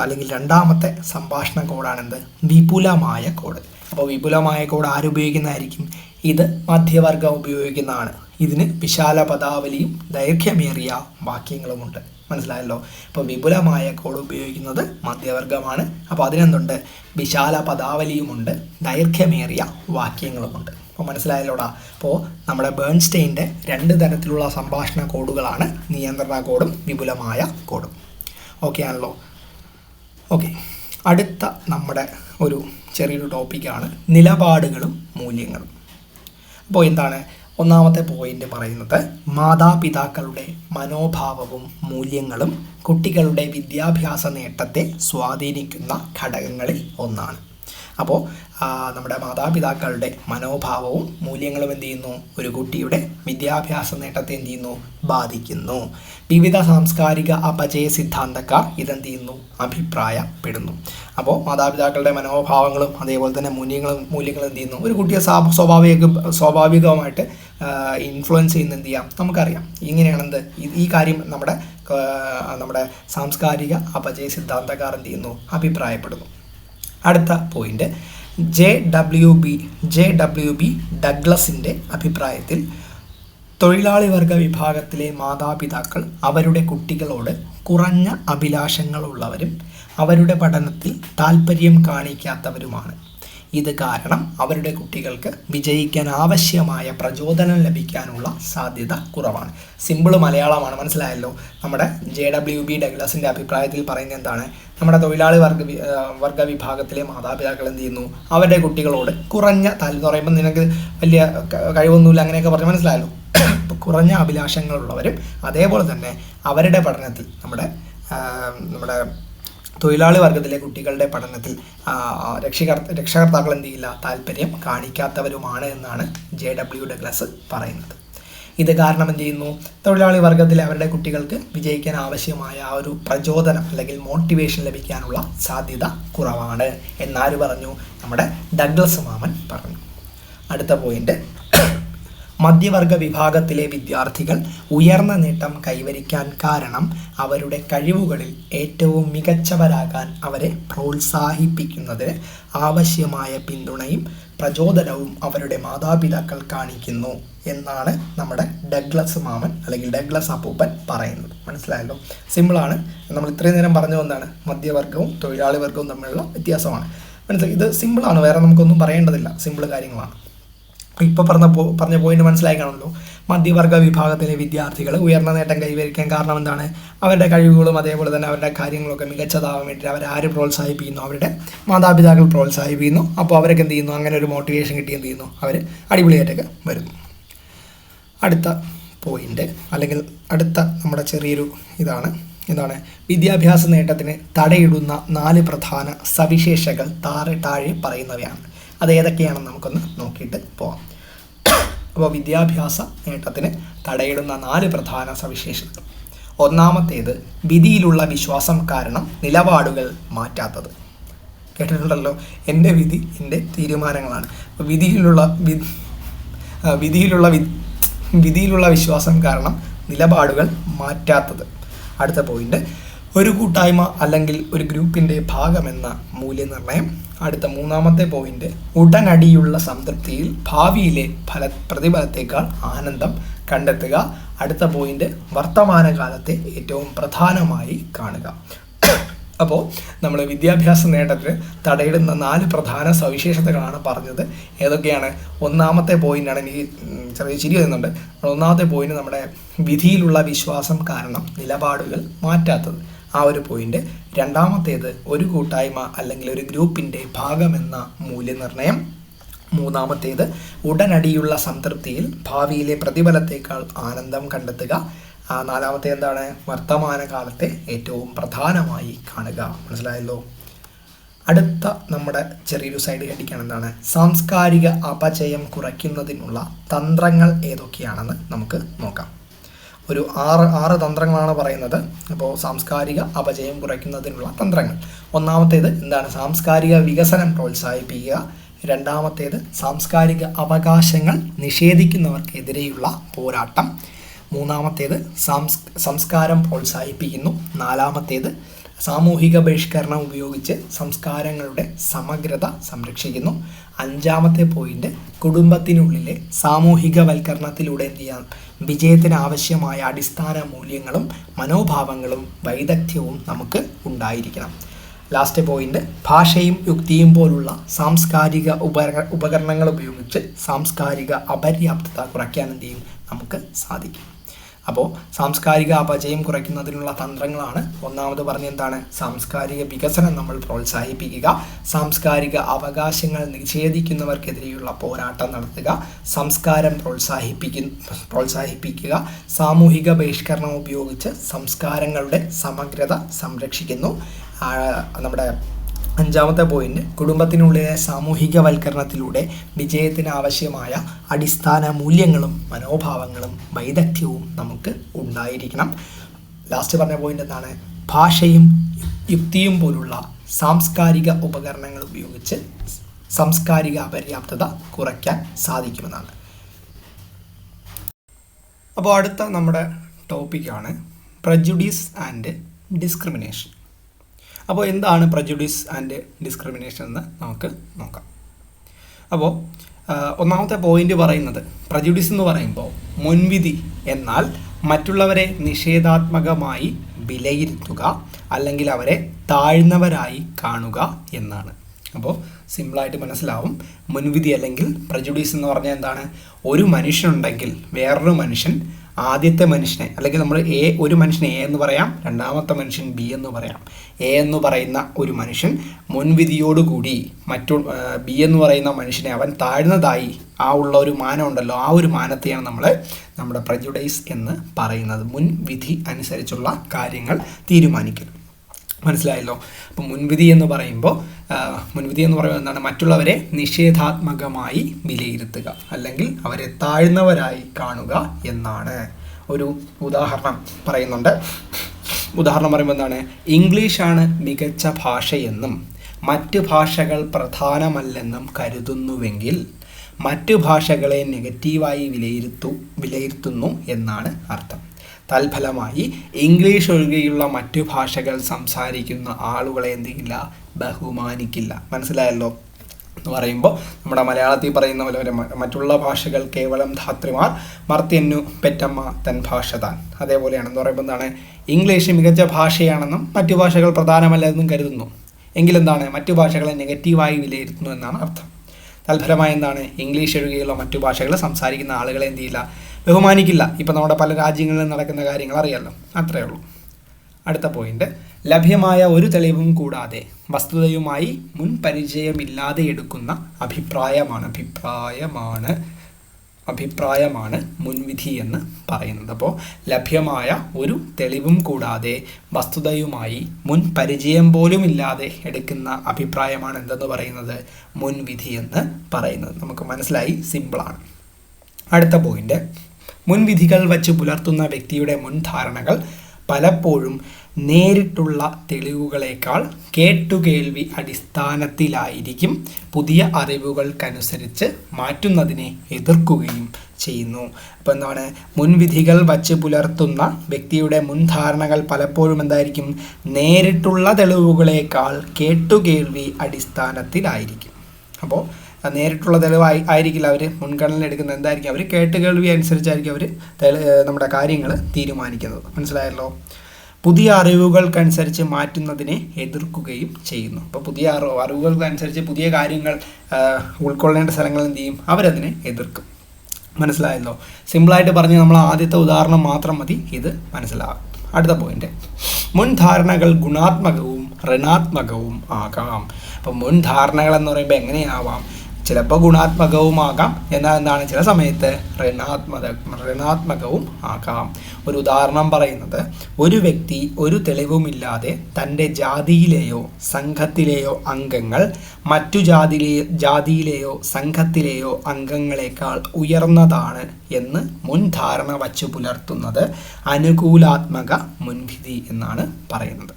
അല്ലെങ്കിൽ രണ്ടാമത്തെ സംഭാഷണ കോഡാണെന്ത്? വിപുലമായ കോഡ്. അപ്പോൾ വിപുലമായ കോഡ് ആരുപയോഗിക്കുന്നതായിരിക്കും? ഇത് മധ്യവർഗം ഉപയോഗിക്കുന്നതാണ്. ഇതിന് വിശാല പദാവലിയും ദൈർഘ്യമേറിയ വാക്യങ്ങളുമുണ്ട്. മനസ്സിലായല്ലോ. ഇപ്പോൾ വിപുലമായ കോഡ് ഉപയോഗിക്കുന്നത് മധ്യവർഗമാണ്. അപ്പോൾ അതിനെന്തുണ്ട്? വിശാല പദാവലിയുമുണ്ട്, ദൈർഘ്യമേറിയ വാക്യങ്ങളുമുണ്ട്. അപ്പോൾ മനസ്സിലായല്ലോടാ. അപ്പോൾ നമ്മുടെ ബേൺസ്റ്റൈൻ്റെ 2 തരത്തിലുള്ള സംഭാഷണ കോഡുകളാണ് നിയന്ത്രണ കോഡും വിപുലമായ കോഡും. ഓക്കെ ആണല്ലോ. ഓക്കെ, അടുത്ത നമ്മുടെ ഒരു ചെറിയൊരു ടോപ്പിക്കാണ് നിലപാടുകളും മൂല്യങ്ങളും. അപ്പോൾ എന്താണ് ഒന്നാമത്തെ പോയിന്റ് പറയുന്നത്? മാതാപിതാക്കളുടെ മനോഭാവവും മൂല്യങ്ങളും കുട്ടികളുടെ വിദ്യാഭ്യാസ നേട്ടത്തെ സ്വാധീനിക്കുന്ന ഘടകങ്ങളിൽ ഒന്നാണ്. അപ്പോൾ നമ്മുടെ മാതാപിതാക്കളുടെ മനോഭാവവും മൂല്യങ്ങളും എന്ത് ചെയ്യുന്നു? ഒരു കുട്ടിയുടെ വിദ്യാഭ്യാസ നേട്ടത്തെ എന്ത് ചെയ്യുന്നു? ബാധിക്കുന്നു. വിവിധ സാംസ്കാരിക അപചയ സിദ്ധാന്തക്കാർ ഇതെന്ത് ചെയ്യുന്നു? അഭിപ്രായപ്പെടുന്നു. അപ്പോൾ മാതാപിതാക്കളുടെ മനോഭാവങ്ങളും അതേപോലെ തന്നെ മൂല്യങ്ങളും എന്ത് ചെയ്യുന്നു? ഒരു കുട്ടിയെ സ്വാഭാവികമായിട്ട് ഇൻഫ്ലുവൻസ് ചെയ്യുന്ന എന്ത് ചെയ്യാം? നമുക്കറിയാം. ഇങ്ങനെയാണെന്ത് ഈ കാര്യം നമ്മുടെ സാംസ്കാരിക അപചയ സിദ്ധാന്തക്കാർ എന്ത് ചെയ്യുന്നു? അഭിപ്രായപ്പെടുന്നു. അടുത്ത പോയിന്റ്, ജെ.ഡബ്ല്യു.ബി. ഡഗ്ലസിൻ്റെ അഭിപ്രായത്തിൽ തൊഴിലാളി വർഗ വിഭാഗത്തിലെ മാതാപിതാക്കൾ അവരുടെ കുട്ടികളോട് കുറഞ്ഞ അഭിലാഷങ്ങളുള്ളവരും അവരുടെ പഠനത്തിൽ താൽപ്പര്യം കാണിക്കാത്തവരുമാണ്. ഇത് കാരണം അവരുടെ കുട്ടികൾക്ക് വിജയിക്കാൻ ആവശ്യമായ പ്രചോദനം ലഭിക്കാനുള്ള സാധ്യത കുറവാണ്. സിമ്പിൾ മലയാളമാണ്, മനസ്സിലായല്ലോ. നമ്മുടെ ജെ.ഡബ്ല്യു.ബി. ഡഗ്ലസിൻ്റെ അഭിപ്രായത്തിൽ പറയുന്നത് എന്താണ്? നമ്മുടെ തൊഴിലാളി വർഗ വിഭാഗത്തിലെ മാതാപിതാക്കൾ എന്ത് ചെയ്യുന്നു? അവരുടെ കുട്ടികളോട് കുറഞ്ഞ താല്പര്യം, പറയുമ്പോൾ നിനക്ക് വലിയ കഴിവൊന്നുമില്ല അങ്ങനെയൊക്കെ പറഞ്ഞ് മനസ്സിലായല്ലോ. കുറഞ്ഞ അഭിലാഷങ്ങളുള്ളവരും അതേപോലെ തന്നെ അവരുടെ പഠനത്തിൽ നമ്മുടെ തൊഴിലാളി വർഗത്തിലെ കുട്ടികളുടെ പഠനത്തിൽ രക്ഷകർത്താക്കൾ എന്ത് ചെയ്യില്ല? താല്പര്യം കാണിക്കാത്തവരുമാണ് എന്നാണ് ജെ.ഡബ്ല്യു. ഡഗ്ലസ് പറയുന്നത്. ഇത് കാരണം എന്ത് ചെയ്യുന്നു? തൊഴിലാളി വർഗത്തിലെ അവരുടെ കുട്ടികൾക്ക് വിജയിക്കാൻ ആവശ്യമായ ആ ഒരു പ്രചോദനം അല്ലെങ്കിൽ മോട്ടിവേഷൻ ലഭിക്കാനുള്ള സാധ്യത കുറവാണ് എന്നാര് പറഞ്ഞു? നമ്മുടെ ഡഗ്ലസ് മാമൻ പറഞ്ഞു. അടുത്ത പോയിന്റ്, മധ്യവർഗ വിഭാഗത്തിലെ വിദ്യാർത്ഥികൾ ഉയർന്ന നേട്ടം കൈവരിക്കാൻ കാരണം അവരുടെ കഴിവുകളിൽ ഏറ്റവും മികച്ചവരാകാൻ അവരെ പ്രോത്സാഹിപ്പിക്കുന്നതിന് ആവശ്യമായ പിന്തുണയും പ്രചോദനവും അവരുടെ മാതാപിതാക്കൾ കാണിക്കുന്നു എന്നാണ് നമ്മുടെ ഡഗ്ലസ് മാമൻ അല്ലെങ്കിൽ ഡഗ്ലസ് അപ്പൂപ്പൻ പറയുന്നത്. മനസ്സിലായല്ലോ. സിമ്പിളാണ്. നമ്മൾ ഇത്രയും നേരം പറഞ്ഞു വന്നതാണ് മധ്യവർഗവും തൊഴിലാളി വർഗവും തമ്മിലുള്ള വ്യത്യാസമാണ്. മനസ്സിലായി. ഇത് സിമ്പിളാണ്, വേറെ നമുക്കൊന്നും പറയേണ്ടതില്ല, സിമ്പിൾ കാര്യങ്ങളാണ്. ഇപ്പോൾ പറഞ്ഞ പോയിന്റ് മനസ്സിലായി കാണുമല്ലോ. മധ്യവർഗ വിഭാഗത്തിലെ വിദ്യാർത്ഥികൾ ഉയർന്ന നേട്ടം കൈവരിക്കാൻ കാരണം എന്താണ്? അവരുടെ കഴിവുകളും അതേപോലെ തന്നെ അവരുടെ കാര്യങ്ങളൊക്കെ മികച്ചതാവാൻ വേണ്ടി അവരാര് പ്രോത്സാഹിപ്പിക്കുന്നു? അവരുടെ മാതാപിതാക്കൾ പ്രോത്സാഹിപ്പിക്കുന്നു. അപ്പോൾ അവരൊക്കെ എന്ത് ചെയ്യുന്നു? അങ്ങനെ ഒരു മോട്ടിവേഷൻ കിട്ടി എന്ത് ചെയ്യുന്നു? അവർ അടിപൊളിയായിട്ടൊക്കെ വരുന്നു. അടുത്ത പോയിന്റ് അല്ലെങ്കിൽ അടുത്ത നമ്മുടെ ചെറിയൊരു എന്താണ് വിദ്യാഭ്യാസ നേട്ടത്തിന് തടയിടുന്ന 4 പ്രധാന സവിശേഷതകൾ താഴെ പറയുന്നവയാണ്. അത് ഏതൊക്കെയാണെന്ന് നമുക്കൊന്ന് നോക്കിയിട്ട് പോകാം. അപ്പോൾ വിദ്യാഭ്യാസ നേട്ടത്തിന് തടയിടുന്ന 4 പ്രധാന സവിശേഷതകൾ. ഒന്നാമത്തേത്, വിധിയിലുള്ള വിശ്വാസം കാരണം നിലപാടുകൾ മാറ്റാത്തത്. കേട്ടിട്ടുണ്ടല്ലോ, എൻ്റെ വിധി എൻ്റെ തീരുമാനങ്ങളാണ്. വിധിയിലുള്ള വിശ്വാസം കാരണം നിലപാടുകൾ മാറ്റാത്തത്. അടുത്ത പോയിന്റ്, ഒരു കൂട്ടായ്മ അല്ലെങ്കിൽ ഒരു ഗ്രൂപ്പിൻ്റെ ഭാഗമെന്ന മൂല്യനിർണ്ണയം അടുത്ത മൂന്നാമത്തെ പോയിന്റ്, ഉടനടിയുള്ള സംതൃപ്തിയിൽ ഭാവിയിലെ പ്രതിഫലത്തേക്കാൾ ആനന്ദം കണ്ടെത്തുക. അടുത്ത പോയിന്റ്, വർത്തമാനകാലത്തെ ഏറ്റവും പ്രധാനമായി കാണുക. അപ്പോൾ നമ്മൾ വിദ്യാഭ്യാസ നേട്ടത്തിന് തടയിടുന്ന 4 പ്രധാന സവിശേഷതകളാണ് പറഞ്ഞത്. ഏതൊക്കെയാണ്? ഒന്നാമത്തെ പോയിന്റാണ്, എനിക്ക് ചെറിയ ചിരി വരുന്നുണ്ട്. ഒന്നാമത്തെ പോയിന്റ് നമ്മുടെ വിധിയിലുള്ള വിശ്വാസം കാരണം നിലപാടുകൾ മാറ്റാത്തത്, ആ ഒരു പോയിന്റ്. രണ്ടാമത്തേത് ഒരു കൂട്ടായ്മ അല്ലെങ്കിൽ ഒരു ഗ്രൂപ്പിൻ്റെ ഭാഗമെന്ന മൂല്യനിർണ്ണയം. മൂന്നാമത്തേത് ഉടനടിയുള്ള സംതൃപ്തിയിൽ ഭാവിയിലെ പ്രതിഫലത്തേക്കാൾ ആനന്ദം കണ്ടെത്തുക. നാലാമത്തെ എന്താണ്? വർത്തമാനകാലത്തെ ഏറ്റവും പ്രധാനമായി കാണുക. മനസ്സിലായല്ലോ. അടുത്ത നമ്മുടെ ചെറിയൊരു സൈഡ് ഹെഡിക്കാണ് എന്താണ്? സാംസ്കാരിക അപചയം കുറയ്ക്കുന്നതിനുള്ള തന്ത്രങ്ങൾ ഏതൊക്കെയാണെന്ന് നമുക്ക് നോക്കാം. ഒരു ആറ് തന്ത്രങ്ങളാണ് പറയുന്നത്. അപ്പോൾ സാംസ്കാരിക അപചയം കുറയ്ക്കുന്നതിനുള്ള തന്ത്രങ്ങൾ. ഒന്നാമത്തേത് എന്താണ്? സാംസ്കാരിക വികസനം പ്രോത്സാഹിപ്പിക്കുക. രണ്ടാമത്തേത് സാംസ്കാരിക അവകാശങ്ങൾ നിഷേധിക്കുന്നവർക്കെതിരെയുള്ള പോരാട്ടം. മൂന്നാമത്തേത് സംസ്കാരം പ്രോത്സാഹിപ്പിക്കുന്നു. നാലാമത്തേത് സാമൂഹിക ബഹിഷ്കരണം ഉപയോഗിച്ച് സംസ്കാരങ്ങളുടെ സമഗ്രത സംരക്ഷിക്കുന്നു. അഞ്ചാമത്തെ പോയിന്റ്, കുടുംബത്തിനുള്ളിലെ സാമൂഹികവൽക്കരണത്തിലൂടെ എന്ത് ചെയ്യാം? വിജയത്തിന് ആവശ്യമായ അടിസ്ഥാന മൂല്യങ്ങളും മനോഭാവങ്ങളും വൈദഗ്ധ്യവും നമുക്ക് ഉണ്ടായിരിക്കണം. ലാസ്റ്റ് പോയിന്റ്, ഭാഷയും യുക്തിയും പോലുള്ള സാംസ്കാരിക ഉപകരണങ്ങൾ ഉപയോഗിച്ച് സാംസ്കാരിക അപര്യാപ്തത കുറയ്ക്കാൻ എന്ത് ചെയ്യും? നമുക്ക് സാധിക്കും. അപ്പോൾ സാംസ്കാരിക അപചയം കുറയ്ക്കുന്നതിനുള്ള തന്ത്രങ്ങളാണ് ഒന്നാമത് പറഞ്ഞ എന്താണ്? സാംസ്കാരിക വികസനം നമ്മൾ പ്രോത്സാഹിപ്പിക്കുക, സാംസ്കാരിക അവകാശങ്ങൾ നിഷേധിക്കുന്നവർക്കെതിരെയുള്ള പോരാട്ടം നടത്തുക, സംസ്കാരം പ്രോത്സാഹിപ്പിക്കുക, സാമൂഹിക ബഹിഷ്കരണം ഉപയോഗിച്ച് സംസ്കാരങ്ങളുടെ സമഗ്രത സംരക്ഷിക്കുന്നു. നമ്മുടെ അഞ്ചാമത്തെ പോയിന്റ്, കുടുംബത്തിനുള്ളിലെ സാമൂഹികവൽക്കരണത്തിലൂടെ വിജയത്തിന് ആവശ്യമായ അടിസ്ഥാന മൂല്യങ്ങളും മനോഭാവങ്ങളും വൈദഗ്ധ്യവും നമുക്ക് ഉണ്ടായിരിക്കണം. ലാസ്റ്റ് പറഞ്ഞ പോയിന്റ് എന്താണ്? ഭാഷയും യുക്തിയും പോലുള്ള സാംസ്കാരിക ഉപകരണങ്ങൾ ഉപയോഗിച്ച് സാംസ്കാരിക അപര്യാപ്തത കുറയ്ക്കാൻ സാധിക്കുമെന്നാണ്. അപ്പോൾ അടുത്ത നമ്മുടെ ടോപ്പിക്കാണ് പ്രജുഡീസ് ആൻഡ് ഡിസ്ക്രിമിനേഷൻ. അപ്പോൾ എന്താണ് പ്രജുഡീസ് ആൻഡ് ഡിസ്ക്രിമിനേഷൻ എന്ന് നമുക്ക് നോക്കാം. അപ്പോൾ ഒന്നാമത്തെ പോയിന്റ് പറയുന്നത്, പ്രജുഡീസ് എന്ന് പറയുമ്പോൾ മുൻവിധി എന്നാൽ മറ്റുള്ളവരെ നിഷേധാത്മകമായി വിലയിരുത്തുക അല്ലെങ്കിൽ അവരെ താഴ്ന്നവരായി കാണുക എന്നാണ്. അപ്പോൾ സിമ്പിളായിട്ട് മനസ്സിലാവും. മുൻവിധി അല്ലെങ്കിൽ പ്രജുഡീസ് എന്ന് പറഞ്ഞാൽ എന്താണ്? ഒരു മനുഷ്യനുണ്ടെങ്കിൽ വേറൊരു മനുഷ്യൻ ആദ്യത്തെ മനുഷ്യനെ, അല്ലെങ്കിൽ നമ്മൾ ഒരു മനുഷ്യനെ എ എന്ന് പറയാം, രണ്ടാമത്തെ മനുഷ്യൻ ബി എന്ന് പറയാം. എ എന്ന് പറയുന്ന ഒരു മനുഷ്യൻ മുൻവിധിയോടുകൂടി ബി എന്ന് പറയുന്ന മനുഷ്യനെ അവൻ താഴ്ന്നതായി ഉള്ള ഒരു മാനം ഉണ്ടല്ലോ, ആ ഒരു മാനത്തെയാണ് നമ്മുടെ പ്രജുഡൈസ് എന്ന് പറയുന്നത്. മുൻവിധി അനുസരിച്ചുള്ള കാര്യങ്ങൾ തീരുമാനിക്കൽ. മനസ്സിലായല്ലോ. അപ്പം മുൻവിധി എന്ന് പറയുമ്പോൾ എന്താണ്? മറ്റുള്ളവരെ നിഷേധാത്മകമായി വിലയിരുത്തുക അല്ലെങ്കിൽ അവരെ താഴ്ന്നവരായി കാണുക എന്നാണ്. ഒരു ഉദാഹരണം പറയുന്നുണ്ട്. ഉദാഹരണം പറയുമ്പോൾ എന്താണ്? ഇംഗ്ലീഷാണ് മികച്ച ഭാഷയെന്നും മറ്റ് ഭാഷകൾ പ്രധാനമല്ലെന്നും കരുതുന്നുവെങ്കിൽ മറ്റ് ഭാഷകളെ നെഗറ്റീവായി വിലയിരുത്തുന്നു എന്നാണ് അർത്ഥം. തൽഫലമായി ഇംഗ്ലീഷ് ഒഴികെയുള്ള മറ്റു ഭാഷകൾ സംസാരിക്കുന്ന ആളുകളെ എന്ത് ചെയ്യില്ല? ബഹുമാനിക്കില്ല. മനസ്സിലായല്ലോ. എന്ന് പറയുമ്പോൾ നമ്മുടെ മലയാളത്തിൽ പറയുന്ന പോലെ മറ്റുള്ള ഭാഷകൾ കേവലം ധാത്രിമാർ, മർത്യന്നു പെറ്റമ്മ തൻ ഭാഷ താൻ. അതേപോലെയാണെന്ന് പറയുമ്പോൾ എന്താണ്? ഇംഗ്ലീഷ് മികച്ച ഭാഷയാണെന്നും മറ്റു ഭാഷകൾ പ്രധാനമല്ലെന്നും കരുതുന്നു എങ്കിലെന്താണ്? മറ്റു ഭാഷകളെ നെഗറ്റീവായി വിലയിരുത്തുന്നു എന്നാണ് അർത്ഥം. തൽഫലമായി എന്താണ്? ഇംഗ്ലീഷ് ഒഴികെയുള്ള മറ്റു ഭാഷകൾ സംസാരിക്കുന്ന ആളുകളെ എന്ത് ചെയ്യില്ല? ബഹുമാനിക്കില്ല. ഇപ്പം നമ്മുടെ പല രാജ്യങ്ങളിലും നടക്കുന്ന കാര്യങ്ങൾ അറിയാമല്ലോ. അത്രയേ ഉള്ളൂ. അടുത്ത പോയിന്റ്, ലഭ്യമായ ഒരു തെളിവും കൂടാതെ വസ്തുതയുമായി മുൻ പരിചയമില്ലാതെ എടുക്കുന്ന അഭിപ്രായമാണ് മുൻവിധി എന്ന് പറയുന്നത്. അപ്പോൾ ലഭ്യമായ ഒരു തെളിവും കൂടാതെ വസ്തുതയുമായി മുൻ പരിചയം പോലും ഇല്ലാതെ എടുക്കുന്ന അഭിപ്രായമാണ് എന്തെന്ന് പറയുന്നത്? മുൻവിധി എന്ന് പറയുന്നത്. നമുക്ക് മനസ്സിലായി, സിമ്പിളാണ്. അടുത്ത പോയിന്റ്, മുൻവിധികൾ വച്ച് പുലർത്തുന്ന വ്യക്തിയുടെ മുൻധാരണകൾ പലപ്പോഴും നേരിട്ടുള്ള തെളിവുകളേക്കാൾ കേട്ടുകേൾവി അടിസ്ഥാനത്തിലായിരിക്കും പുതിയ അറിവുകൾക്കനുസരിച്ച് മാറ്റുന്നതിനെ എതിർക്കുകയും ചെയ്യുന്നു. അപ്പോൾ എന്താണ്, മുൻവിധികൾ വച്ച് പുലർത്തുന്ന വ്യക്തിയുടെ മുൻധാരണകൾ പലപ്പോഴും എന്തായിരിക്കും, നേരിട്ടുള്ള തെളിവുകളേക്കാൾ കേട്ടുകേൾവി അടിസ്ഥാനത്തിലായിരിക്കും. അപ്പോൾ നേരിട്ടുള്ള തെളിവ് ആയിരിക്കില്ല അവർ മുൻഗണന എടുക്കുന്നത്, എന്തായിരിക്കും, അവർ കേട്ടുകേൾവി അനുസരിച്ചായിരിക്കും അവർ നമ്മുടെ കാര്യങ്ങൾ തീരുമാനിക്കുന്നത്. മനസ്സിലായല്ലോ. പുതിയ അറിവുകൾക്കനുസരിച്ച് മാറ്റുന്നതിനെ എതിർക്കുകയും ചെയ്യുന്നു. അപ്പോൾ പുതിയ അറിവുകൾക്കനുസരിച്ച് പുതിയ കാര്യങ്ങൾ ഉൾക്കൊള്ളേണ്ട സ്ഥലങ്ങൾ എന്ത് ചെയ്യും, അവരതിനെ എതിർക്കും. മനസ്സിലായല്ലോ. സിമ്പിളായിട്ട് പറഞ്ഞ് നമ്മൾ ആദ്യത്തെ ഉദാഹരണം മാത്രം മതി ഇത് മനസ്സിലാകും. അടുത്ത പോയിന്റ്, മുൻധാരണകൾ ഗുണാത്മകവും ഋണാത്മകവും ആകാം. അപ്പോൾ മുൻധാരണകൾ എന്ന് പറയുമ്പോൾ എങ്ങനെയാവാം, ചിലപ്പോൾ ഗുണാത്മകവുമാകാം, എന്നാൽ എന്താണ്, ചില സമയത്ത് ഋണാത്മകവും ആകാം. ഒരു ഉദാഹരണം പറയുന്നത്, ഒരു വ്യക്തി ഒരു തെളിവുമില്ലാതെ തൻ്റെ ജാതിയിലെയോ സംഘത്തിലെയോ അംഗങ്ങൾ മറ്റു ജാതിയിലെയോ സംഘത്തിലെയോ അംഗങ്ങളെക്കാൾ ഉയർന്നതാണ് എന്ന് മുൻധാരണ വച്ചു പുലർത്തുന്നത് അനുകൂലാത്മക മുൻവിധി എന്നാണ് പറയുന്നത്.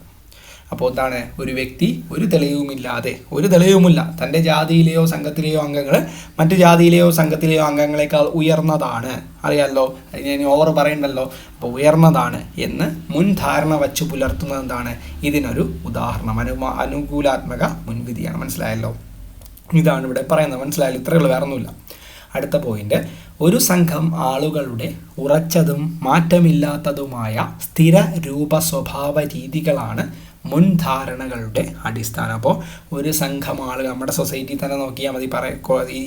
അപ്പോൾ എന്താണ്, ഒരു വ്യക്തി ഒരു തെളിവുമില്ല തൻ്റെ ജാതിയിലെയോ സംഘത്തിലെയോ അംഗങ്ങൾ മറ്റു ജാതിയിലെയോ സംഘത്തിലെയോ അംഗങ്ങളെക്കാൾ ഉയർന്നതാണ്, അറിയാമല്ലോ, ഞാൻ ഓവർ പറയണ്ടല്ലോ, അപ്പോൾ ഉയർന്നതാണ് എന്ന് മുൻധാരണ വച്ചു പുലർത്തുന്നത് എന്താണ്, ഇതിനൊരു ഉദാഹരണം അനുകൂലാത്മക മുൻവിധിയാണ്. മനസ്സിലായല്ലോ. ഇതാണ് ഇവിടെ പറയുന്നത്. മനസ്സിലായല്ലോ, ഇത്രയുള്ളൂ, വേറെ ഒന്നുമില്ല. അടുത്ത പോയിന്റ്, ഒരു സംഘം ആളുകളുടെ ഉറച്ചതും മാറ്റമില്ലാത്തതുമായ സ്ഥിര രൂപ സ്വഭാവ രീതികളാണ് മുൻധാരണകളുടെ അടിസ്ഥാനം. അപ്പോൾ ഒരു സംഘം ആളുകൾ, നമ്മുടെ സൊസൈറ്റി തന്നെ നോക്കിയാൽ മതി,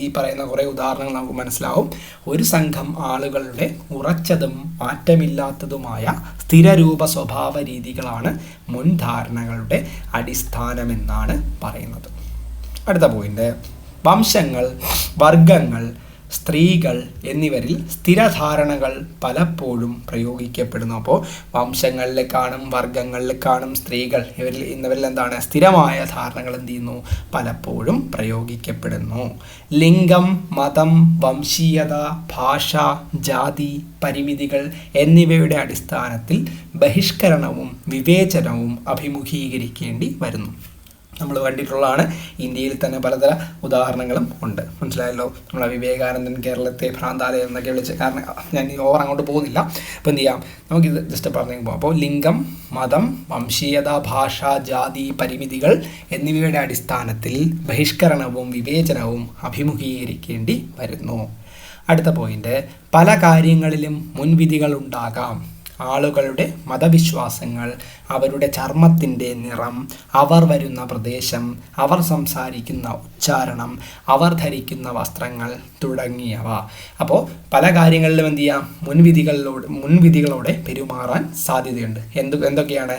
ഈ പറയുന്ന കുറേ ഉദാഹരണങ്ങൾ നമുക്ക് മനസ്സിലാവും. ഒരു സംഘം ആളുകളുടെ ഉറച്ചതും മാറ്റമില്ലാത്തതുമായ സ്ഥിരരൂപ സ്വഭാവ രീതികളാണ് മുൻധാരണകളുടെ അടിസ്ഥാനമെന്നാണ് പറയുന്നത്. അടുത്ത പോയിന്റ്, വംശങ്ങൾ, വർഗങ്ങൾ, സ്ത്രീകൾ എന്നിവരിൽ സ്ഥിരധാരണകൾ പലപ്പോഴും പ്രയോഗിക്കപ്പെടുന്നു. അപ്പോൾ വംശങ്ങളിൽ കാണും, വർഗങ്ങളിൽ കാണും, സ്ത്രീകൾ എന്നിവരിൽ എന്താണ്, സ്ഥിരമായ ധാരണകൾ എന്ത് ചെയ്യുന്നു, പലപ്പോഴും പ്രയോഗിക്കപ്പെടുന്നു. ലിംഗം, മതം, വംശീയത, ഭാഷ, ജാതി, പരിമിതികൾ എന്നിവയുടെ അടിസ്ഥാനത്തിൽ ബഹിഷ്കരണവും വിവേചനവും അഭിമുഖീകരിക്കേണ്ടി വരുന്നു. നമ്മൾ കണ്ടിട്ടുള്ളതാണ്. ഇന്ത്യയിൽ തന്നെ പലതര ഉദാഹരണങ്ങളും ഉണ്ട്. മനസ്സിലായല്ലോ. നമ്മളെ വിവേകാനന്ദൻ കേരളത്തെ ഭ്രാന്താലയം എന്നൊക്കെ വിളിച്ച്, കാരണം ഞാൻ ഓവർ അങ്ങോട്ട് പോകുന്നില്ല. അപ്പോൾ എന്ത് ചെയ്യാം, നമുക്കിത് ജസ്റ്റ് പറഞ്ഞു പോകാം. അപ്പോൾ ലിംഗം, മതം, വംശീയത, ഭാഷ, ജാതി, പരിമിതികൾ എന്നിവയുടെ അടിസ്ഥാനത്തിൽ ബഹിഷ്കരണവും വിവേചനവും അഭിമുഖീകരിക്കേണ്ടി വരുന്നു. അടുത്ത പോയിന്റ്, പല കാര്യങ്ങളിലും മുൻവിധികൾ ഉണ്ടാകാം. ആളുകളുടെ മതവിശ്വാസങ്ങൾ, അവരുടെ ചർമ്മത്തിൻ്റെ നിറം, അവർ വരുന്ന പ്രദേശം, അവർ സംസാരിക്കുന്ന ഉച്ചാരണം, അവർ ധരിക്കുന്ന വസ്ത്രങ്ങൾ തുടങ്ങിയവ. അപ്പോൾ പല കാര്യങ്ങളിലും എന്ത് ചെയ്യാം, മുൻവിധികളോടെ പെരുമാറാൻ സാധ്യതയുണ്ട്. എന്തൊക്കെയാണ്,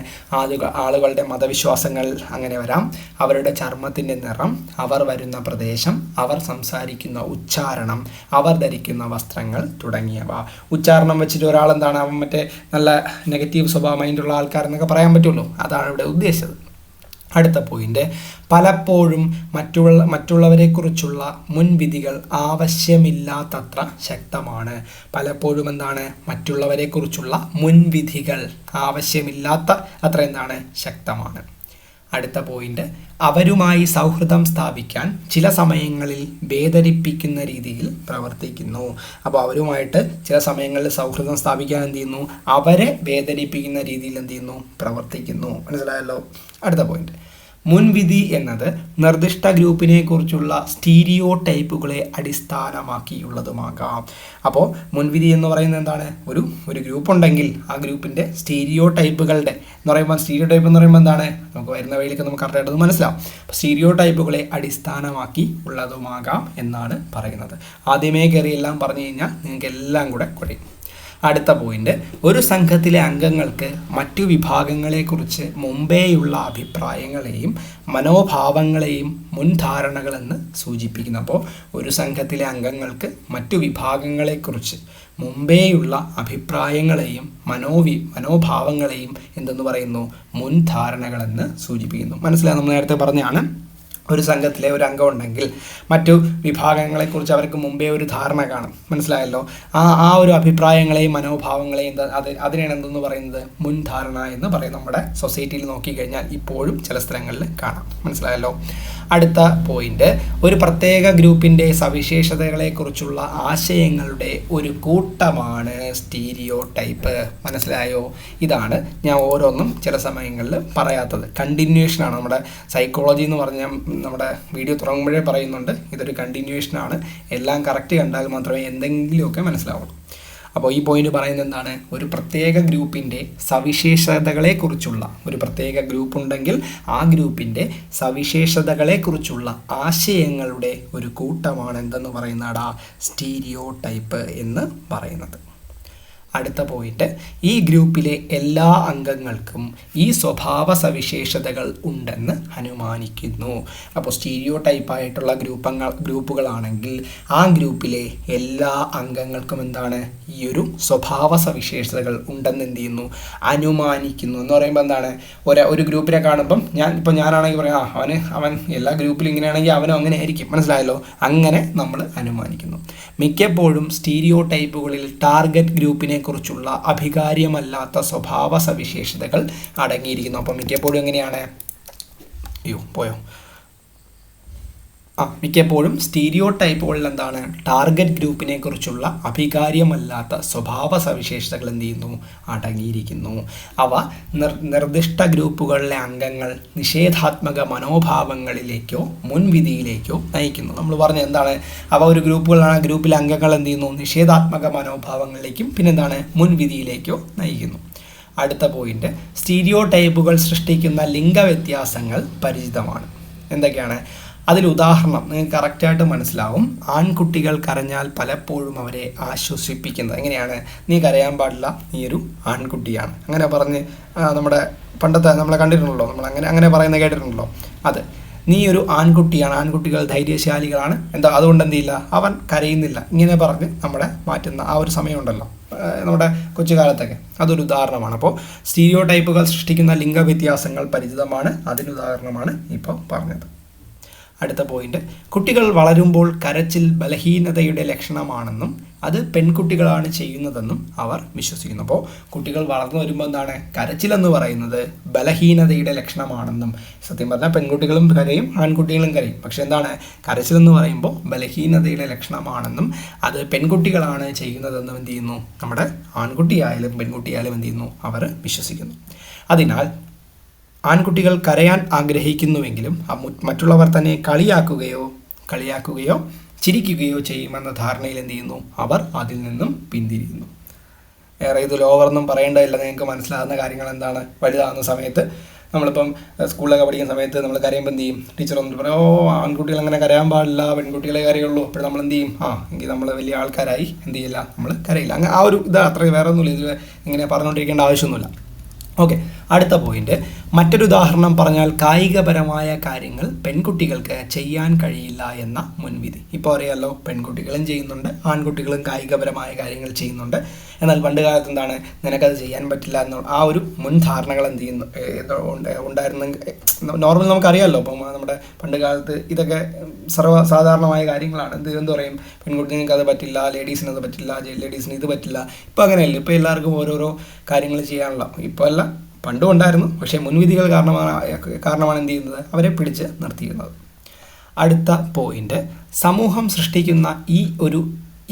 ആളുകളുടെ മതവിശ്വാസങ്ങൾ അങ്ങനെ വരാം, അവരുടെ ചർമ്മത്തിൻ്റെ നിറം, അവർ വരുന്ന പ്രദേശം, അവർ സംസാരിക്കുന്ന ഉച്ചാരണം, അവർ ധരിക്കുന്ന വസ്ത്രങ്ങൾ തുടങ്ങിയവ. ഉച്ചാരണം വെച്ചിട്ട് ഒരാളെന്താണ്, അവൻ മറ്റേ നല്ല നെഗറ്റീവ് സ്വഭാവ മൈൻഡുള്ള ആൾക്കാരെന്നൊക്കെ പറയാൻ പറ്റുമല്ലോ, അതാണ് ഇവിടെ ഉദ്ദേശിച്ചത്. അടുത്ത പോയിന്റ്, പലപ്പോഴും മറ്റുള്ളവരെക്കുറിച്ചുള്ള മുൻവിധികൾ ആവശ്യമില്ലാത്തത്ര ശക്തമാണ്. പലപ്പോഴും എന്താണ്, മറ്റുള്ളവരെക്കുറിച്ചുള്ള മുൻവിധികൾ ആവശ്യമില്ലാത്ത അത്ര എന്താണ്, ശക്തമാണ്. അടുത്ത പോയിന്റ്, അവരുമായി സൗഹൃദം സ്ഥാപിക്കാൻ ചില സമയങ്ങളിൽ വേദനിപ്പിക്കുന്ന രീതിയിൽ പ്രവർത്തിക്കുന്നു. അപ്പോൾ അവരുമായിട്ട് ചില സമയങ്ങളിൽ സൗഹൃദം സ്ഥാപിക്കാൻ എന്ത് ചെയ്യുന്നു, അവരെ വേദനിപ്പിക്കുന്ന രീതിയിൽ എന്ത് ചെയ്യുന്നു, പ്രവർത്തിക്കുന്നു. മനസ്സിലായല്ലോ. അടുത്ത പോയിന്റ്, മുൻവിധി എന്നത് നിർദ്ദിഷ്ട ഗ്രൂപ്പിനെ കുറിച്ചുള്ള സ്റ്റീരിയോ ടൈപ്പുകളെ അടിസ്ഥാനമാക്കിയുള്ളതുമാകാം. അപ്പോൾ മുൻവിധി എന്ന് പറയുന്നത് എന്താണ്, ഒരു ഗ്രൂപ്പ് ഉണ്ടെങ്കിൽ ആ ഗ്രൂപ്പിൻ്റെ സ്റ്റീരിയോ ടൈപ്പുകളുടെ എന്ന് പറയുമ്പോൾ, സ്റ്റീരിയോ ടൈപ്പ് എന്ന് പറയുമ്പോൾ എന്താണ്, നമുക്ക് വരുന്ന വഴിയിലേക്ക് നമുക്ക് കറക്റ്റായിട്ട് മനസ്സിലാവും. അപ്പോൾ സ്റ്റീരിയോ ടൈപ്പുകളെ അടിസ്ഥാനമാക്കി ഉള്ളതുമാകാം എന്നാണ് പറയുന്നത്. ആദ്യമേ കയറി എല്ലാം പറഞ്ഞു കഴിഞ്ഞാൽ നിങ്ങൾക്ക് എല്ലാം കൂടെ കുഴയും. അടുത്ത പോയിന്റ്, ഒരു സംഘത്തിലെ അംഗങ്ങൾക്ക് മറ്റു വിഭാഗങ്ങളെക്കുറിച്ച് മുമ്പേയുള്ള അഭിപ്രായങ്ങളെയും മനോഭാവങ്ങളെയും മുൻധാരണകളെന്ന് സൂചിപ്പിക്കുന്നു. അപ്പോൾ ഒരു സംഘത്തിലെ അംഗങ്ങൾക്ക് മറ്റു വിഭാഗങ്ങളെക്കുറിച്ച് മുമ്പേയുള്ള അഭിപ്രായങ്ങളെയും മനോഭാവങ്ങളെയും എന്തെന്ന് പറയുന്നു, മുൻധാരണകളെന്ന് സൂചിപ്പിക്കുന്നു. മനസ്സിലായി, നമ്മൾ നേരത്തെ പറഞ്ഞാണ്, ഒരു സംഘത്തിലെ ഒരു അംഗം ഉണ്ടെങ്കിൽ മറ്റു വിഭാഗങ്ങളെക്കുറിച്ച് അവർക്ക് മുമ്പേ ഒരു ധാരണ കാണും. മനസ്സിലായല്ലോ. ആ ഒരു അഭിപ്രായങ്ങളെയും മനോഭാവങ്ങളെയും അതിനാണ് എന്തെന്ന് പറയുന്നത്, മുൻധാരണ എന്ന് പറയും. നമ്മുടെ സൊസൈറ്റിയിൽ നോക്കിക്കഴിഞ്ഞാൽ ഇപ്പോഴും ചില സ്ഥലങ്ങളിൽ കാണാം. മനസ്സിലായല്ലോ. അടുത്ത പോയിന്റ്, ഒരു പ്രത്യേക ഗ്രൂപ്പിൻ്റെ സവിശേഷതകളെക്കുറിച്ചുള്ള ആശയങ്ങളുടെ ഒരു കൂട്ടമാണ് സ്റ്റീരിയോ ടൈപ്പ്. മനസ്സിലായോ? ഇതാണ് ഞാൻ ഓരോന്നും ചില സമയങ്ങളിൽ പറയാത്തത്. കണ്ടിന്യൂഷനാണ്. നമ്മുടെ സൈക്കോളജി എന്ന് പറഞ്ഞാൽ നമ്മുടെ വീഡിയോ തുടങ്ങുമ്പോഴേ പറയുന്നുണ്ട്, ഇതൊരു കണ്ടിന്യൂഷനാണ്. എല്ലാം കറക്റ്റ് കണ്ടാൽ മാത്രമേ എന്തെങ്കിലുമൊക്കെ മനസ്സിലാവുള്ളൂ. അപ്പോൾ ഈ പോയിന്റ് പറയുന്നത് എന്താണ്? ഒരു പ്രത്യേക ഗ്രൂപ്പിൻ്റെ സവിശേഷതകളെക്കുറിച്ചുള്ള, ഒരു പ്രത്യേക ഗ്രൂപ്പ് ഉണ്ടെങ്കിൽ ആ ഗ്രൂപ്പിൻ്റെ സവിശേഷതകളെക്കുറിച്ചുള്ള ആശയങ്ങളുടെ ഒരു കൂട്ടമാണ് എന്തെന്ന് പറയുന്നതാ സ്റ്റീരിയോ ടൈപ്പ് എന്ന് പറയുന്നത്. അടുത്ത പോയിന്റ്, ഈ ഗ്രൂപ്പിലെ എല്ലാ അംഗങ്ങൾക്കും ഈ സ്വഭാവ സവിശേഷതകൾ ഉണ്ടെന്ന് അനുമാനിക്കുന്നു. അപ്പോൾ സ്റ്റീരിയോ ടൈപ്പായിട്ടുള്ള ഗ്രൂപ്പുകളാണെങ്കിൽ ആ ഗ്രൂപ്പിലെ എല്ലാ അംഗങ്ങൾക്കും എന്താണ്? ഈ ഒരു സ്വഭാവ സവിശേഷതകൾ ഉണ്ടെന്ന് എന്ത് ചെയ്യുന്നു? അനുമാനിക്കുന്നു. എന്ന് പറയുമ്പോൾ എന്താണ്? ഒരു ഗ്രൂപ്പിനെ കാണുമ്പം ഞാനാണെങ്കിൽ പറയാം അവൻ എല്ലാ ഗ്രൂപ്പിലും ഇങ്ങനെയാണെങ്കിൽ അവനും അങ്ങനെ ആയിരിക്കും. മനസ്സിലായല്ലോ? അങ്ങനെ നമ്മൾ അനുമാനിക്കുന്നു. മിക്കപ്പോഴും സ്റ്റീരിയോ ടൈപ്പുകളിൽ ടാർഗറ്റ് ഗ്രൂപ്പിനെ കുറിച്ചുള്ള അഭികാര്യമല്ലാത്ത സ്വഭാവ സവിശേഷതകൾ അടങ്ങിയിരിക്കുന്നു. അപ്പം മിക്കപ്പോഴും എങ്ങനെയാണ്? മിക്കപ്പോഴും സ്റ്റീരിയോ ടൈപ്പുകളിൽ എന്താണ്? ടാർഗറ്റ് ഗ്രൂപ്പിനെ കുറിച്ചുള്ള അഭികാര്യമല്ലാത്ത സ്വഭാവ സവിശേഷതകൾ എന്ത് ചെയ്യുന്നു? അടങ്ങിയിരിക്കുന്നു. അവ നിർദ്ദിഷ്ട ഗ്രൂപ്പുകളിലെ അംഗങ്ങൾ നിഷേധാത്മക മനോഭാവങ്ങളിലേക്കോ മുൻവിധിയിലേക്കോ നയിക്കുന്നു. നമ്മൾ പറഞ്ഞ എന്താണ്? അവ ഒരു ഗ്രൂപ്പുകളാണ്, ഗ്രൂപ്പിലെ അംഗങ്ങൾ എന്ത് ചെയ്യുന്നു? നിഷേധാത്മക മനോഭാവങ്ങളിലേക്കും പിന്നെന്താണ്? മുൻവിധിയിലേക്കോ നയിക്കുന്നു. അടുത്ത പോയിന്റ്, സ്റ്റീരിയോ ടൈപ്പുകൾ സൃഷ്ടിക്കുന്ന ലിംഗവ്യത്യാസങ്ങൾ പരിചിതമാണ്. എന്തൊക്കെയാണ്? അതിൽ ഉദാഹരണം നിങ്ങൾക്ക് കറക്റ്റായിട്ട് മനസ്സിലാവും. ആൺകുട്ടികൾ കരഞ്ഞാൽ പലപ്പോഴും അവരെ ആശ്വസിപ്പിക്കുന്നത് എങ്ങനെയാണ്? നീ കരയാൻ പാടില്ല, നീ ഒരു ആൺകുട്ടിയാണ്. അങ്ങനെ പറഞ്ഞ് നമ്മുടെ പണ്ടത്തെ നമ്മളെ കണ്ടിട്ടുണ്ടല്ലോ, അങ്ങനെ പറയുന്നത് കേട്ടിട്ടുണ്ടല്ലോ. അത് നീ ഒരു ആൺകുട്ടിയാണ്, ആൺകുട്ടികൾ ധൈര്യശാലികളാണ്, അതുകൊണ്ട് എന്ത് ചെയ്യില്ല, അവൻ കരയുന്നില്ല, ഇങ്ങനെ പറഞ്ഞ് നമ്മളെ മാറ്റുന്ന ആ ഒരു സമയമുണ്ടല്ലോ നമ്മുടെ കൊച്ചുകാലത്തൊക്കെ. അതൊരു ഉദാഹരണമാണ്. അപ്പോൾ സ്റ്റീരിയോ ടൈപ്പുകൾ സൃഷ്ടിക്കുന്ന ലിംഗവ്യത്യാസങ്ങൾ പരിചിതമാണ്. അതിനുദാഹരണമാണ് ഇപ്പോൾ പറഞ്ഞത്. അടുത്ത പോയിന്റ്, കുട്ടികൾ വളരുമ്പോൾ കരച്ചിൽ ബലഹീനതയുടെ ലക്ഷണമാണെന്നും അത് പെൺകുട്ടികളാണ് ചെയ്യുന്നതെന്നും അവർ വിശ്വസിക്കുന്നു. അപ്പോൾ കുട്ടികൾ വളർന്നു വരുമ്പോൾ എന്താണ്? കരച്ചിലെന്ന് പറയുന്നത് ബലഹീനതയുടെ ലക്ഷണമാണെന്നും, സത്യം പറഞ്ഞാൽ പെൺകുട്ടികളും കരയും ആൺകുട്ടികളും കരയും, പക്ഷെ എന്താണ്? കരച്ചിലെന്ന് പറയുമ്പോൾ ബലഹീനതയുടെ ലക്ഷണമാണെന്നും അത് പെൺകുട്ടികളാണ് ചെയ്യുന്നതെന്നും എന്ത് ചെയ്യുന്നു? നമ്മുടെ ആൺകുട്ടിയായാലും പെൺകുട്ടിയായാലും എന്ത് ചെയ്യുന്നു? അവർ വിശ്വസിക്കുന്നു. അതിനാൽ ആൺകുട്ടികൾ കരയാൻ ആഗ്രഹിക്കുന്നുവെങ്കിലും മറ്റുള്ളവർ തന്നെ കളിയാക്കുകയോ ചിരിക്കുകയോ ചെയ്യുമെന്ന ധാരണയിൽ എന്ത് ചെയ്യുന്നു? അവർ അതിൽ നിന്നും പിന്തിരിയുന്നു. വേറെ ഇതിൽ ഓവർന്നും പറയേണ്ടതില്ല, നിങ്ങൾക്ക് മനസ്സിലാകുന്ന കാര്യങ്ങൾ എന്താണ്? വലുതാകുന്ന സമയത്ത് നമ്മളിപ്പം സ്കൂളിലൊക്കെ പഠിക്കുന്ന സമയത്ത് നമ്മൾ കരയുമ്പോൾ എന്ത് ചെയ്യും? ടീച്ചർ വന്നിട്ട് പറയും, ആൺകുട്ടികൾ അങ്ങനെ കരയാൻ പാടില്ല, പെൺകുട്ടികളെ കരയുള്ളൂ. അപ്പോൾ നമ്മൾ എന്ത് ചെയ്യും? എങ്കിൽ നമ്മൾ വലിയ ആൾക്കാരായി എന്ത് ചെയ്യില്ല, നമ്മൾ കരയില്ല. അങ്ങനെ ആ ഒരു ഇത് അത്ര വേറെ ഒന്നുമില്ല, ഇത് ഇങ്ങനെ പറഞ്ഞുകൊണ്ടിരിക്കേണ്ട ആവശ്യമൊന്നുമില്ല. ഓക്കെ. അടുത്ത പോയിന്റ്, മറ്റൊരു ഉദാഹരണം പറഞ്ഞാൽ കായികപരമായ കാര്യങ്ങൾ പെൺകുട്ടികൾക്ക് ചെയ്യാൻ കഴിയില്ല എന്ന മുൻവിധി. ഇപ്പോൾ അറിയാമല്ലോ, പെൺകുട്ടികളും ചെയ്യുന്നുണ്ട്, ആൺകുട്ടികളും കായികപരമായ കാര്യങ്ങൾ ചെയ്യുന്നുണ്ട്. എന്നാൽ പണ്ട് കാലത്ത് എന്താണ്? നിനക്കത് ചെയ്യാൻ പറ്റില്ല എന്ന ആ ഒരു മുൻധാരണകൾ എന്ത് ചെയ്യുന്നു ഉണ്ടായിരുന്നെങ്കിൽ നോർമൽ നമുക്കറിയാമല്ലോ. അപ്പം നമ്മുടെ പണ്ട് കാലത്ത് ഇതൊക്കെ സർവ്വസാധാരണമായ കാര്യങ്ങളാണ്. എന്ത് പറയും? പെൺകുട്ടികൾക്ക് അത് പറ്റില്ല, ലേഡീസിന് അത് പറ്റില്ല, ലേഡീസിന് ഇത് പറ്റില്ല. ഇപ്പോൾ അങ്ങനെയല്ല, ഇപ്പോൾ എല്ലാവർക്കും ഓരോരോ കാര്യങ്ങൾ ചെയ്യാനുള്ള. ഇപ്പോൾ അല്ല, പണ്ടും ഉണ്ടായിരുന്നു, പക്ഷേ മുൻവിധികൾ കാരണമാണ് എന്ത് ചെയ്യുന്നത്? അവരെ പിടിച്ച് നിർത്തിയിരുന്നത്. അടുത്ത പോയിന്റ്, സമൂഹം സൃഷ്ടിക്കുന്ന ഈ ഒരു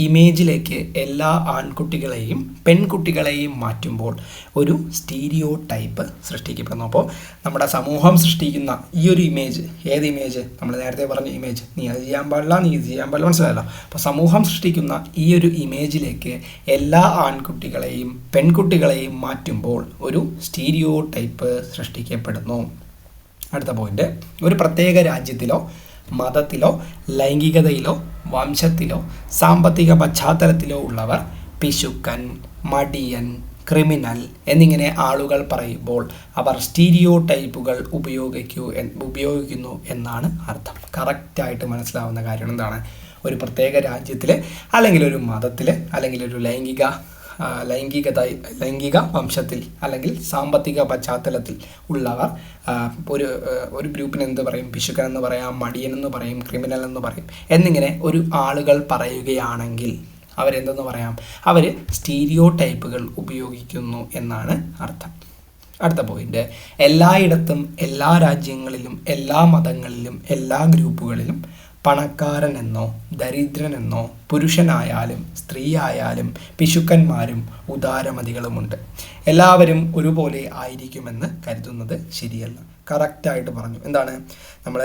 ഇമേജിലേക്ക് എല്ലാ ആൺകുട്ടികളെയും പെൺകുട്ടികളെയും മാറ്റുമ്പോൾ ഒരു സ്റ്റീരിയോ ടൈപ്പ് സൃഷ്ടിക്കപ്പെടുന്നു. അപ്പോൾ നമ്മുടെ സമൂഹം സൃഷ്ടിക്കുന്ന ഈ ഒരു ഇമേജ്, ഏത് ഇമേജ്? നമ്മൾ നേരത്തെ പറഞ്ഞ ഇമേജ്, നീ അത് ചെയ്യാൻ പാടില്ല, നീ ഇത് ചെയ്യാൻ പാടില്ല, മനസ്സിലായല്ലോ. അപ്പോൾ സമൂഹം സൃഷ്ടിക്കുന്ന ഈ ഒരു ഇമേജിലേക്ക് എല്ലാ ആൺകുട്ടികളെയും പെൺകുട്ടികളെയും മാറ്റുമ്പോൾ ഒരു സ്റ്റീരിയോ ടൈപ്പ് സൃഷ്ടിക്കപ്പെടുന്നു. അടുത്ത പോയിന്റ്, ഒരു പ്രത്യേക രാജ്യത്തിലോ മതത്തിലോ ലൈംഗികതയിലോ വംശത്തിലോ സാമ്പത്തിക പശ്ചാത്തലത്തിലോ ഉള്ളവർ പിശുക്കൻ, മടിയൻ, ക്രിമിനൽ എന്നിങ്ങനെ ആളുകൾ പറയുമ്പോൾ അവർ സ്റ്റീരിയോ ടൈപ്പുകൾ ഉപയോഗിക്കുന്നു എന്നാണ് അർത്ഥം. കറക്റ്റായിട്ട് മനസ്സിലാവുന്ന കാര്യം എന്താണ്? ഒരു പ്രത്യേക രാജ്യത്തിൽ അല്ലെങ്കിൽ ഒരു മതത്തിൽ അല്ലെങ്കിൽ ഒരു ലൈംഗിക വംശത്തിൽ അല്ലെങ്കിൽ സാമ്പത്തിക പശ്ചാത്തലത്തിൽ ഉള്ളവർ ഒരു ഗ്രൂപ്പിന് എന്ത് പറയും? പിശുക്കൻ എന്ന് പറയാം, മടിയൻ എന്ന് പറയും, ക്രിമിനൽ എന്ന് പറയും എന്നിങ്ങനെ ഒരു ആളുകൾ പറയുകയാണെങ്കിൽ അവരെന്തെന്ന് പറയാം? അവർ സ്റ്റീരിയോ ടൈപ്പുകൾ ഉപയോഗിക്കുന്നു എന്നാണ് അർത്ഥം. അടുത്ത പോയിന്റ്, എല്ലായിടത്തും എല്ലാ രാജ്യങ്ങളിലും എല്ലാ മതങ്ങളിലും എല്ലാ ഗ്രൂപ്പുകളിലും പണക്കാരനെന്നോ ദരിദ്രനെന്നോ പുരുഷനായാലും സ്ത്രീയായാലും പിശുക്കന്മാരും ഉദാരമതികളുമുണ്ട്. എല്ലാവരും ഒരുപോലെ ആയിരിക്കുമെന്ന് കരുതുന്നത് ശരിയല്ല. കറക്റ്റായിട്ട് പറഞ്ഞു. എന്താണ് നമ്മൾ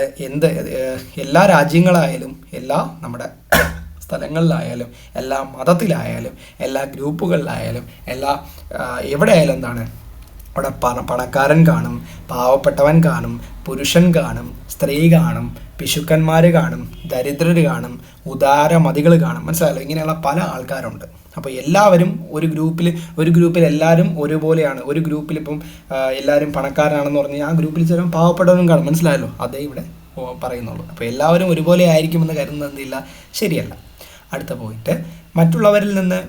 എല്ലാ രാജ്യങ്ങളായാലും എല്ലാ നമ്മുടെ സ്ഥലങ്ങളിലായാലും എല്ലാ മതത്തിലായാലും എല്ലാ ഗ്രൂപ്പുകളിലായാലും എവിടെയായാലും എന്താണ് അവിടെ പണക്കാരൻ കാണും, പാവപ്പെട്ടവൻ കാണും, പുരുഷൻ കാണും, സ്ത്രീ കാണും, പിശുക്കന്മാർ കാണും, ദരിദ്രർ കാണും, ഉദാരമതികൾ കാണും. മനസ്സിലായല്ലോ? ഇങ്ങനെയുള്ള പല ആൾക്കാരുണ്ട്. അപ്പോൾ എല്ലാവരും ഒരു ഗ്രൂപ്പിൽ എല്ലാവരും ഒരുപോലെയാണ്. ഒരു ഗ്രൂപ്പിൽ ഇപ്പം എല്ലാവരും പണക്കാരാണെന്ന് പറഞ്ഞാൽ ആ ഗ്രൂപ്പിൽ ചിലപ്പോൾ പാവപ്പെട്ടവനും കാണും. മനസ്സിലായല്ലോ? അതേ ഇവിടെ പറയുന്നുള്ളൂ. അപ്പോൾ എല്ലാവരും ഒരുപോലെ ആയിരിക്കുമെന്ന് കരുതുന്നത് എന്തില്ല, ശരിയല്ല. അടുത്ത പോയിന്റ്, മറ്റുള്ളവരിൽ നിന്ന്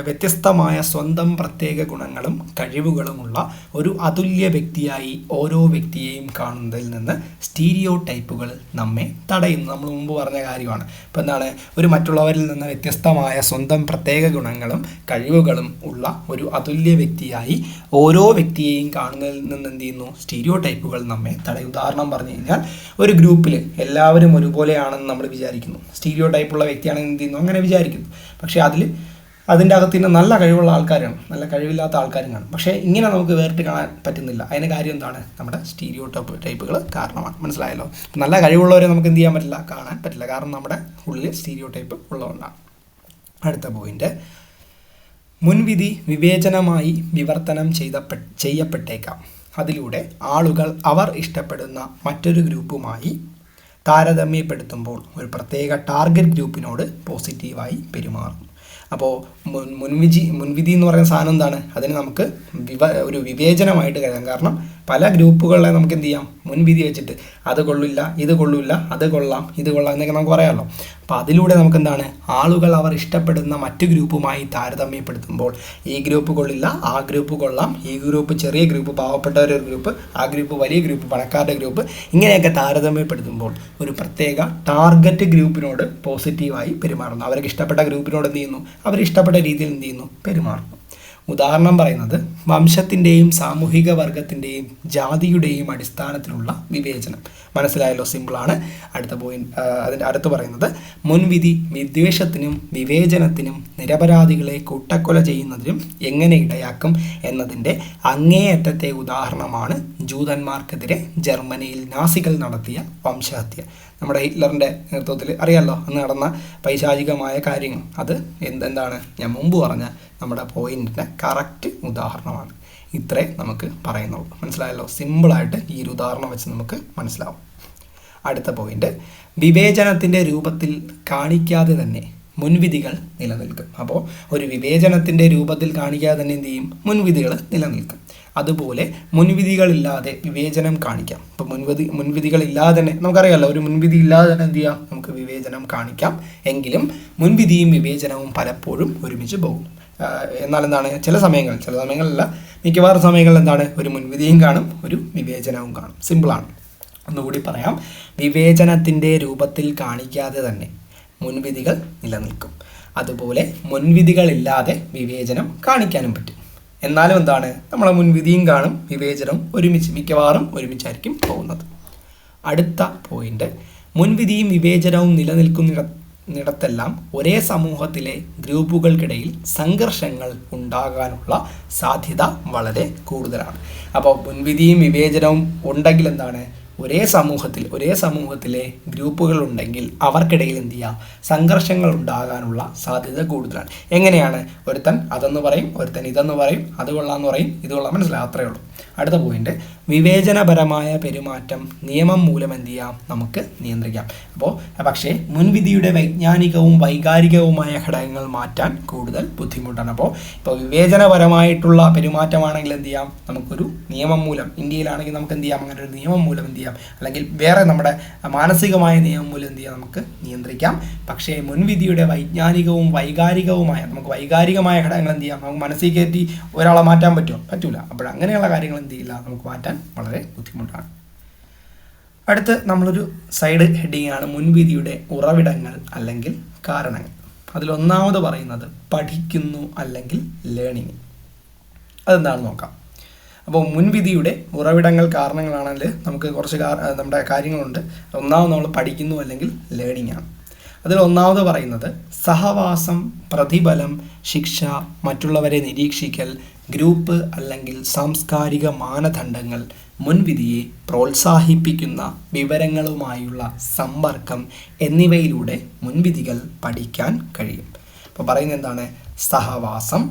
വ്യത്യസ്തമായ സ്വന്തം പ്രത്യേക ഗുണങ്ങളും കഴിവുകളുമുള്ള ഒരു അതുല്യ വ്യക്തിയായി ഓരോ വ്യക്തിയെയും കാണുന്നതിൽ നിന്ന് സ്റ്റീരിയോ ടൈപ്പുകൾ നമ്മെ തടയുന്നു. നമ്മൾ മുമ്പ് പറഞ്ഞ കാര്യമാണ്. ഇപ്പം എന്താണ്, മറ്റുള്ളവരിൽ നിന്ന് വ്യത്യസ്തമായ സ്വന്തം പ്രത്യേക ഗുണങ്ങളും കഴിവുകളും ഉള്ള ഒരു അതുല്യ വ്യക്തിയായി ഓരോ വ്യക്തിയെയും കാണുന്നതിൽ നിന്ന് എന്ത് ചെയ്യുന്നു, സ്റ്റീരിയോ ടൈപ്പുകൾ നമ്മെ തടയും. ഉദാഹരണം പറഞ്ഞു കഴിഞ്ഞാൽ, ഒരു ഗ്രൂപ്പിൽ എല്ലാവരും ഒരുപോലെയാണെന്ന് നമ്മൾ വിചാരിക്കുന്നു. സ്റ്റീരിയോ ടൈപ്പുള്ള വ്യക്തിയാണെന്ന് എന്ത് ചെയ്യുന്നു, അങ്ങനെ വിചാരിക്കുന്നു. പക്ഷേ അതിൻ്റെ അകത്ത് തന്നെ നല്ല കഴിവുള്ള ആൾക്കാരാണ്, നല്ല കഴിവില്ലാത്ത ആൾക്കാരും കാണും. പക്ഷേ ഇങ്ങനെ നമുക്ക് വേറിട്ട് കാണാൻ പറ്റുന്നില്ല. അതിന് കാര്യം എന്താണ്, നമ്മുടെ സ്റ്റീരിയോ ടൈപ്പുകൾ കാരണമാണ്. മനസ്സിലായല്ലോ? നല്ല കഴിവുള്ളവരെ നമുക്ക് എന്ത് ചെയ്യാൻ പറ്റില്ല, കാണാൻ പറ്റില്ല. കാരണം നമ്മുടെ ഉള്ളിൽ സ്റ്റീരിയോ ടൈപ്പ് ഉള്ളതുകൊണ്ടാണ്. അടുത്ത പോയിന്റ്, മുൻവിധി വിവേചനമായി വിവർത്തനം ചെയ്യപ്പെട്ടേക്കാം. അതിലൂടെ ആളുകൾ അവർ ഇഷ്ടപ്പെടുന്ന മറ്റൊരു ഗ്രൂപ്പുമായി താരതമ്യപ്പെടുത്തുമ്പോൾ ഒരു പ്രത്യേക ടാർഗറ്റ് ഗ്രൂപ്പിനോട് പോസിറ്റീവായി പെരുമാറും. അപ്പോൾ മുൻവിധി എന്ന് പറയുന്ന സാധനം എന്താണ്, അതിന് നമുക്ക് ഒരു വിവേചനമായിട്ട് കരുതാം. കാരണം പല ഗ്രൂപ്പുകളെ നമുക്ക് എന്ത് ചെയ്യാം, മുൻവിധി വെച്ചിട്ട് അത് കൊള്ളില്ല, ഇത് കൊള്ളില്ല, അത് കൊള്ളാം, ഇത് കൊള്ളാം എന്നൊക്കെ നമുക്ക് പറയാമല്ലോ. അപ്പോൾ അതിലൂടെ നമുക്ക് എന്താണ്, ആളുകൾ അവർ ഇഷ്ടപ്പെടുന്ന മറ്റു ഗ്രൂപ്പുമായി താരതമ്യപ്പെടുത്തുമ്പോൾ ഈ ഗ്രൂപ്പ് കൊള്ളില്ല, ആ ഗ്രൂപ്പ് കൊള്ളാം, ഈ ഗ്രൂപ്പ് ചെറിയ ഗ്രൂപ്പ്, പാവപ്പെട്ടവരുടെ ഗ്രൂപ്പ്, ആ ഗ്രൂപ്പ് വലിയ ഗ്രൂപ്പ്, പണക്കാരുടെ ഗ്രൂപ്പ്, ഇങ്ങനെയൊക്കെ താരതമ്യപ്പെടുത്തുമ്പോൾ ഒരു പ്രത്യേക ടാർഗറ്റ് ഗ്രൂപ്പിനോട് പോസിറ്റീവായി പെരുമാറുന്നു. അവർക്ക് ഇഷ്ടപ്പെട്ട ഗ്രൂപ്പിനോട് എന്ത് ചെയ്യുന്നു, അവർ ഇഷ്ടപ്പെട്ട രീതിയിൽ എന്ത് ചെയ്യുന്നു, പെരുമാറുന്നു. ഉദാഹരണം പറയുന്നത്, വംശത്തിൻ്റെയും സാമൂഹിക വർഗത്തിൻ്റെയും ജാതിയുടെയും അടിസ്ഥാനത്തിലുള്ള വിവേചനം. മനസ്സിലായല്ലോ? സിമ്പിളാണ്. അടുത്ത പോയിന്റ്, അതിൻ്റെ അടുത്ത് പറയുന്നത്, മുൻവിധി വിദ്വേഷത്തിനും വിവേചനത്തിനും നിരപരാധികളെ കൂട്ടക്കൊല ചെയ്യുന്നതിനും എങ്ങനെ ഇടയാക്കും എന്നതിൻ്റെ അങ്ങേയറ്റത്തെ ഉദാഹരണമാണ് ജൂതന്മാർക്കെതിരെ ജർമ്മനിയിൽ നാസികൾ നടത്തിയ വംശഹത്യ. നമ്മുടെ ഹിറ്റ്ലറിൻ്റെ നേതൃത്വത്തിൽ അറിയാമല്ലോ അന്ന് നടന്ന പൈശാചികമായ കാര്യങ്ങൾ. അത് എന്താണ്, ഞാൻ മുമ്പ് പറഞ്ഞ നമ്മുടെ പോയിന്റിൻ്റെ കറക്റ്റ് ഉദാഹരണമാണ്. ഇത്രേ നമുക്ക് പറയുന്നുള്ളൂ. മനസ്സിലായല്ലോ? സിമ്പിളായിട്ട് ഈ ഒരു ഉദാഹരണം വെച്ച് നമുക്ക് മനസ്സിലാവും. അടുത്ത പോയിന്റ്, വിവേചനത്തിൻ്റെ രൂപത്തിൽ കാണിക്കാതെ തന്നെ മുൻവിധികൾ നിലനിൽക്കും. അപ്പോൾ ഒരു വിവേചനത്തിൻ്റെ രൂപത്തിൽ കാണിക്കാതെ തന്നെ എന്ത് ചെയ്യും, മുൻവിധികൾ നിലനിൽക്കും. അതുപോലെ മുൻവിധികളില്ലാതെ വിവേചനം കാണിക്കാം. ഇപ്പോൾ മുൻവിധികളില്ലാതെ തന്നെ നമുക്കറിയാമല്ലോ, ഒരു മുൻവിധി ഇല്ലാതെ തന്നെ എന്ത് ചെയ്യാം, നമുക്ക് വിവേചനം കാണിക്കാം. എങ്കിലും മുൻവിധിയും വിവേചനവും പലപ്പോഴും ഒരുമിച്ച് പോകും. എന്നാൽ എന്താണ്, ചില സമയങ്ങളിലല്ല, മിക്കവാറും സമയങ്ങളിൽ എന്താണ്, ഒരു മുൻവിധിയും കാണും, ഒരു വിവേചനവും കാണും. സിമ്പിളാണ്. ഒന്നുകൂടി പറയാം, വിവേചനത്തിൻ്റെ രൂപത്തിൽ കാണിക്കാതെ തന്നെ മുൻവിധികൾ നിലനിൽക്കും. അതുപോലെ മുൻവിധികളില്ലാതെ വിവേചനം കാണിക്കാനും പറ്റും. എന്നാലും എന്താണ്, നമ്മളെ മുൻവിധിയും കാണും, വിവേചനവും മിക്കവാറും ഒരുമിച്ചായിരിക്കും പോകുന്നത്. അടുത്ത പോയിന്റ്, മുൻവിധിയും വിവേചനവും നിലനിൽക്കുന്നിടത്തെല്ലാം ഒരേ സമൂഹത്തിലെ ഗ്രൂപ്പുകൾക്കിടയിൽ സംഘർഷങ്ങൾ ഉണ്ടാകാനുള്ള സാധ്യത വളരെ കൂടുതലാണ്. അപ്പോൾ മുൻവിധിയും വിവേചനവും ഉണ്ടെങ്കിൽ എന്താണ്, ഒരേ സമൂഹത്തിലെ ഗ്രൂപ്പുകൾ ഉണ്ടെങ്കിൽ അവർക്കിടയിൽ എന്ത് ചെയ്യാം, സംഘർഷങ്ങൾ ഉണ്ടാകാനുള്ള സാധ്യത കൂടുതലാണ്. എങ്ങനെയാണ്, ഒരുത്തൻ അതെന്ന് പറയും, ഒരുത്തൻ ഇതെന്ന് പറയും, അത് കൊള്ളാമെന്ന് പറയും, ഇത് കൊള്ളാം. മനസ്സിലായി? അത്രയേ ഉള്ളൂ. അടുത്ത പോയിന്റ്, വിവേചനപരമായ പെരുമാറ്റം നിയമം മൂലം എന്ത് ചെയ്യാം, നമുക്ക് നിയന്ത്രിക്കാം. പക്ഷേ മുൻവിധിയുടെ വൈജ്ഞാനികവും വൈകാരികവുമായ ഘടകങ്ങൾ മാറ്റാൻ കൂടുതൽ ബുദ്ധിമുട്ടാണ്. ഇപ്പോൾ വിവേചനപരമായിട്ടുള്ള പെരുമാറ്റമാണെങ്കിൽ എന്ത് ചെയ്യാം, നമുക്കൊരു നിയമം മൂലം, ഇന്ത്യയിലാണെങ്കിൽ നമുക്ക് എന്ത് ചെയ്യാം, അങ്ങനെ ഒരു നിയമം മൂലം എന്ത് ചെയ്യാം, അല്ലെങ്കിൽ വേറെ നമ്മുടെ മാനസികമായ നിയമം മൂലം എന്ത് ചെയ്യാം, നമുക്ക് നിയന്ത്രിക്കാം. പക്ഷേ മുൻവിധിയുടെ വൈജ്ഞാനികവും വൈകാരികവുമായ, നമുക്ക് വൈകാരികമായ ഘടകങ്ങൾ എന്ത് ചെയ്യാം, നമുക്ക് മനസ്സിൽ കയറ്റി ഒരാളെ മാറ്റാൻ പറ്റുമോ, പറ്റൂല. അപ്പോൾ അങ്ങനെയുള്ള കാര്യങ്ങൾ എന്ത് ചെയ്യില്ല, നമുക്ക് മാറ്റാൻ വളരെ ബുദ്ധിമുട്ടാണ്. അടുത്ത് നമ്മളൊരു സൈഡ് ഹെഡിങ് ആണ് മുൻവിധിയുടെ ഉറവിടങ്ങൾ അല്ലെങ്കിൽ കാരണങ്ങൾ. അതിലൊന്നാമത് പറയുന്നത് പഠിക്കുന്നു അല്ലെങ്കിൽ ലേണിങ്. അതെന്താണെന്ന് നോക്കാം. അപ്പോൾ മുൻവിധിയുടെ ഉറവിടങ്ങൾ കാരണങ്ങളാണെങ്കിൽ നമുക്ക് കുറച്ച് നമ്മുടെ കാര്യങ്ങളുണ്ട്. ഒന്നാമത് നമ്മൾ പഠിക്കുന്നു അല്ലെങ്കിൽ ലേണിംഗ് ആണ്. അതിൽ ഒന്നാമത് പറയുന്നത് സഹവാസം, പ്രതിഫലം, ശിക്ഷ, മറ്റുള്ളവരെ നിരീക്ഷിക്കൽ, ഗ്രൂപ്പ് അല്ലെങ്കിൽ സാംസ്കാരിക മാനദണ്ഡങ്ങൾ, മുൻവിധിയെ പ്രോത്സാഹിപ്പിക്കുന്ന വിവരങ്ങളുമായുള്ള സമ്പർക്കം എന്നിവയിലൂടെ മുൻവിധികൾ പഠിക്കാൻ കഴിയും. അപ്പോൾ പറയുന്നത് എന്താണ്? സഹവാസം,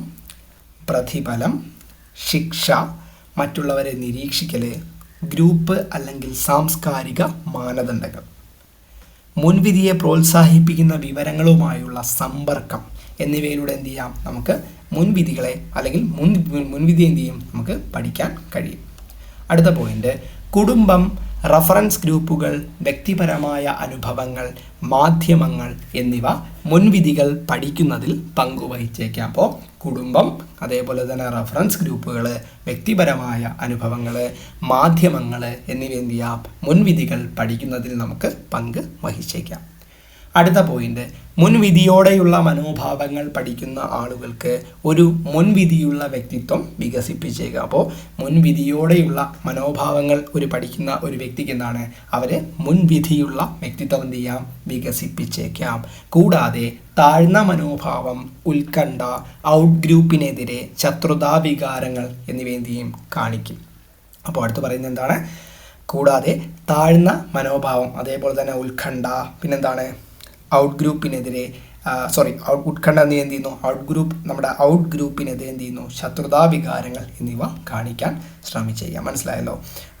പ്രതിഫലം, ശിക്ഷ, മറ്റുള്ളവരെ നിരീക്ഷിക്കൽ, ഗ്രൂപ്പ് അല്ലെങ്കിൽ സാംസ്കാരിക മാനദണ്ഡങ്ങൾ, മുൻവിധിയെ പ്രോത്സാഹിപ്പിക്കുന്ന വിവരങ്ങളുമായുള്ള സമ്പർക്കം എന്നിവയിലൂടെ എന്ത് ചെയ്യാം? നമുക്ക് മുൻവിധികളെ അല്ലെങ്കിൽ മുൻവിധി എന്ത് ചെയ്യും? നമുക്ക് പഠിക്കാൻ കഴിയും. അടുത്ത പോയിന്റ്, കുടുംബം, റഫറൻസ് ഗ്രൂപ്പുകൾ, വ്യക്തിപരമായ അനുഭവങ്ങൾ, മാധ്യമങ്ങൾ എന്നിവ മുൻവിധികൾ പഠിക്കുന്നതിൽ പങ്കുവഹിച്ചേക്കാം. അപ്പോൾ കുടുംബം, അതേപോലെ തന്നെ റഫറൻസ് ഗ്രൂപ്പുകൾ, വ്യക്തിപരമായ അനുഭവങ്ങൾ, മാധ്യമങ്ങൾ എന്നിവ എന്ത് ചെയ്യാം? മുൻവിധികൾ പഠിക്കുന്നതിൽ നമുക്ക് പങ്ക് വഹിച്ചേക്കാം. അടുത്ത പോയിന്റ്, മുൻവിധിയോടെയുള്ള മനോഭാവങ്ങൾ പഠിക്കുന്ന ആളുകൾക്ക് ഒരു മുൻവിധിയുള്ള വ്യക്തിത്വം വികസിപ്പിച്ചേക്കാം. അപ്പോൾ മുൻവിധിയോടെയുള്ള മനോഭാവങ്ങൾ പഠിക്കുന്ന ഒരു വ്യക്തിക്ക് എന്താണ്? അവർ മുൻവിധിയുള്ള വ്യക്തിത്വം എന്ത് ചെയ്യാം? വികസിപ്പിച്ചേക്കാം. കൂടാതെ താഴ്ന്ന മനോഭാവം, ഉത്കണ്ഠ, ഔട്ട് ഗ്രൂപ്പിനെതിരെ ശത്രുതാ വികാരങ്ങൾ എന്നിവ എന്ത് ചെയ്യും? കാണിക്കും. അപ്പോൾ അടുത്ത് പറയുന്നത് എന്താണ്? കൂടാതെ താഴ്ന്ന മനോഭാവം, അതേപോലെ തന്നെ ഉത്കണ്ഠ, പിന്നെന്താണ്? ഔട്ട് ഗ്രൂപ്പിനെതിരെ ഉത്കണ്ഠ എന്ത് ചെയ്യുന്നു? നമ്മുടെ ഔട്ട് ഗ്രൂപ്പിനെതിരെ എന്ത് ചെയ്യുന്നു? ശത്രുതാ വികാരങ്ങൾ എന്നിവ കാണിക്കാൻ ശ്രമിച്ചേക്കാം. മനസ്സിലായല്ലോ?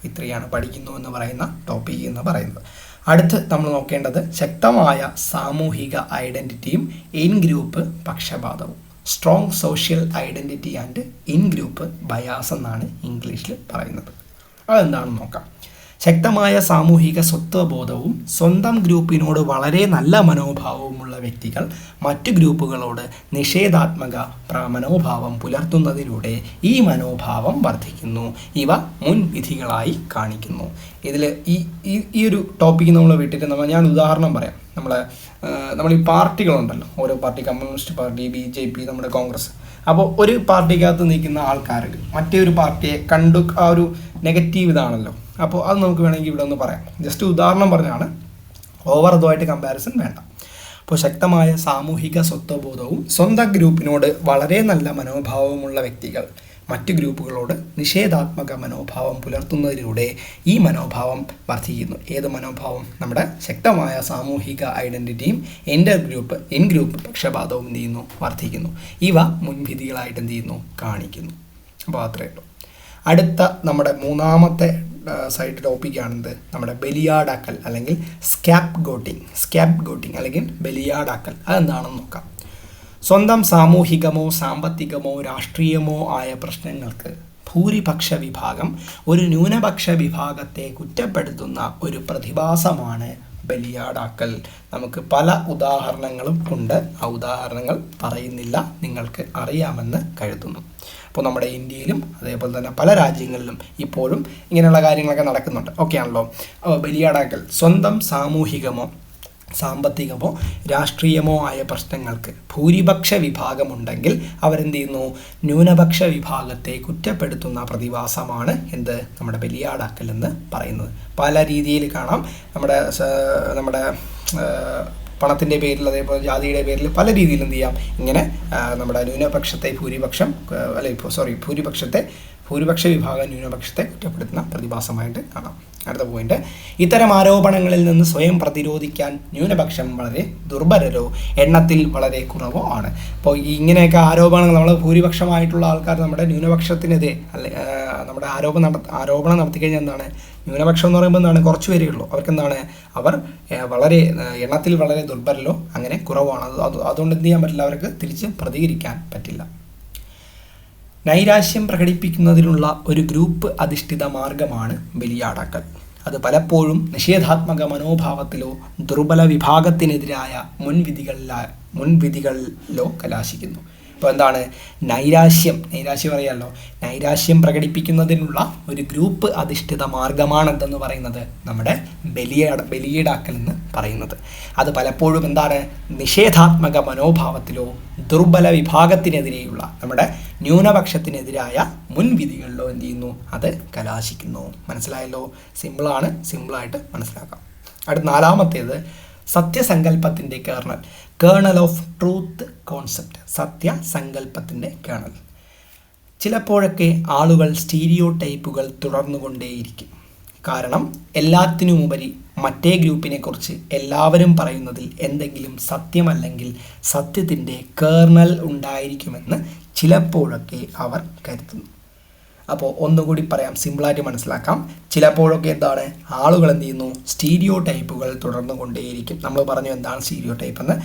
ഇത്രയാണ് പഠിക്കുന്നു എന്ന് പറയുന്ന ടോപ്പിക് എന്ന് പറയുന്നത്. അടുത്ത് നമ്മൾ നോക്കേണ്ടത് ശക്തമായ സാമൂഹിക ഐഡൻറ്റിറ്റിയും ഇൻ ഗ്രൂപ്പ് പക്ഷപാതവും. Strong social identity and in group bias എന്നാണ് ഇംഗ്ലീഷിൽ പറയുന്നത്. അതെന്താണെന്ന് നോക്കാം. ശക്തമായ സാമൂഹിക സ്വത്വബോധവും സ്വന്തം ഗ്രൂപ്പിനോട് വളരെ നല്ല മനോഭാവവുമുള്ള വ്യക്തികൾ മറ്റു ഗ്രൂപ്പുകളോട് നിഷേധാത്മക മനോഭാവം പുലർത്തുന്നതിലൂടെ ഈ മനോഭാവം വർദ്ധിക്കുന്നു. ഇവ മുൻവിധികളായി കാണിക്കുന്നു. ഇതിൽ ഈ ഒരു ടോപ്പിക്ക് നമ്മൾ വിട്ടിട്ട് ഞാൻ ഉദാഹരണം പറയാം. നമ്മൾ ഈ പാർട്ടികളുണ്ടല്ലോ, ഓരോ പാർട്ടി, കമ്മ്യൂണിസ്റ്റ് പാർട്ടി, BJP, നമ്മുടെ കോൺഗ്രസ്. അപ്പോൾ ഒരു പാർട്ടിക്കകത്ത് നിൽക്കുന്ന ആൾക്കാർക്ക് മറ്റേ ഒരു പാർട്ടിയെ കണ്ടു ആ ഒരു നെഗറ്റീവ് ഇതാണല്ലോ. അപ്പോൾ അത് നമുക്ക് വേണമെങ്കിൽ ഇവിടെ ഒന്ന് പറയാം. ജസ്റ്റ് ഉദാഹരണം പറഞ്ഞാണ്, ഓവർ ഇതുമായിട്ട് കമ്പാരിസൺ വേണ്ട. അപ്പോൾ ശക്തമായ സാമൂഹിക സ്വത്വബോധവും സ്വന്തം ഗ്രൂപ്പിനോട് വളരെ നല്ല മനോഭാവമുള്ള വ്യക്തികൾ മറ്റു ഗ്രൂപ്പുകളോട് നിഷേധാത്മക മനോഭാവം പുലർത്തുന്നതിലൂടെ ഈ മനോഭാവം വർദ്ധിക്കുന്നു. ഏത് മനോഭാവം? നമ്മുടെ ശക്തമായ സാമൂഹിക ഐഡൻറ്റിറ്റിയും ഇൻ ഗ്രൂപ്പ് പക്ഷപാതവും എന്ത് ചെയ്യുന്നു? വർദ്ധിക്കുന്നു. ഇവ മുൻവിധികളായിട്ട് എന്ത് ചെയ്യുന്നു? കാണിക്കുന്നു. അപ്പോൾ അത്രയേ ഉള്ളൂ. അടുത്ത നമ്മുടെ മൂന്നാമത്തെ സൈഡ് ടോപ്പിക്കാണെന്ത്? നമ്മുടെ ബലിയാടാക്കൽ അല്ലെങ്കിൽ സ്കാപ്പ് ഗോട്ടിങ് അല്ലെങ്കിൽ ബലിയാടാക്കൽ. അതെന്താണെന്ന് നോക്കാം. സ്വന്തം സാമൂഹികമോ സാമ്പത്തികമോ രാഷ്ട്രീയമോ ആയ പ്രശ്നങ്ങൾക്ക് ഭൂരിപക്ഷ വിഭാഗം ഒരു ന്യൂനപക്ഷ വിഭാഗത്തെ കുറ്റപ്പെടുത്തുന്ന ഒരു പ്രതിഭാസമാണ് ബലിയാടാക്കൽ. നമുക്ക് പല ഉദാഹരണങ്ങളും ഉണ്ട്. ആ ഉദാഹരണങ്ങൾ പറയുന്നില്ല, നിങ്ങൾക്ക് അറിയാമെന്ന് കരുതുന്നു. അപ്പോൾ നമ്മുടെ ഇന്ത്യയിലും അതേപോലെ തന്നെ പല രാജ്യങ്ങളിലും ഇപ്പോഴും ഇങ്ങനെയുള്ള കാര്യങ്ങളൊക്കെ നടക്കുന്നുണ്ട്. ഓക്കെ ആണല്ലോ? ബലിയാടാക്കൽ സ്വന്തം സാമൂഹികമോ സാമ്പത്തികമോ രാഷ്ട്രീയമോ ആയ പ്രശ്നങ്ങൾക്ക് ഭൂരിപക്ഷ വിഭാഗമുണ്ടെങ്കിൽ അവരെന്ത് ചെയ്യുന്നു? ന്യൂനപക്ഷ വിഭാഗത്തെ കുറ്റപ്പെടുത്തുന്ന പ്രതിഭാസമാണ് നമ്മുടെ ബലിയാടാക്കൽ എന്ന് പറയുന്നത്. പല രീതിയിൽ കാണാം. നമ്മുടെ പണത്തിൻ്റെ പേരിൽ, അതേപോലെ ജാതിയുടെ പേരിൽ പല രീതിയിൽ എന്ത് ചെയ്യാം? ഇങ്ങനെ നമ്മുടെ ഭൂരിപക്ഷ വിഭാഗം ന്യൂനപക്ഷത്തെ കുറ്റപ്പെടുത്തുന്ന പ്രതിഭാസമായിട്ട് കാണാം. അടുത്ത പോയിന്റ്, ഇത്തരം ആരോപണങ്ങളിൽ നിന്ന് സ്വയം പ്രതിരോധിക്കാൻ ന്യൂനപക്ഷം വളരെ ദുർബലരോ എണ്ണത്തിൽ വളരെ കുറവോ ആണ്. അപ്പോൾ ഇങ്ങനെയൊക്കെ ആരോപണങ്ങൾ, നമ്മൾ ഭൂരിപക്ഷമായിട്ടുള്ള ആൾക്കാർ നമ്മുടെ ന്യൂനപക്ഷത്തിനെതിരെ നമ്മുടെ ആരോപണം നടത്തിക്കഴിഞ്ഞാൽ എന്താണ്? ന്യൂനപക്ഷം എന്ന് പറയുമ്പോൾ എന്താണ്? കുറച്ച് പേരേ ഉള്ളൂ. അവർ വളരെ എണ്ണത്തിൽ വളരെ ദുർബലരോ അങ്ങനെ കുറവാണ്. അതുകൊണ്ട് എന്ത് ചെയ്യാൻ പറ്റില്ല? അവർക്ക് തിരിച്ച് പ്രതികരിക്കാൻ പറ്റില്ല. നൈരാശ്യം പ്രകടിപ്പിക്കുന്നതിനുള്ള ഒരു ഗ്രൂപ്പ് അധിഷ്ഠിത മാർഗമാണ് ബലിയാടാക്കൽ. അത് പലപ്പോഴും നിഷേധാത്മക മനോഭാവത്തിലോ ദുർബല വിഭാഗത്തിനെതിരായ മുൻവിധികളിലോ കലാശിക്കുന്നു. ഇപ്പോൾ എന്താണ്? നൈരാശ്യം അറിയാമല്ലോ. നൈരാശ്യം പ്രകടിപ്പിക്കുന്നതിനുള്ള ഒരു ഗ്രൂപ്പ് അധിഷ്ഠിത മാർഗമാണെന്തെന്ന് പറയുന്നത് നമ്മുടെ ബലിയാടാക്കൽ എന്ന് പറയുന്നത്. അത് പലപ്പോഴും എന്താണ്? നിഷേധാത്മക മനോഭാവത്തിലോ ദുർബല വിഭാഗത്തിനെതിരെയുള്ള നമ്മുടെ ന്യൂനപക്ഷത്തിനെതിരായ മുൻവിധികളിലോ എന്ത് ചെയ്യുന്നു, അത് കലാശിക്കുന്നു. മനസ്സിലായല്ലോ? സിമ്പിളാണ്, സിമ്പിളായിട്ട് മനസ്സിലാക്കാം. അടുത്ത നാലാമത്തേത് സത്യസങ്കല്പത്തിൻ്റെ കേർണൽ ഓഫ് ട്രൂത്ത് കോൺസെപ്റ്റ്. സത്യസങ്കല്പത്തിൻ്റെ കേർണൽ. ചിലപ്പോഴൊക്കെ ആളുകൾ സ്റ്റീരിയോ ടൈപ്പുകൾ തുടർന്നുകൊണ്ടേയിരിക്കും. കാരണം എല്ലാത്തിനുമുപരി മറ്റേ ഗ്രൂപ്പിനെക്കുറിച്ച് എല്ലാവരും പറയുന്നതിൽ എന്തെങ്കിലും സത്യമല്ലെങ്കിൽ സത്യത്തിൻ്റെ കേർണൽ ഉണ്ടായിരിക്കുമെന്ന് ചിലപ്പോഴൊക്കെ അവർ കരുതുന്നു. അപ്പോൾ ഒന്നുകൂടി പറയാം, സിമ്പിളായിട്ട് മനസ്സിലാക്കാം. ചിലപ്പോഴൊക്കെ എന്താണ്, ആളുകൾ എന്ത് ചെയ്യുന്നു, സ്റ്റീരിയോ ടൈപ്പുകൾ തുടർന്നു കൊണ്ടേയിരിക്കും. നമ്മൾ പറഞ്ഞു എന്താണ് സ്റ്റീരിയോ ടൈപ്പ് എന്ന്.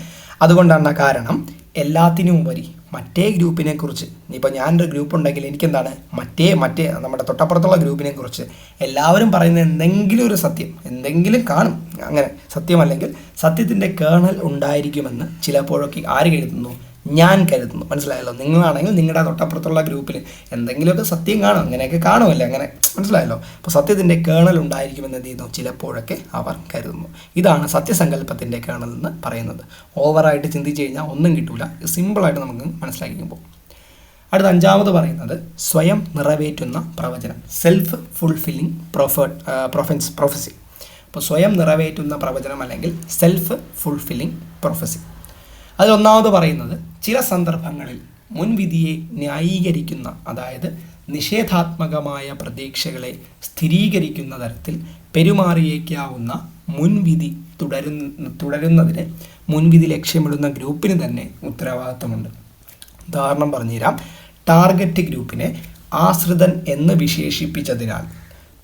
അതുകൊണ്ടാണ് കാരണം എല്ലാത്തിനും ഉപരി മറ്റേ ഗ്രൂപ്പിനെ കുറിച്ച്, ഇപ്പോൾ ഞാനൊരു ഗ്രൂപ്പ് ഉണ്ടെങ്കിൽ എനിക്കെന്താണ് മറ്റേ നമ്മുടെ തൊട്ടപ്പുറത്തുള്ള ഗ്രൂപ്പിനെ കുറിച്ച് എല്ലാവരും പറയുന്ന എന്തെങ്കിലും ഒരു സത്യം എന്തെങ്കിലും കാണും. അങ്ങനെ സത്യമല്ലെങ്കിൽ സത്യത്തിൻ്റെ കേർണൽ ഉണ്ടായിരിക്കുമെന്ന് ചിലപ്പോഴൊക്കെ ആര് കരുതുന്നു, ഞാൻ കരുതുന്നു. മനസ്സിലായല്ലോ? നിങ്ങളാണെങ്കിൽ നിങ്ങളുടെ തൊട്ടപ്പുറത്തുള്ള ഗ്രൂപ്പിൽ എന്തെങ്കിലുമൊക്കെ സത്യം കാണും, അങ്ങനെയൊക്കെ കാണുമല്ലേ, അങ്ങനെ മനസ്സിലായല്ലോ? അപ്പോൾ സത്യത്തിൻ്റെ കേർണൽ ഉണ്ടായിരിക്കുമെന്ന് എന്ത് ചെയ്യുന്നു, ചിലപ്പോഴൊക്കെ അവർ കരുതുന്നു. ഇതാണ് സത്യസങ്കല്പത്തിൻ്റെ കേർണൽ എന്ന് പറയുന്നത്. ഓവറായിട്ട് ചിന്തിച്ച് കഴിഞ്ഞാൽ ഒന്നും കിട്ടൂല. സിമ്പിളായിട്ട് നമുക്ക് മനസ്സിലാക്കിക്കുമ്പോൾ. അടുത്ത അഞ്ചാമത് പറയുന്നത് സ്വയം നിറവേറ്റുന്ന പ്രവചനം, സെൽഫ് ഫുൾഫില്ലിംഗ് പ്രൊഫസി. അപ്പോൾ സ്വയം നിറവേറ്റുന്ന പ്രവചനം അല്ലെങ്കിൽ സെൽഫ് ഫുൾഫില്ലിംഗ് പ്രൊഫസി. അതിലൊന്നാമത് പറയുന്നത് ചില സന്ദർഭങ്ങളിൽ മുൻവിധിയെ ന്യായീകരിക്കുന്ന, അതായത് നിഷേധാത്മകമായ പ്രതീക്ഷകളെ സ്ഥിരീകരിക്കുന്ന തരത്തിൽ പെരുമാറിയേക്കാവുന്ന മുൻവിധി തുടരുന്നതിന് മുൻവിധി ലക്ഷ്യമിടുന്ന ഗ്രൂപ്പിന് തന്നെ ഉത്തരവാദിത്തമുണ്ട്. ഉദാഹരണം പറഞ്ഞുതരാം. ടാർഗറ്റ് ഗ്രൂപ്പിനെ ആശ്രിതൻ എന്ന് വിശേഷിപ്പിച്ചതിനാൽ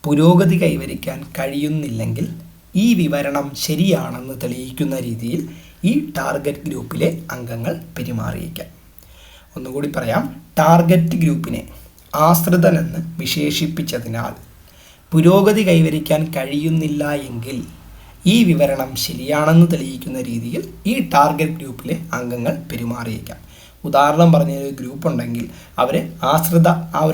പുരോഗതി കൈവരിക്കാൻ കഴിയുന്നില്ലെങ്കിൽ ഈ വിവരണം ശരിയാണെന്ന് തെളിയിക്കുന്ന രീതിയിൽ ഈ ടാർഗറ്റ് ഗ്രൂപ്പിലെ അംഗങ്ങൾ പെരുമാറിയേക്കാം. ഒന്നുകൂടി പറയാം. ടാർഗറ്റ് ഗ്രൂപ്പിനെ ആശ്രിതൻ എന്ന് വിശേഷിപ്പിച്ചതിനാൽ പുരോഗതി കൈവരിക്കാൻ കഴിയുന്നില്ല എങ്കിൽ ഈ വിവരണം ശരിയാണെന്ന് തെളിയിക്കുന്ന രീതിയിൽ ഈ ടാർഗറ്റ് ഗ്രൂപ്പിലെ അംഗങ്ങൾ പെരുമാറിയേക്കാം. ഉദാഹരണം പറഞ്ഞ ഒരു ഗ്രൂപ്പ് ഉണ്ടെങ്കിൽ അവർ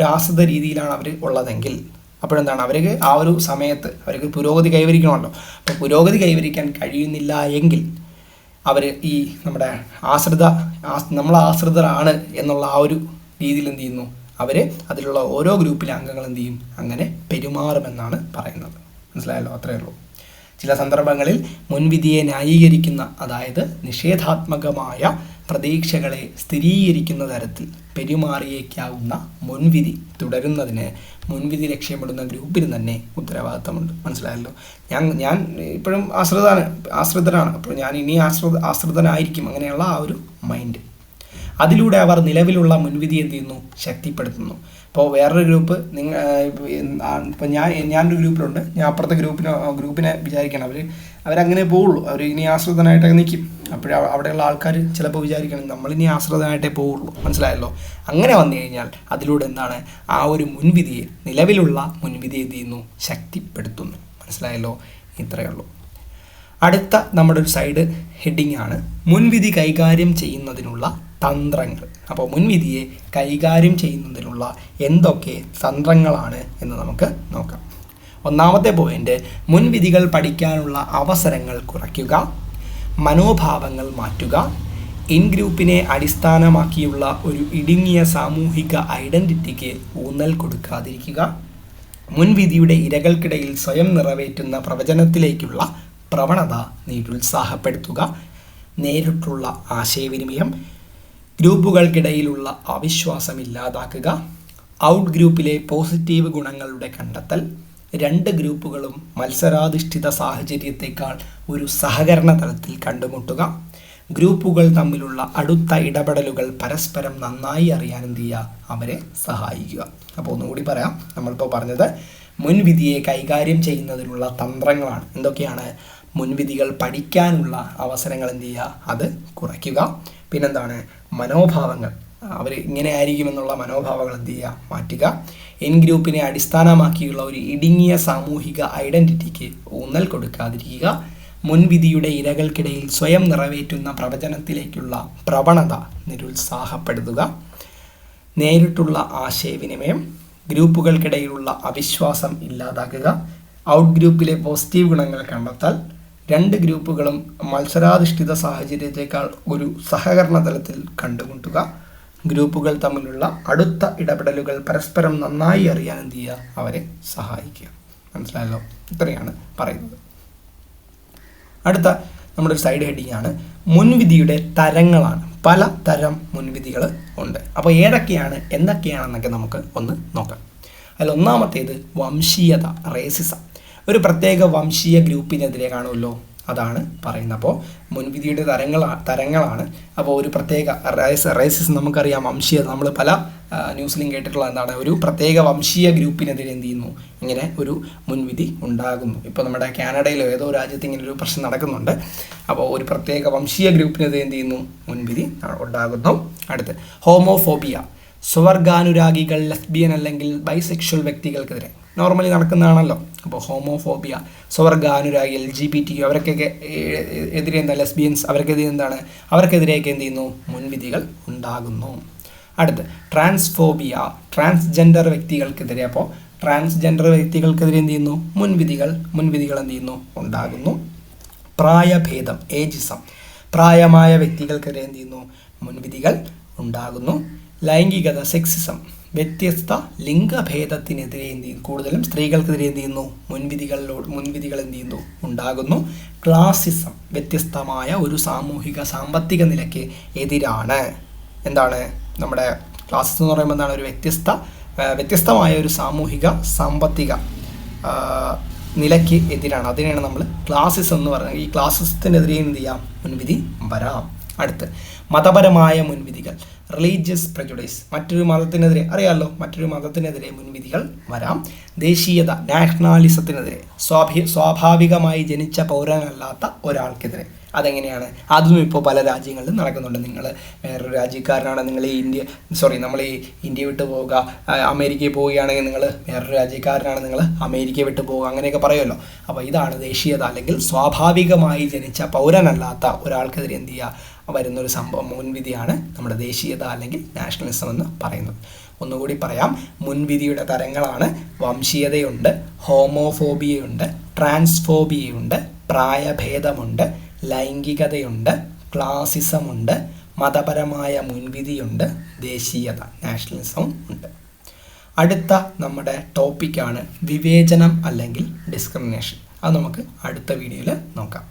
ആശ്രിത രീതിയിലാണ് അവർ ഉള്ളതെങ്കിൽ അപ്പോഴെന്താണ്, അവർക്ക് ആ ഒരു സമയത്ത് അവർക്ക് പുരോഗതി കൈവരിക്കണമല്ലോ. അപ്പോൾ പുരോഗതി കൈവരിക്കാൻ കഴിയുന്നില്ല എങ്കിൽ അവർ ഈ നമ്മുടെ നമ്മൾ ആശ്രിതരാണ് എന്നുള്ള ആ ഒരു രീതിയിൽ എന്ത് ചെയ്യുന്നു, അവർ അതിലുള്ള ഓരോ ഗ്രൂപ്പിലെ അംഗങ്ങൾ എന്ത് ചെയ്യും, അങ്ങനെ പെരുമാറുമെന്നാണ് പറയുന്നത്. മനസ്സിലായല്ലോ? അത്രയേ ഉള്ളൂ. ചില സന്ദർഭങ്ങളിൽ മുൻവിധിയെ ന്യായീകരിക്കുന്ന, അതായത് നിഷേധാത്മകമായ പ്രതീക്ഷകളെ സ്ഥിരീകരിക്കുന്ന തരത്തിൽ പെരുമാറിയേക്കാവുന്ന മുൻവിധി തുടരുന്നതിന് മുൻവിധി ലക്ഷ്യമിടുന്ന ഗ്രൂപ്പിന് തന്നെ ഉത്തരവാദിത്തമുണ്ട്. മനസ്സിലായല്ലോ? ഞാൻ ഇപ്പോഴും ആശ്രിതരാണ്, അപ്പോൾ ഞാൻ ഇനി ആശ്രിതനായിരിക്കും, അങ്ങനെയുള്ള ആ ഒരു മൈൻഡ്. അതിലൂടെ അവർ നിലവിലുള്ള മുൻവിധി എന്ത് ചെയ്യുന്നു, ശക്തിപ്പെടുത്തുന്നു. ഇപ്പോൾ വേറൊരു ഗ്രൂപ്പ് ഇപ്പോൾ ഞാനൊരു ഗ്രൂപ്പിലുണ്ട്, ഞാൻ അപ്പുറത്തെ ഗ്രൂപ്പിനെ വിചാരിക്കണം അവരങ്ങനെ പോവുള്ളൂ, അവർ ഇനി ആശ്രിതനായിട്ടൊക്കെ നിൽക്കും. അവിടെയുള്ള ആൾക്കാർ ചിലപ്പോൾ വിചാരിക്കണം നമ്മളിനി ആശ്രിതനായിട്ടേ പോവുള്ളൂ. മനസ്സിലായല്ലോ? അങ്ങനെ വന്നു കഴിഞ്ഞാൽ അതിലൂടെ എന്താണ്, ആ ഒരു മുൻവിധിയെ, നിലവിലുള്ള മുൻവിധിയെ എന്ത് ചെയ്യുന്നു, ശക്തിപ്പെടുത്തുന്നു. മനസ്സിലായല്ലോ? ഇത്രയേ ഉള്ളൂ. അടുത്ത നമ്മുടെ ഒരു സൈഡ് ഹെഡിങ് ആണ് മുൻവിധി കൈകാര്യം ചെയ്യുന്നതിനുള്ള തന്ത്രങ്ങൾ. അപ്പോൾ മുൻവിധിയെ കൈകാര്യം ചെയ്യുന്നതിനുള്ള എന്തൊക്കെ തന്ത്രങ്ങളാണ് എന്ന് നമുക്ക് നോക്കാം. ഒന്നാമത്തെ പോയിന്റ്, മുൻവിധികൾ പഠിക്കാനുള്ള അവസരങ്ങൾ കുറയ്ക്കുക, മനോഭാവങ്ങൾ മാറ്റുക, ഇൻ ഗ്രൂപ്പിനെ അടിസ്ഥാനമാക്കിയുള്ള ഒരു ഇടുങ്ങിയ സാമൂഹിക ഐഡൻറ്റിറ്റിക്ക് ഊന്നൽ കൊടുക്കാതിരിക്കുക, മുൻവിധിയുടെ ഇരകൾക്കിടയിൽ സ്വയം നിറവേറ്റുന്ന പ്രവചനത്തിലേക്കുള്ള പ്രവണത നിരുത്സാഹപ്പെടുത്തുക, നേരിട്ടുള്ള ആശയവിനിമയം, ഗ്രൂപ്പുകൾക്കിടയിലുള്ള അവിശ്വാസം ഇല്ലാതാക്കുക, ഔട്ട് ഗ്രൂപ്പിലെ പോസിറ്റീവ് ഗുണങ്ങളുടെ കണ്ടെത്തൽ, രണ്ട് ഗ്രൂപ്പുകളും മത്സരാധിഷ്ഠിത സാഹചര്യത്തെക്കാൾ ഒരു സഹകരണ തലത്തിൽ കണ്ടുമുട്ടുക, ഗ്രൂപ്പുകൾ തമ്മിലുള്ള അടുത്ത ഇടപെടലുകൾ പരസ്പരം നന്നായി അറിയാൻ എന്ത് ചെയ്യുക, അവരെ സഹായിക്കുക. അപ്പോൾ ഒന്നുകൂടി പറയാം, നമ്മളിപ്പോൾ പറഞ്ഞത് മുൻവിധിയെ കൈകാര്യം ചെയ്യുന്നതിനുള്ള തന്ത്രങ്ങളാണ്. എന്തൊക്കെയാണ്? മുൻവിധികൾ പഠിക്കാനുള്ള അവസരങ്ങൾ എന്ത് ചെയ്യുക, അത് കുറയ്ക്കുക. പിന്നെന്താണ്? മനോഭാവങ്ങൾ, അവർ ഇങ്ങനെ ആയിരിക്കുമെന്നുള്ള മനോഭാവങ്ങൾ എന്ത് ചെയ്യുക, മാറ്റുക. എൻ ഗ്രൂപ്പിനെ അടിസ്ഥാനമാക്കിയുള്ള ഒരു ഇടുങ്ങിയ സാമൂഹിക ഐഡൻറ്റിറ്റിക്ക് ഊന്നൽ കൊടുക്കാതിരിക്കുക, മുൻവിധിയുടെ ഇരകൾക്കിടയിൽ സ്വയം നിറവേറ്റുന്ന പ്രവചനത്തിലേക്കുള്ള പ്രവണത നിരുത്സാഹപ്പെടുത്തുക, നേരിട്ടുള്ള ആശയവിനിമയം, ഗ്രൂപ്പുകൾക്കിടയിലുള്ള അവിശ്വാസം ഇല്ലാതാക്കുക, ഔട്ട് ഗ്രൂപ്പിലെ പോസിറ്റീവ് ഗുണങ്ങൾ കണ്ടെത്താൽ, രണ്ട് ഗ്രൂപ്പുകളും മത്സരാധിഷ്ഠിത സാഹചര്യത്തെക്കാൾ ഒരു സഹകരണ തലത്തിൽ കണ്ടുമുട്ടുക, ഗ്രൂപ്പുകൾ തമ്മിലുള്ള അടുത്ത ഇടപെടലുകൾ പരസ്പരം നന്നായി അറിയാൻ എന്ത് ചെയ്യുക, അവരെ സഹായിക്കുക. മനസ്സിലായല്ലോ? ഇത്രയാണ് പറയുന്നത്. അടുത്ത നമ്മുടെ ഒരു സൈഡ് ഹെഡിങ് ആണ് മുൻവിധിയുടെ തരങ്ങളാണ്. പല തരം മുൻവിധികൾ ഉണ്ട്. അപ്പോൾ ഏതൊക്കെയാണ് എന്തൊക്കെയാണെന്നൊക്കെ നമുക്ക് ഒന്ന് നോക്കാം. അതിൽ ഒന്നാമത്തേത് വംശീയത, റേസിസം. ഒരു പ്രത്യേക വംശീയ ഗ്രൂപ്പിനെതിരെ കാണുമല്ലോ, അതാണ് പറയുന്നത്. അപ്പോൾ മുൻവിധിയുടെ തരങ്ങളാണ്. അപ്പോൾ ഒരു പ്രത്യേക റേസിസം നമുക്കറിയാം, വംശീയത നമ്മൾ പല ന്യൂസിലും കേട്ടിട്ടുള്ള എന്താണ്, ഒരു പ്രത്യേക വംശീയ ഗ്രൂപ്പിനെതിരെ എന്ത് ചെയ്യുന്നു, ഇങ്ങനെ ഒരു മുൻവിധി ഉണ്ടാകുന്നു. ഇപ്പോൾ നമ്മുടെ കാനഡയിലോ ഏതോ രാജ്യത്ത് ഇങ്ങനെ ഒരു പ്രശ്നം നടക്കുന്നുണ്ട്. അപ്പോൾ ഒരു പ്രത്യേക വംശീയ ഗ്രൂപ്പിനെതിരെ എന്ത് ചെയ്യുന്നു, മുൻവിധി ഉണ്ടാകുന്നു. അടുത്ത് ഹോമോഫോബിയ, സ്വർഗാനുരാഗികൾ, ലെസ്ബിയൻ അല്ലെങ്കിൽ ബൈസെക്ഷൽ വ്യക്തികൾക്കെതിരെ നോർമലി നടക്കുന്നതാണല്ലോ. അപ്പോൾ ഹോമോഫോബിയ, സ്വർഗാനുരാഗി, LGBT അവർക്കൊക്കെ എതിരെ എന്താ, ലെസ്ബിയൻസ് അവർക്കെതിരെ എന്താണ്, അവർക്കെതിരെയൊക്കെ എന്ത് ചെയ്യുന്നു, മുൻവിധികൾ ഉണ്ടാകുന്നു. അടുത്ത് ട്രാൻസ്ഫോബിയ, ട്രാൻസ്ജെൻഡർ വ്യക്തികൾക്കെതിരെ. അപ്പോൾ ട്രാൻസ്ജെൻഡർ വ്യക്തികൾക്കെതിരെ എന്ത് ചെയ്യുന്നു, മുൻവിധികൾ എന്ത് ചെയ്യുന്നു, ഉണ്ടാകുന്നു. പ്രായഭേദം, ഏജിസം, പ്രായമായ വ്യക്തികൾക്കെതിരെ എന്ത് ചെയ്യുന്നു, മുൻവിധികൾ ഉണ്ടാകുന്നു. ലൈംഗികത, സെക്സിസം, വ്യത്യസ്ത ലിംഗഭേദത്തിനെതിരെ എന്ത് ചെയ്യും, കൂടുതലും സ്ത്രീകൾക്കെതിരെ എന്ത് ചെയ്യുന്നു, മുൻവിധികൾ എന്ത് ചെയ്യുന്നു, ഉണ്ടാകുന്നു. ക്ലാസിസം, വ്യത്യസ്തമായ ഒരു സാമൂഹിക സാമ്പത്തിക നിലയ്ക്ക് എതിരാണ്. എന്താണ് നമ്മുടെ ക്ലാസിസം എന്ന് പറയുമ്പോൾ എന്താണ്, ഒരു വ്യത്യസ്തമായ ഒരു സാമൂഹിക സാമ്പത്തിക നിലയ്ക്ക് എതിരാണ്. അതിനെയാണ് നമ്മൾ ക്ലാസിസം എന്ന് പറയുന്നത്. ഈ ക്ലാസിസത്തിനെതിരെ എന്ത് ചെയ്യാം, മുൻവിധി വരാം. അടുത്ത് മതപരമായ മുൻവിധികൾ, റിലീജിയസ് പ്രെജുഡൈസ്, മറ്റൊരു മതത്തിനെതിരെ അറിയാമല്ലോ, മറ്റൊരു മതത്തിനെതിരെ മുൻവിധികൾ വരാം. ദേശീയത, നാഷണാലിസത്തിനെതിരെ, സ്വാഭാവികമായി ജനിച്ച പൗരനല്ലാത്ത ഒരാൾക്കെതിരെ. അതെങ്ങനെയാണ്, അതും ഇപ്പോൾ പല രാജ്യങ്ങളിലും നടക്കുന്നുണ്ട്. നിങ്ങൾ വേറൊരു രാജ്യക്കാരനാണ്, നമ്മൾ ഈ ഇന്ത്യ വിട്ട് പോവുക, അമേരിക്കയിൽ പോവുകയാണെങ്കിൽ നിങ്ങൾ വേറൊരു രാജ്യക്കാരനാണ്, നിങ്ങൾ അമേരിക്ക വിട്ട് പോവുക, അങ്ങനെയൊക്കെ പറയുമല്ലോ. അപ്പോൾ ഇതാണ് ദേശീയത, അല്ലെങ്കിൽ സ്വാഭാവികമായി ജനിച്ച പൗരനല്ലാത്ത ഒരാൾക്കെതിരെ എന്ത് ചെയ്യുക വരുന്നൊരു സംഭവം, മുൻവിധിയാണ് നമ്മുടെ ദേശീയത അല്ലെങ്കിൽ നാഷണലിസം എന്ന് പറയുന്നത്. ഒന്നുകൂടി പറയാം, മുൻവിധിയുടെ തരങ്ങളാണ് വംശീയതയുണ്ട്, ഹോമോഫോബിയയുണ്ട്, ട്രാൻസ്ഫോബിയയുണ്ട്, പ്രായഭേദമുണ്ട്, ലൈംഗികതയുണ്ട്, ക്ലാസിസമുണ്ട്, മതപരമായ മുൻവിധിയുണ്ട്, ദേശീയത നാഷണലിസവും ഉണ്ട്. അടുത്ത നമ്മുടെ ടോപ്പിക്കാണ് വിവേചനം അല്ലെങ്കിൽ ഡിസ്ക്രിമിനേഷൻ. അത് നമുക്ക് അടുത്ത വീഡിയോയിൽ നോക്കാം.